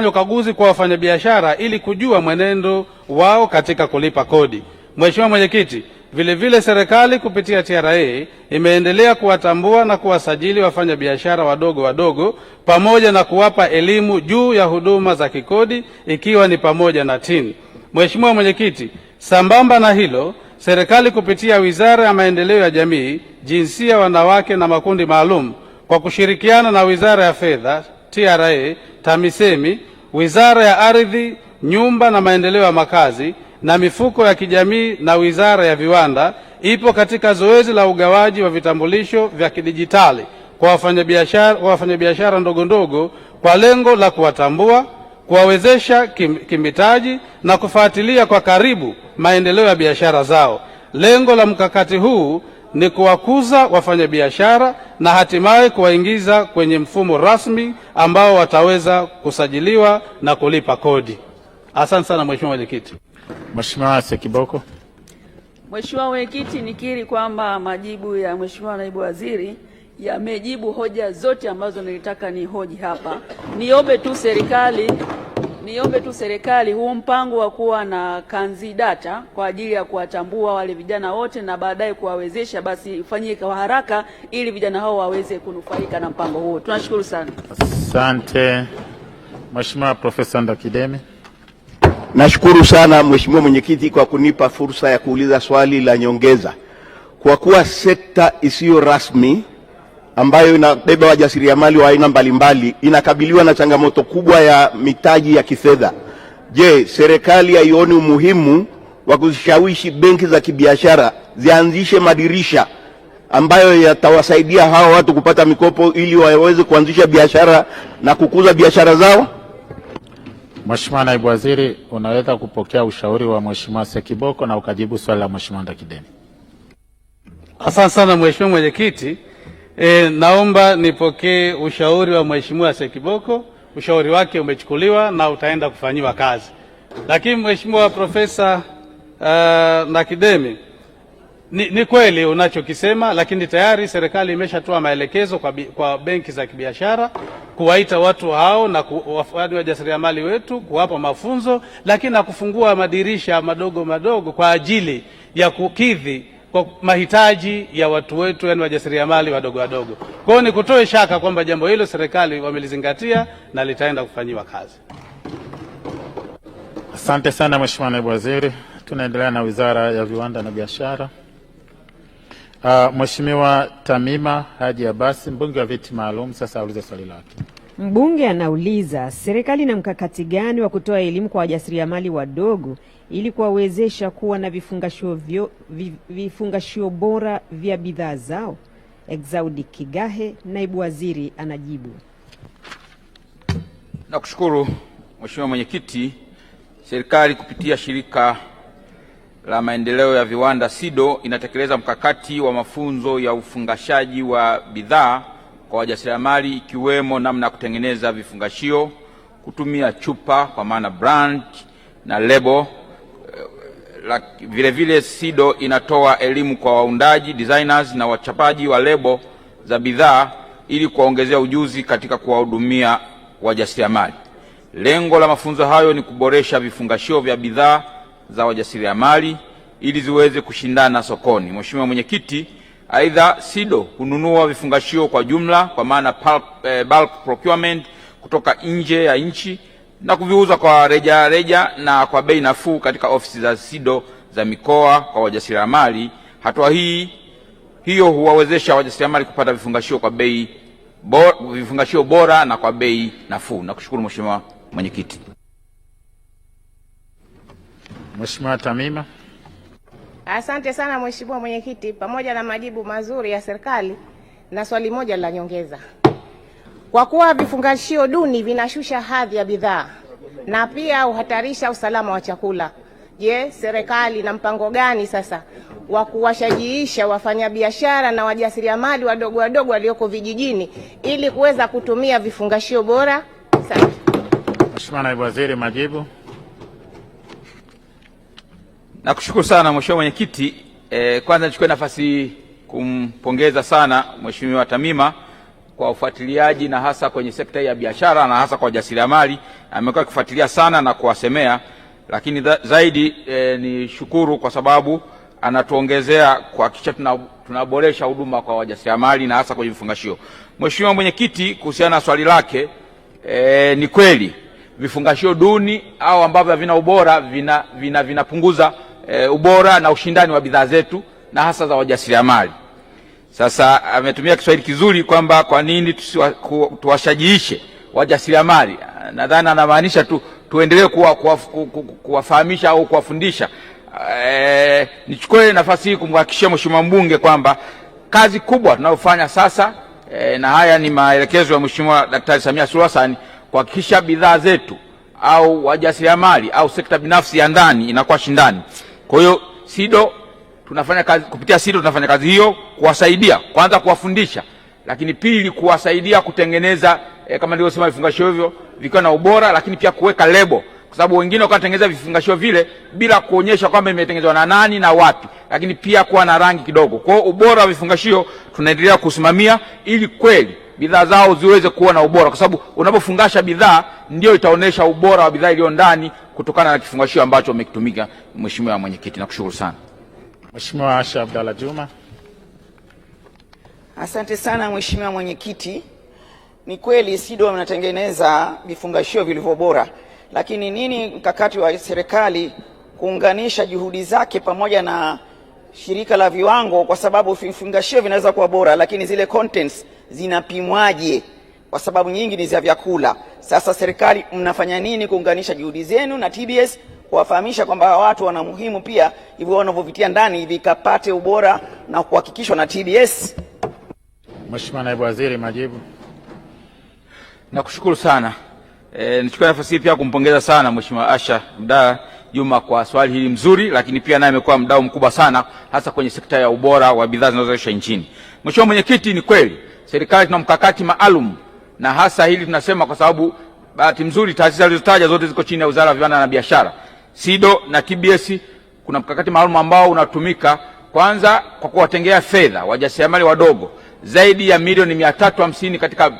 ukaguzi kwa wafanyabiashara ili kujua mwenendo wao katika kulipa kodi. Mheshimiwa Mwenyekiti, vile vile serikali kupitia TRA imeendelea kuwatambua na kuwasajili wafanyabiashara wadogo pamoja na kuwapa elimu juu ya huduma za kikodi ikiwa ni pamoja na TIN. Mheshimiwa Mwenyekiti, sambamba na hilo, serikali kupitia Wizara ya Maendeleo ya Jamii, Jinsia, Wanawake na Makundi Maalum kwa kushirikiana na Wizara ya Fedha, TRA, TAMISEMI, Wizara ya Ardhi, Nyumba na Maendeleo ya Makazi na Mifuko ya Kijamii na Wizara ya Viwanda ipo katika zoezi la ugawaji wa vitambulisho vya kidijitali kwa wafanyabiashara ndogo ndogo kwa lengo la kuwatambua, kuwawezesha kimitaji na kufuatilia kwa karibu maendeleo ya biashara zao. Lengo la mkakati huu ni kuwakuza wafanyabiashara na hatimaye kuwaingiza kwenye mfumo rasmi ambao wataweza kusajiliwa na kulipa kodi. Asante sana Mheshimiwa Mwenyekiti. Mheshimiwa Sekiboko. Mheshimiwa Mwenyekiti, nikiri kwamba majibu ya Mheshimiwa Naibu Waziri yamejibu hoja zote ambazo nilitaka nihoji hapa. Niombe tu serikali huu mpango wa kuwa na kanzidata kwa ajili ya kuwatambua wale vijana wote na baadaye kuwawezesha, basi ifanyike kwa haraka ili vijana hao waweze kunufaika na mpango huo. Tunashukuru sana. Asante. Mheshimiwa Profesa Ndakidemi. Nashukuru sana Mheshimiwa Mwenyekiti kwa kunipa fursa ya kuuliza swali la nyongeza. Kwa kuwa sekta isiyo rasmi ambayo inabeba wajasiriamali wa aina mbalimbali inakabiliwa na changamoto kubwa ya mitaji ya kifedha, je, serikali haioni umuhimu wa kushawishi benki za kibiashara zianzishe madirisha ambayo yatawasaidia hawa watu kupata mikopo ili waweze kuanzisha biashara na kukuza biashara zao? Mheshimiwa Naibu Waziri, unaweza kupokea ushauri wa Mheshimiwa Sekiboko na ukajibu swali la Mheshimiwa Ndakidemi. Asante sana Mheshimiwa Mwenyekiti. Naomba nipokee ushauri wa Mheshimiwa Sekiboko. Ushauri wake umechukuliwa na utaenda kufanyiwa kazi. Lakini Mheshimiwa Profesa Ndakidemi, ni kweli unachokisema, lakini tayari serikali imeshatoa maelekezo kwa benki za kibiashara kuwaita watu hao na wajasiriamali wetu, kuwapa mafunzo, lakini na kufungua madirisha madogo madogo kwa ajili ya kukidhi kwa mahitaji ya watu wetu, yani wajasiriamali wadogo wadogo. Kwa hiyo nikutoe shaka kwamba jambo hilo serikali wamelizingatia na litaenda kufanyiwa kazi. Asante sana Mheshimiwa Naibu Waziri. Tunaendelea na Wizara ya Viwanda na Biashara. Mheshimiwa Tamima Haji Abasi, mbunge wa viti maalum, sasa aulize swali lake. Mbunge anauliza serikali ina mkakati gani wa kutoa elimu kwa wajasiriamali wadogo ili kuwawezesha kuwa na vifungashio bora vya bidhaa zao? Exaudi Kigahe, Naibu Waziri, anajibu. Nakushukuru Mheshimiwa Mwenyekiti. Serikali kupitia shirika la maendeleo ya viwanda SIDO inatekeleza mkakati wa mafunzo ya ufungashaji wa bidhaa kwa wajasiriamali, ikiwemo namna ya kutengeneza vifungashio, kutumia chupa kwa maana brand na lebo. Vile vile SIDO inatoa elimu kwa waundaji, designers na wachapaji wa lebo za bidhaa ili kuwaongezea ujuzi katika kuwahudumia wajasiriamali. Lengo la mafunzo hayo ni kuboresha vifungashio vya bidhaa za wajasiriamali ili ziweze kushindana sokoni. Mheshimiwa Mwenyekiti, aidha SIDO hununua vifungashio kwa jumla kwa maana bulk procurement kutoka nje ya nchi na kuviuza kwa reja na kwa bei nafuu katika ofisi za SIDO za mikoa kwa wajasiriamali. Hatua hiyo huwawezesha wajasiriamali kupata vifungashio bora na kwa bei nafuu. Nakushukuru Mheshimiwa Mwenyekiti. Mheshimiwa Tamima. Asante sana Mheshimiwa Mwenyekiti, pamoja na majibu mazuri ya serikali na swali moja la nyongeza. Kwa kuwa vifungashio duni vinashusha hadhi ya bidhaa na pia uhatarisha usalama wa chakula, je, serikali ina mpango gani sasa wa kuwashajiisha wafanyabiashara na wajasiriamali wadogo wadogo walioko vijijini ili kuweza kutumia vifungashio bora? Asante. Mheshimiwa Naibu Waziri, majibu. Nakushukuru sana Mheshimiwa Mwenyekiti. Kwanza nichukue nafasi kumpongeza sana Mheshimiwa Tamima kwa ufuatiliaji na hasa kwenye sekta ya biashara na hasa kwa wajasiriamali. Amekuwa akifuatilia sana na kuwasemea, lakini zaidi ni shukuru kwa sababu anatuongezea kuhakikisha tunaboresha huduma kwa wajasiriamali na hasa kwenye vifungashio. Mheshimiwa Mwenyekiti, kuhusiana na swali lake, ni kweli vifungashio duni au ambavyo havina ubora vinapunguza ubora na ushindani wa bidhaa zetu na hasa za wajasiriamali. Sasa ametumia Kiswahili kizuri kwamba kwa nini tuwashajiishe wajasiriamali. Nadhani anamaanisha tuendelee kuwafahamisha au kuwafundisha. Nichukue nafasi hii kumhakikishia Mheshimiwa mbunge kwamba kazi kubwa tunayofanya sasa na haya ni maelekezo ya Mheshimiwa Daktari Samia Suluhu Hassan kuhakikisha bidhaa zetu au wajasiriamali au sekta binafsi ya ndani inakuwa shindani. Kwa hiyo SIDO tunafanya kazi, kupitia SIDO tunafanya kazi hiyo kuwasaidia, kwanza kuwafundisha, lakini pili kuwasaidia kutengeneza kama nilivyosema vifungashio hivyo vikiwa na ubora, lakini pia kuweka lebo, kwa sababu wengine wakatengeneza vifungashio vile bila kuonyesha kwamba imetengenezwa na nani na wapi, lakini pia kuwa na rangi kidogo. Kwa hiyo ubora wa vifungashio tunaendelea kusimamia ili kweli bidhaa zao ziweze kuwa na ubora, kwa sababu unapofungasha bidhaa ndio itaonesha ubora wa bidhaa iliyo ndani kutokana na kifungashio ambacho umekitumika. Mheshimiwa Mwenyekiti, nakushukuru sana. Mheshimiwa Asha Abdalla Juma. Asante sana Mheshimiwa Mwenyekiti. Ni kweli SIDO wanatengeneza vifungashio vilivyo bora, lakini nini mkakati wa serikali kuunganisha juhudi zake pamoja na shirika la viwango, kwa sababu vifungashio vinaweza kuwa bora lakini zile contents zinapimwaje? Kwa sababu nyingi ni za vyakula. Sasa serikali mnafanya nini kuunganisha juhudi zenu na TBS kuwafahamisha kwamba watu wana muhimu pia hivyo wanavyovitia ndani vikapate ubora na kuhakikishwa na TBS? Mheshimiwa Naibu Waziri, majibu. Nakushukuru sana. Nichukue nafasi hii pia kumpongeza sana Mheshimiwa Asha Abdalla Juma kwa swali hili mzuri, lakini pia naye amekuwa mdau mkubwa sana hasa kwenye sekta ya ubora wa bidhaa zinazozalishwa nchini. Mheshimiwa Mwenyekiti, ni kweli serikali tuna mkakati maalum, na hasa hili tunasema kwa sababu bahati mzuri taasisi zilizotaja zote ziko chini ya Wizara ya Viwanda na Biashara. SIDO na TBS kuna mkakati maalum ambao unatumika, kwanza kwa kuwatengea fedha wajasiriamali wadogo zaidi ya milioni 350 katika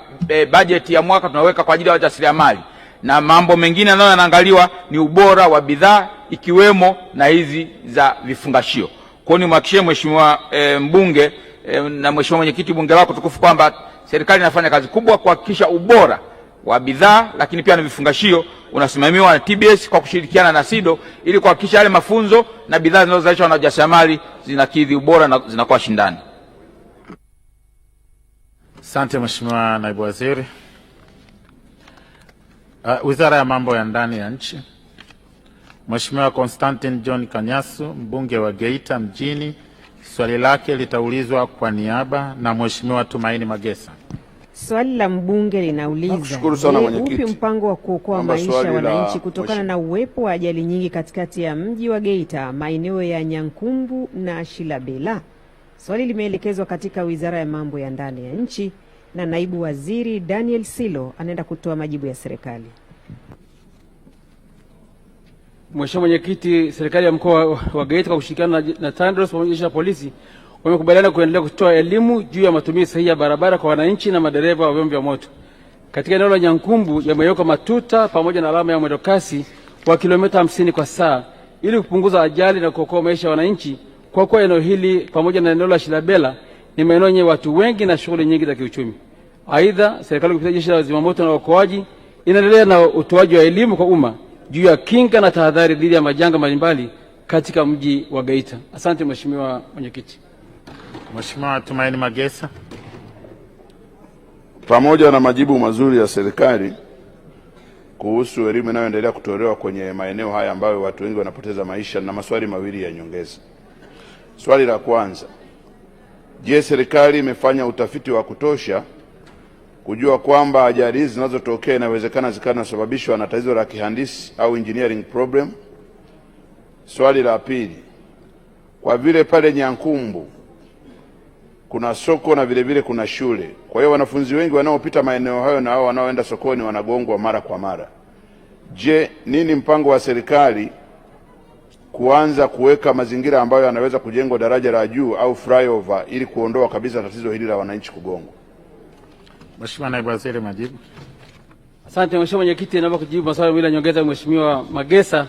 bajeti ya mwaka tunaweka kwa ajili ya wajasiriamali, na mambo mengine yanayo yanaangaliwa ni ubora wa bidhaa ikiwemo na hizi za vifungashio. Kwa hiyo nimhakikishie Mheshimiwa mbunge na Mheshimiwa Mwenyekiti bunge lako tukufu kwamba serikali inafanya kazi kubwa kuhakikisha ubora wa bidhaa lakini pia na vifungashio unasimamiwa na TBS kwa kushirikiana na SIDO ili kuhakikisha yale mafunzo na bidhaa zinazozalishwa na wajasiriamali zinakidhi ubora na zinakuwa shindani. Asante Mheshimiwa Naibu Waziri. Wizara ya Mambo ya Ndani ya Nchi. Mheshimiwa Constantine John Kanyasu, mbunge wa Geita mjini, swali lake litaulizwa kwa niaba na Mheshimiwa Tumaini Magesa. Swali la mbunge linauliza, upi mpango wa kuokoa maisha ya wananchi kutokana na uwepo wa ajali nyingi katikati ya mji wa Geita, maeneo ya Nyankumbu na Shilabela? Swali limeelekezwa katika Wizara ya Mambo ya Ndani ya Nchi na Naibu Waziri Daniel Silo anaenda kutoa majibu ya serikali. Mheshimiwa Mwenyekiti, serikali ya mkoa wa Geita kwa kushirikiana na TANROADS pamoja na jeshi la polisi wamekubaliana kuendelea kutoa elimu juu ya matumizi sahihi ya barabara kwa wananchi na madereva wa vyombo vya moto. Katika eneo la Nyankumbu yamewekwa matuta pamoja na alama ya mwendokasi wa kilomita 50 kwa saa ili kupunguza ajali na kuokoa maisha ya wananchi, kwa kuwa eneo hili pamoja na eneo la Shilabela ni maeneo yenye watu wengi na shughuli nyingi za kiuchumi. Aidha, serikali kupitia jeshi la zimamoto na uokoaji inaendelea na utoaji wa elimu kwa umma juu ya kinga na tahadhari dhidi ya majanga mbalimbali katika mji wa Geita. Asante Mheshimiwa Mwenyekiti. Mheshimiwa Tumaini Magesa. Pamoja na majibu mazuri ya serikali kuhusu elimu inayoendelea kutolewa kwenye maeneo haya ambayo watu wengi wanapoteza maisha, na maswali mawili ya nyongeza. Swali la kwanza, je, serikali imefanya utafiti wa kutosha kujua kwamba ajali hizi zinazotokea inawezekana zikawa zinasababishwa na tatizo la kihandisi au engineering problem? Swali la pili, kwa vile pale Nyankumbu kuna soko na vile vile kuna shule, kwa hiyo wanafunzi wengi wanaopita maeneo hayo na hao wanaoenda sokoni wanagongwa mara kwa mara. Je, nini mpango wa serikali kuanza kuweka mazingira ambayo yanaweza kujengwa daraja la juu au flyover ili kuondoa kabisa tatizo hili la wananchi kugongwa? Mheshimiwa Naibu Waziri, majibu. Asante Mheshimiwa Mwenyekiti, naomba kujibu maswali mawili ya nyongeza ya Mheshimiwa Magesa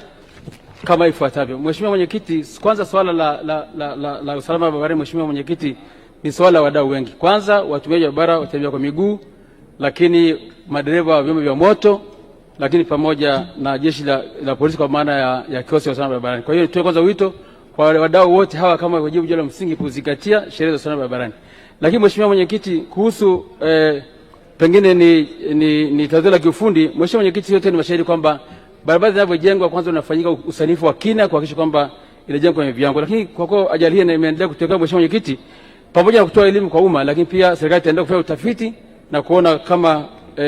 kama ifuatavyo. Mheshimiwa Mwenyekiti, kwanza swala la usalama barabarani, Mheshimiwa Mwenyekiti, ni swala la wadau wengi. Kwanza watumiaji wa barabara, watembea kwa miguu, lakini madereva wa vyombo vya moto, lakini pamoja na jeshi la polisi kwa maana ya kikosi cha usalama barabarani. Kwa hiyo nitoe kwanza wito kwa wadau wote hawa kama wajibu juu la msingi kuzingatia sheria za usalama barabarani. Lakini Mheshimiwa Mwenyekiti, kuhusu pengine ni tatizo la kiufundi, Mheshimiwa Mwenyekiti, yote ni mashahidi kwamba barabara zinavyojengwa kwanza unafanyika usanifu wa kina kuhakikisha kwamba inajengwa kwenye viwango. Lakini kwa kuwa ajali hii imeendelea kutokea, Mheshimiwa Mwenyekiti, pamoja na kutoa elimu kwa umma, lakini pia serikali itaendelea kufanya utafiti na kuona kama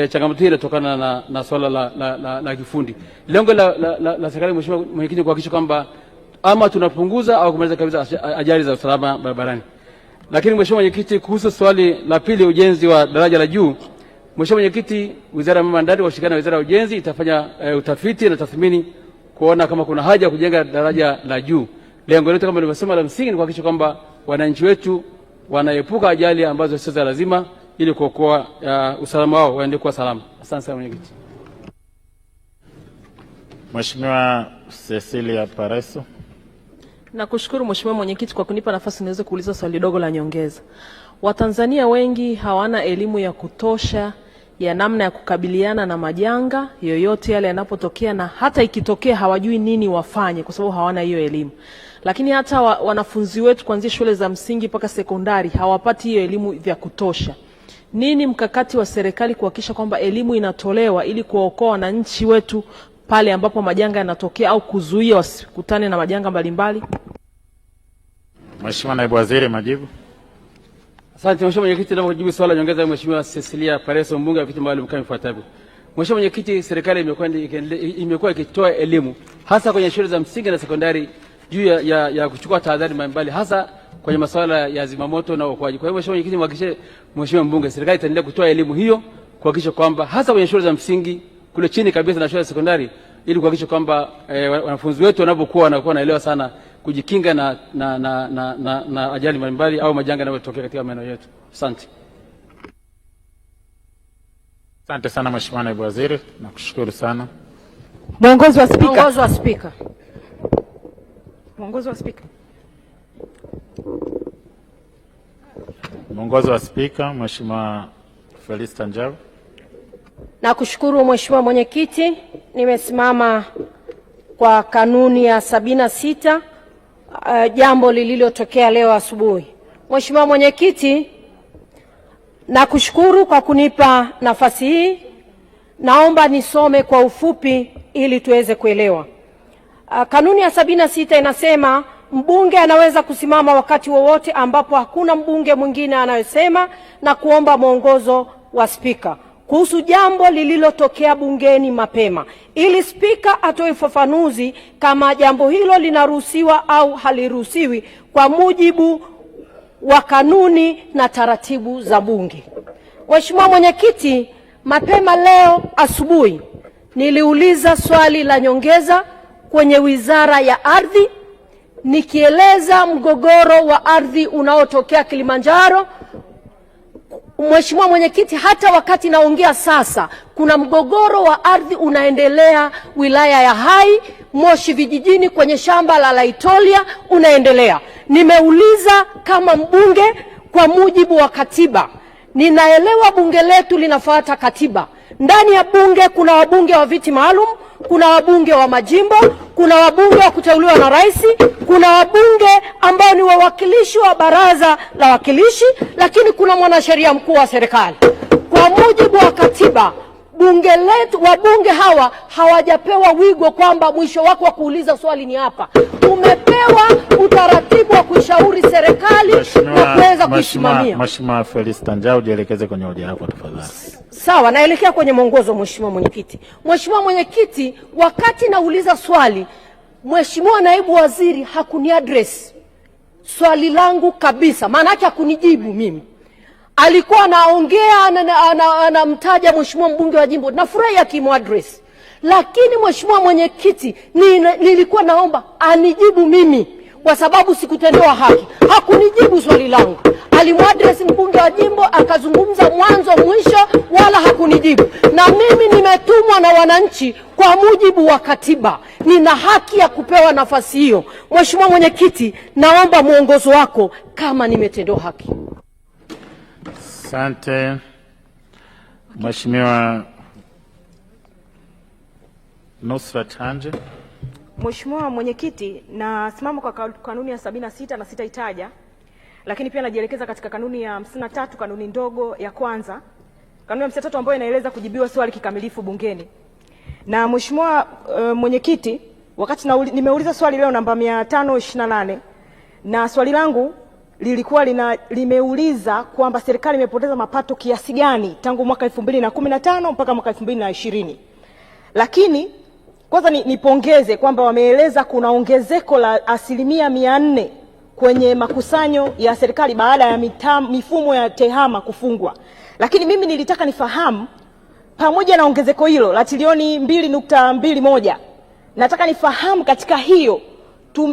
changamoto hii inatokana na swala la kifundi. Lengo la serikali, Mheshimiwa Mwenyekiti, kuhakikisha kwamba ama tunapunguza au kumaliza kabisa ajali za usalama barabarani. Lakini Mheshimiwa Mwenyekiti, kuhusu swali la pili, ujenzi wa daraja la juu, Mheshimiwa Mwenyekiti, Wizara ya Mambo ya Ndani washirikiana na Wizara ya Ujenzi itafanya utafiti na tathmini kuona kama kuna haja ya kujenga daraja la juu. Lengo letu kama nilivyosema la msingi ni kuhakikisha kwamba wananchi wetu wanaepuka ajali ambazo sio za lazima ili kuokoa usalama wao waende kwa salama. Asante sana Mwenyekiti. Mheshimiwa Cecilia Pareso. Nakushukuru Mheshimiwa Mwenyekiti kwa kunipa nafasi niweze kuuliza swali dogo la nyongeza. Watanzania wengi hawana elimu ya kutosha ya namna ya kukabiliana na majanga yoyote yale yanapotokea, na hata ikitokea hawajui nini wafanye kwa sababu hawana hiyo elimu. Lakini hata wanafunzi wetu kuanzia shule za msingi mpaka sekondari hawapati hiyo elimu vya kutosha. Nini mkakati wa serikali kuhakikisha kwamba elimu inatolewa ili kuwaokoa wananchi wetu pale ambapo majanga yanatokea au kuzuia wasikutane na majanga mbalimbali? Mheshimiwa Naibu Waziri, majibu. Asante Mheshimiwa Mwenyekiti, na kujibu swali la nyongeza ya Mheshimiwa Cecilia Pareso, mbunge wa viti maalum kama ifuatavyo. Mheshimiwa Mwenyekiti, serikali imekuwa ikitoa elimu hasa kwenye shule za msingi na sekondari juu ya kuchukua tahadhari mbalimbali hasa kwenye masuala ya zimamoto na uokoaji. Kwa hiyo Mheshimiwa Mwenyekiti, mhakikishie Mheshimiwa mbunge, serikali itaendelea kutoa elimu hiyo kuhakikisha kwamba hasa kwenye shule za msingi kule chini kabisa na shule za sekondari ili kuhakikisha kwamba wanafunzi wetu wanapokuwa wanaelewa sana kujikinga na ajali mbalimbali au majanga yanayotokea katika maeneo yetu. Asante. Asante sana Mheshimiwa Naibu Waziri, nakushukuru sana. Mwongozo wa Spika. Mwongozo wa Spika. Mwongozo wa Spika. Mwongozo wa Spika, Mheshimiwa Felista Njau. Nakushukuru Mheshimiwa Mwenyekiti, nimesimama kwa kanuni ya 76 jambo lililotokea leo asubuhi. Mheshimiwa Mwenyekiti, nakushukuru kwa kunipa nafasi hii. Naomba nisome kwa ufupi ili tuweze kuelewa. Kanuni ya 76 inasema mbunge anaweza kusimama wakati wowote ambapo hakuna mbunge mwingine anayesema na kuomba mwongozo wa Spika kuhusu jambo lililotokea bungeni mapema ili Spika atoe ufafanuzi kama jambo hilo linaruhusiwa au haliruhusiwi kwa mujibu wa kanuni na taratibu za Bunge. Mheshimiwa Mwenyekiti, mapema leo asubuhi niliuliza swali la nyongeza kwenye Wizara ya Ardhi nikieleza mgogoro wa ardhi unaotokea Kilimanjaro. Mheshimiwa Mwenyekiti, hata wakati naongea sasa kuna mgogoro wa ardhi unaendelea wilaya ya Hai, Moshi vijijini kwenye shamba la Laitolia unaendelea. Nimeuliza kama mbunge kwa mujibu wa katiba. Ninaelewa bunge letu linafuata katiba. Ndani ya bunge kuna wabunge wa viti maalum, kuna wabunge wa majimbo, kuna wabunge wa kuteuliwa na rais, kuna wabunge ambao ni wawakilishi wa baraza la wakilishi, lakini kuna mwanasheria mkuu wa serikali. Kwa mujibu wa katiba, bunge letu, wabunge hawa hawajapewa wigo kwamba mwisho wako wa kuuliza swali ni hapa. Umepewa utaratibu wa kushauri serikali na kuweza kusimamia. Mheshimiwa Felista Njau, jielekeze kwenye hoja yako tafadhali. Sawa, naelekea kwenye mwongozo Mheshimiwa Mwenyekiti. Mheshimiwa Mwenyekiti, wakati nauliza swali, Mheshimiwa Naibu Waziri hakuniaddress swali langu kabisa. Maana yake hakunijibu mimi. Alikuwa anaongea anamtaja Mheshimiwa mbunge wa jimbo. Nafurahi akimuaddress. Lakini Mheshimiwa Mwenyekiti, nilikuwa naomba anijibu mimi kwa sababu sikutendewa haki. Hakunijibu swali langu. Alimuaddress mbunge wa jimbo akazungumza mwanzo mwisho wala hakunijibu. Na mimi nimetumwa na wananchi kwa mujibu wa katiba. Nina haki ya kupewa nafasi hiyo. Mheshimiwa Mwenyekiti, naomba mwongozo wako kama nimetendewa haki. Asante. Mheshimiwa Nusrat Hanje. Mheshimiwa Mwenyekiti, nasimama kwa kanuni ya 76 na sitaitaja, lakini pia najielekeza katika kanuni ya 53, kanuni ndogo ya kwanza. Kanuni ya 53 ambayo inaeleza kujibiwa swali kikamilifu bungeni. Na Mheshimiwa Mwenyekiti, wakati nimeuliza swali leo namba 528 na swali langu lilikuwa limeuliza kwamba serikali imepoteza mapato kiasi gani tangu mwaka 2015 mpaka mwaka 2020. Lakini kwanza nipongeze kwamba wameeleza kuna ongezeko la 400% kwenye makusanyo ya serikali baada ya mifumo ya tehama kufungwa. Lakini mimi nilitaka nifahamu, pamoja na ongezeko hilo la trilioni 2.21, nataka nifahamu katika hiyo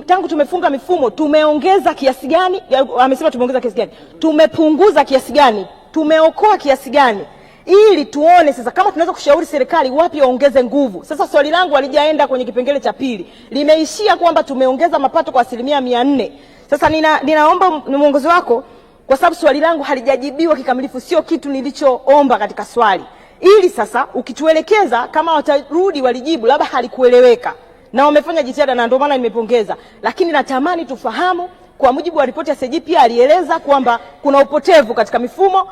tangu tumefunga mifumo tumeongeza kiasi gani? Amesema tumeongeza kiasi gani? Tumepunguza kiasi gani? Tumeokoa kiasi gani? Ili tuone sasa kama tunaweza kushauri serikali wapi waongeze nguvu. Sasa swali langu halijaenda kwenye kipengele cha pili. Limeishia kwamba tumeongeza mapato kwa 400%. Sasa ninaomba mwongozo wako, kwa sababu swali langu halijajibiwa kikamilifu, sio kitu nilichoomba katika swali. Ili sasa ukituelekeza kama watarudi walijibu labda halikueleweka. Na wamefanya jitihada na ndio maana nimepongeza. Lakini natamani tufahamu, kwa mujibu wa ripoti ya CAG pia alieleza kwamba kuna upotevu katika mifumo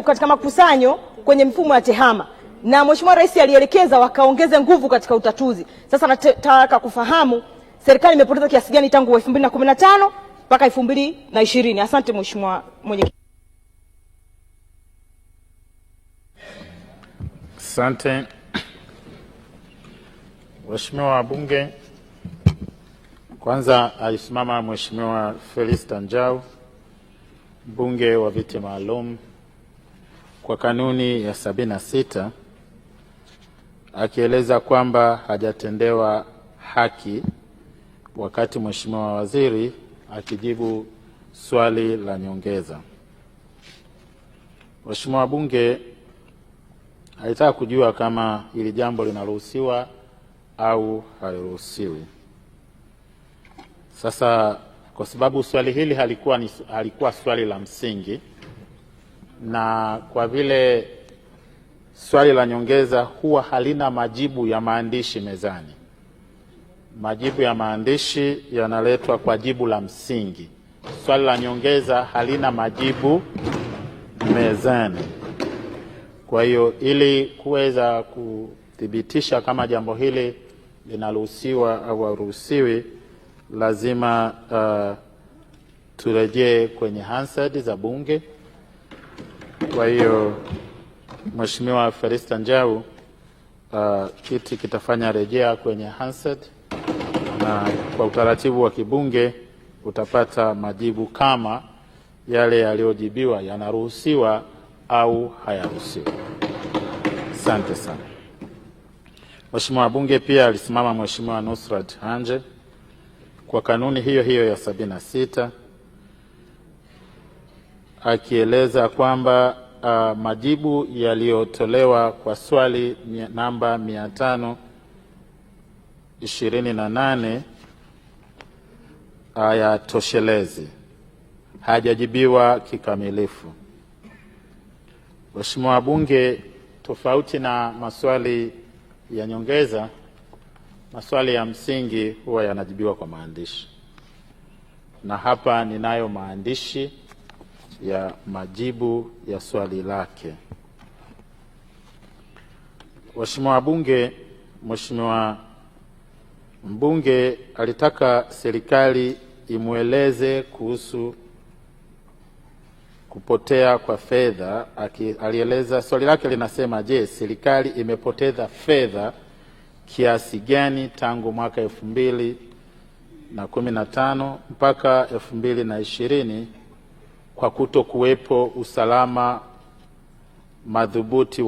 katika makusanyo kwenye mifumo ya tehama. Na Mheshimiwa Rais alielekeza wakaongeze nguvu katika utatuzi. Sasa nataka kufahamu serikali imepoteza kiasi gani tangu 2015 mpaka 2020. Asante Mheshimiwa Mwenyekiti. Asante. Waheshimiwa wabunge, kwanza alisimama Mheshimiwa Felista Njau, mbunge wa viti maalum, kwa kanuni ya 76 akieleza kwamba hajatendewa haki wakati Mheshimiwa waziri akijibu swali la nyongeza. Waheshimiwa wabunge, alitaka kujua kama hili jambo linaruhusiwa au haliruhusiwi. Sasa kwa sababu swali hili halikuwa swali la msingi, na kwa vile swali la nyongeza huwa halina majibu ya maandishi mezani, majibu ya maandishi yanaletwa kwa jibu la msingi. Swali la nyongeza halina majibu mezani. Kwa hiyo ili kuweza kuthibitisha kama jambo hili linaruhusiwa au haruhusiwi, lazima turejee kwenye Hansard za Bunge. Kwa hiyo Mheshimiwa Felista Njau, kiti kitafanya rejea kwenye Hansard, na kwa utaratibu wa kibunge utapata majibu kama yale yaliyojibiwa yanaruhusiwa au hayaruhusiwi. Asante sana. Mheshimiwa wabunge, pia alisimama Mheshimiwa Nusrat Hanje kwa kanuni hiyo hiyo ya 76 akieleza kwamba majibu yaliyotolewa kwa swali namba 528 hayatoshelezi, hajajibiwa kikamilifu. Mheshimiwa wabunge, tofauti na maswali ya nyongeza, maswali ya msingi huwa yanajibiwa kwa maandishi, na hapa ninayo maandishi ya majibu ya swali lake. Mheshimiwa wabunge, Mheshimiwa mbunge alitaka serikali imueleze kuhusu kupotea kwa fedha. Alieleza, swali lake linasema, je, serikali imepoteza fedha kiasi gani tangu mwaka 2015 mpaka 2020 kwa kuto kuwepo usalama madhubuti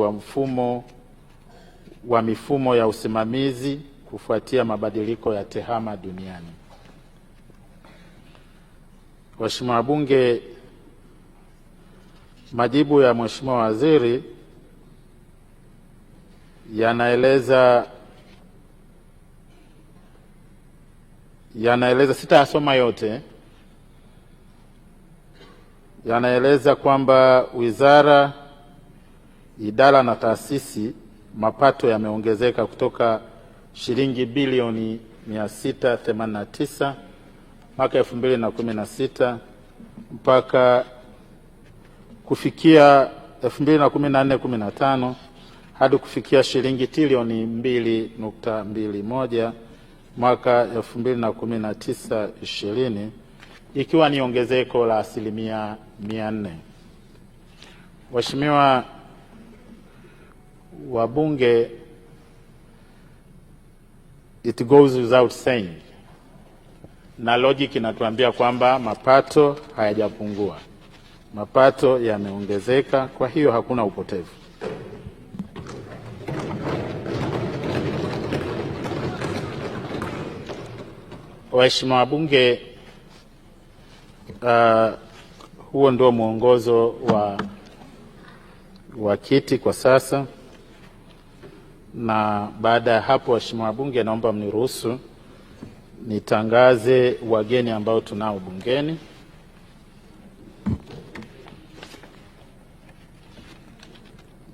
wa mifumo ya usimamizi kufuatia mabadiliko ya tehama duniani. Waheshimiwa wabunge, majibu ya Mheshimiwa waziri yanaeleza, sitayasoma yote, yanaeleza kwamba wizara, idara na taasisi mapato yameongezeka kutoka shilingi bilioni 689 mwaka 2016 mpaka kufikia 2014-15 hadi kufikia shilingi trilioni 2.21 mwaka 2019-20, ikiwa ni ongezeko la 400%. Waheshimiwa wabunge, it goes without saying, na logic inatuambia kwamba mapato hayajapungua, mapato yameongezeka, kwa hiyo hakuna upotevu. Waheshimiwa wabunge, huo ndio mwongozo wa kiti kwa sasa, na baada ya hapo, waheshimiwa wabunge, naomba mniruhusu nitangaze wageni ambao tunao bungeni.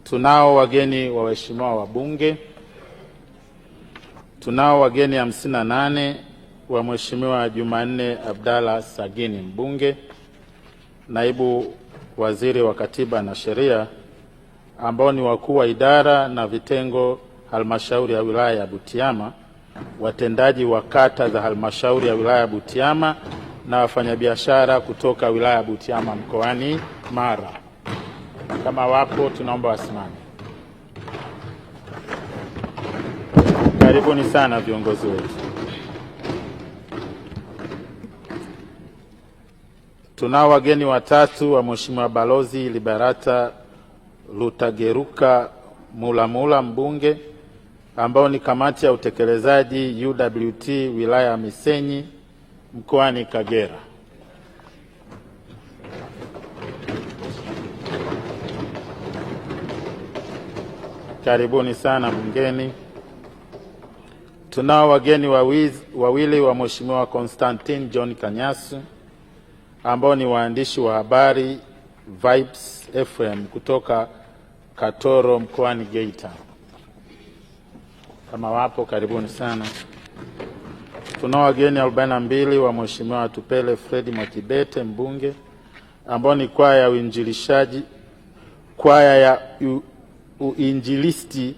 Tunao wageni wa waheshimiwa wabunge. Tunao wageni 58 wa Mheshimiwa Jumanne Abdalla Sagini, mbunge, naibu waziri wa Katiba na Sheria, ambao ni wakuu wa idara na vitengo halmashauri ya wilaya ya Butiama, watendaji wa kata za halmashauri ya wilaya ya Butiama na wafanyabiashara kutoka wilaya ya Butiama mkoani Mara. Kama wapo, tunaomba wasimame. Karibuni sana viongozi wetu. Tunao wageni watatu wa Mheshimiwa Balozi Liberata Lutageruka Mulamula, mbunge, ambao ni kamati ya utekelezaji UWT wilaya ya Misenyi mkoani Kagera. Karibuni sana bungeni. Tunao wageni wawili wa Mheshimiwa Constantine John Kanyasu, ambao ni waandishi wa habari Vibes FM kutoka Katoro mkoani Geita. Kama wapo, karibuni sana. Tunao wageni 42 wa Mheshimiwa Tupele Fredi Mwakibete, mbunge, ambao ni kwaya ya uinjilishaji, kwaya ya uinjilisti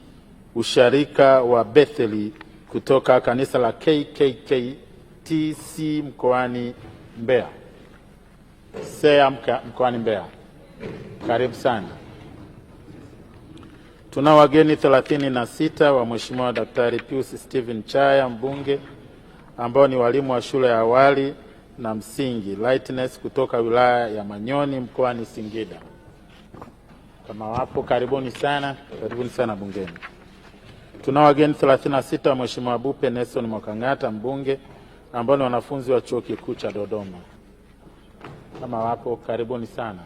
usharika wa Betheli kutoka kanisa la KKKTC mkoani Mbeya. Sea mkoani Mbeya. Karibu sana. Tuna wageni 36 wa Mheshimiwa Daktari Pius Steven Chaya, mbunge, ambao ni walimu wa shule ya awali na msingi Lightness kutoka wilaya ya Manyoni mkoani Singida. Kama wapo, karibuni sana bungeni. Tuna wageni 36 wa Mheshimiwa Bupe Nelson Mwakangata, mbunge, ambao ni wanafunzi wa Chuo Kikuu cha Dodoma. Kama wapo, karibuni sana.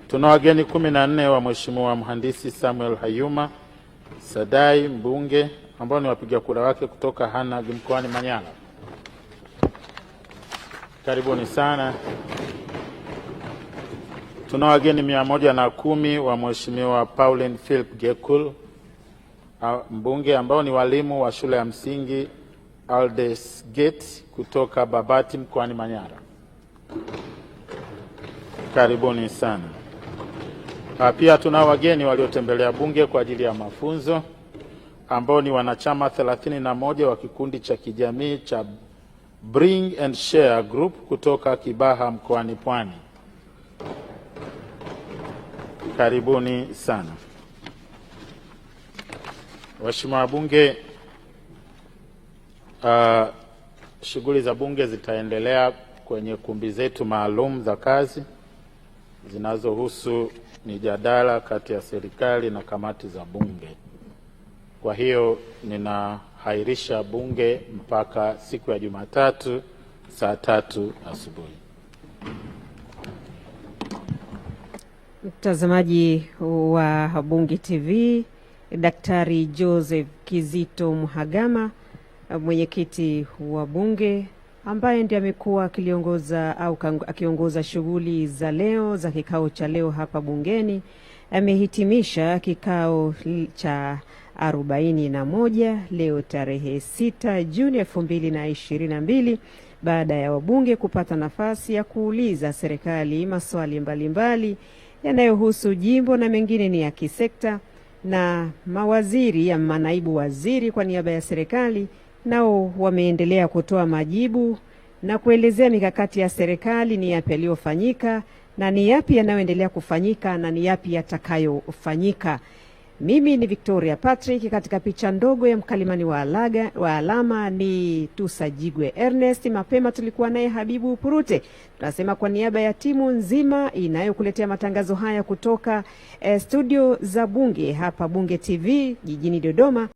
Tuna wageni 14 wa Mheshimiwa Mhandisi Samuel Hayuma Sadai, mbunge, ambao ni wapiga kura wake kutoka Hanang mkoani Manyara. Karibuni sana. Tuna wageni 110 wa Mheshimiwa Pauline Philip Gekul, mbunge, ambao ni walimu wa shule ya msingi Aldes Gate kutoka Babati mkoani Manyara. Karibuni sana. Pia tuna wageni waliotembelea bunge kwa ajili ya mafunzo, ambao ni wanachama 31 wa kikundi cha kijamii cha Bring and Share Group kutoka Kibaha mkoani Pwani. Karibuni sana. Waheshimiwa wabunge, shughuli za bunge zitaendelea kwenye kumbi zetu maalum za kazi zinazohusu mijadala kati ya serikali na kamati za bunge. Kwa hiyo ninahairisha bunge mpaka siku ya Jumatatu saa 3 asubuhi. Mtazamaji wa Bunge TV, Daktari Joseph Kizito Mhagama, mwenyekiti wa bunge, ambaye ndiye amekuwa akiongoza shughuli za leo za kikao cha leo hapa bungeni, amehitimisha kikao cha 41 leo tarehe 6 Juni 2022 baada ya wabunge kupata nafasi ya kuuliza serikali maswali mbalimbali yanayohusu jimbo na mengine ni ya kisekta, na mawaziri ya manaibu waziri kwa niaba ya serikali nao wameendelea kutoa majibu na kuelezea mikakati ya serikali, ni yapi yaliyofanyika na ni yapi yanayoendelea kufanyika na ni yapi yatakayofanyika. Mimi ni Victoria Patrick, katika picha ndogo ya mkalimani wa alama ni Tusajigwe Ernest. Mapema tulikuwa naye Habibu Purute. Tunasema kwa niaba ya timu nzima inayokuletea matangazo haya kutoka studio za Bunge hapa Bunge TV jijini Dodoma.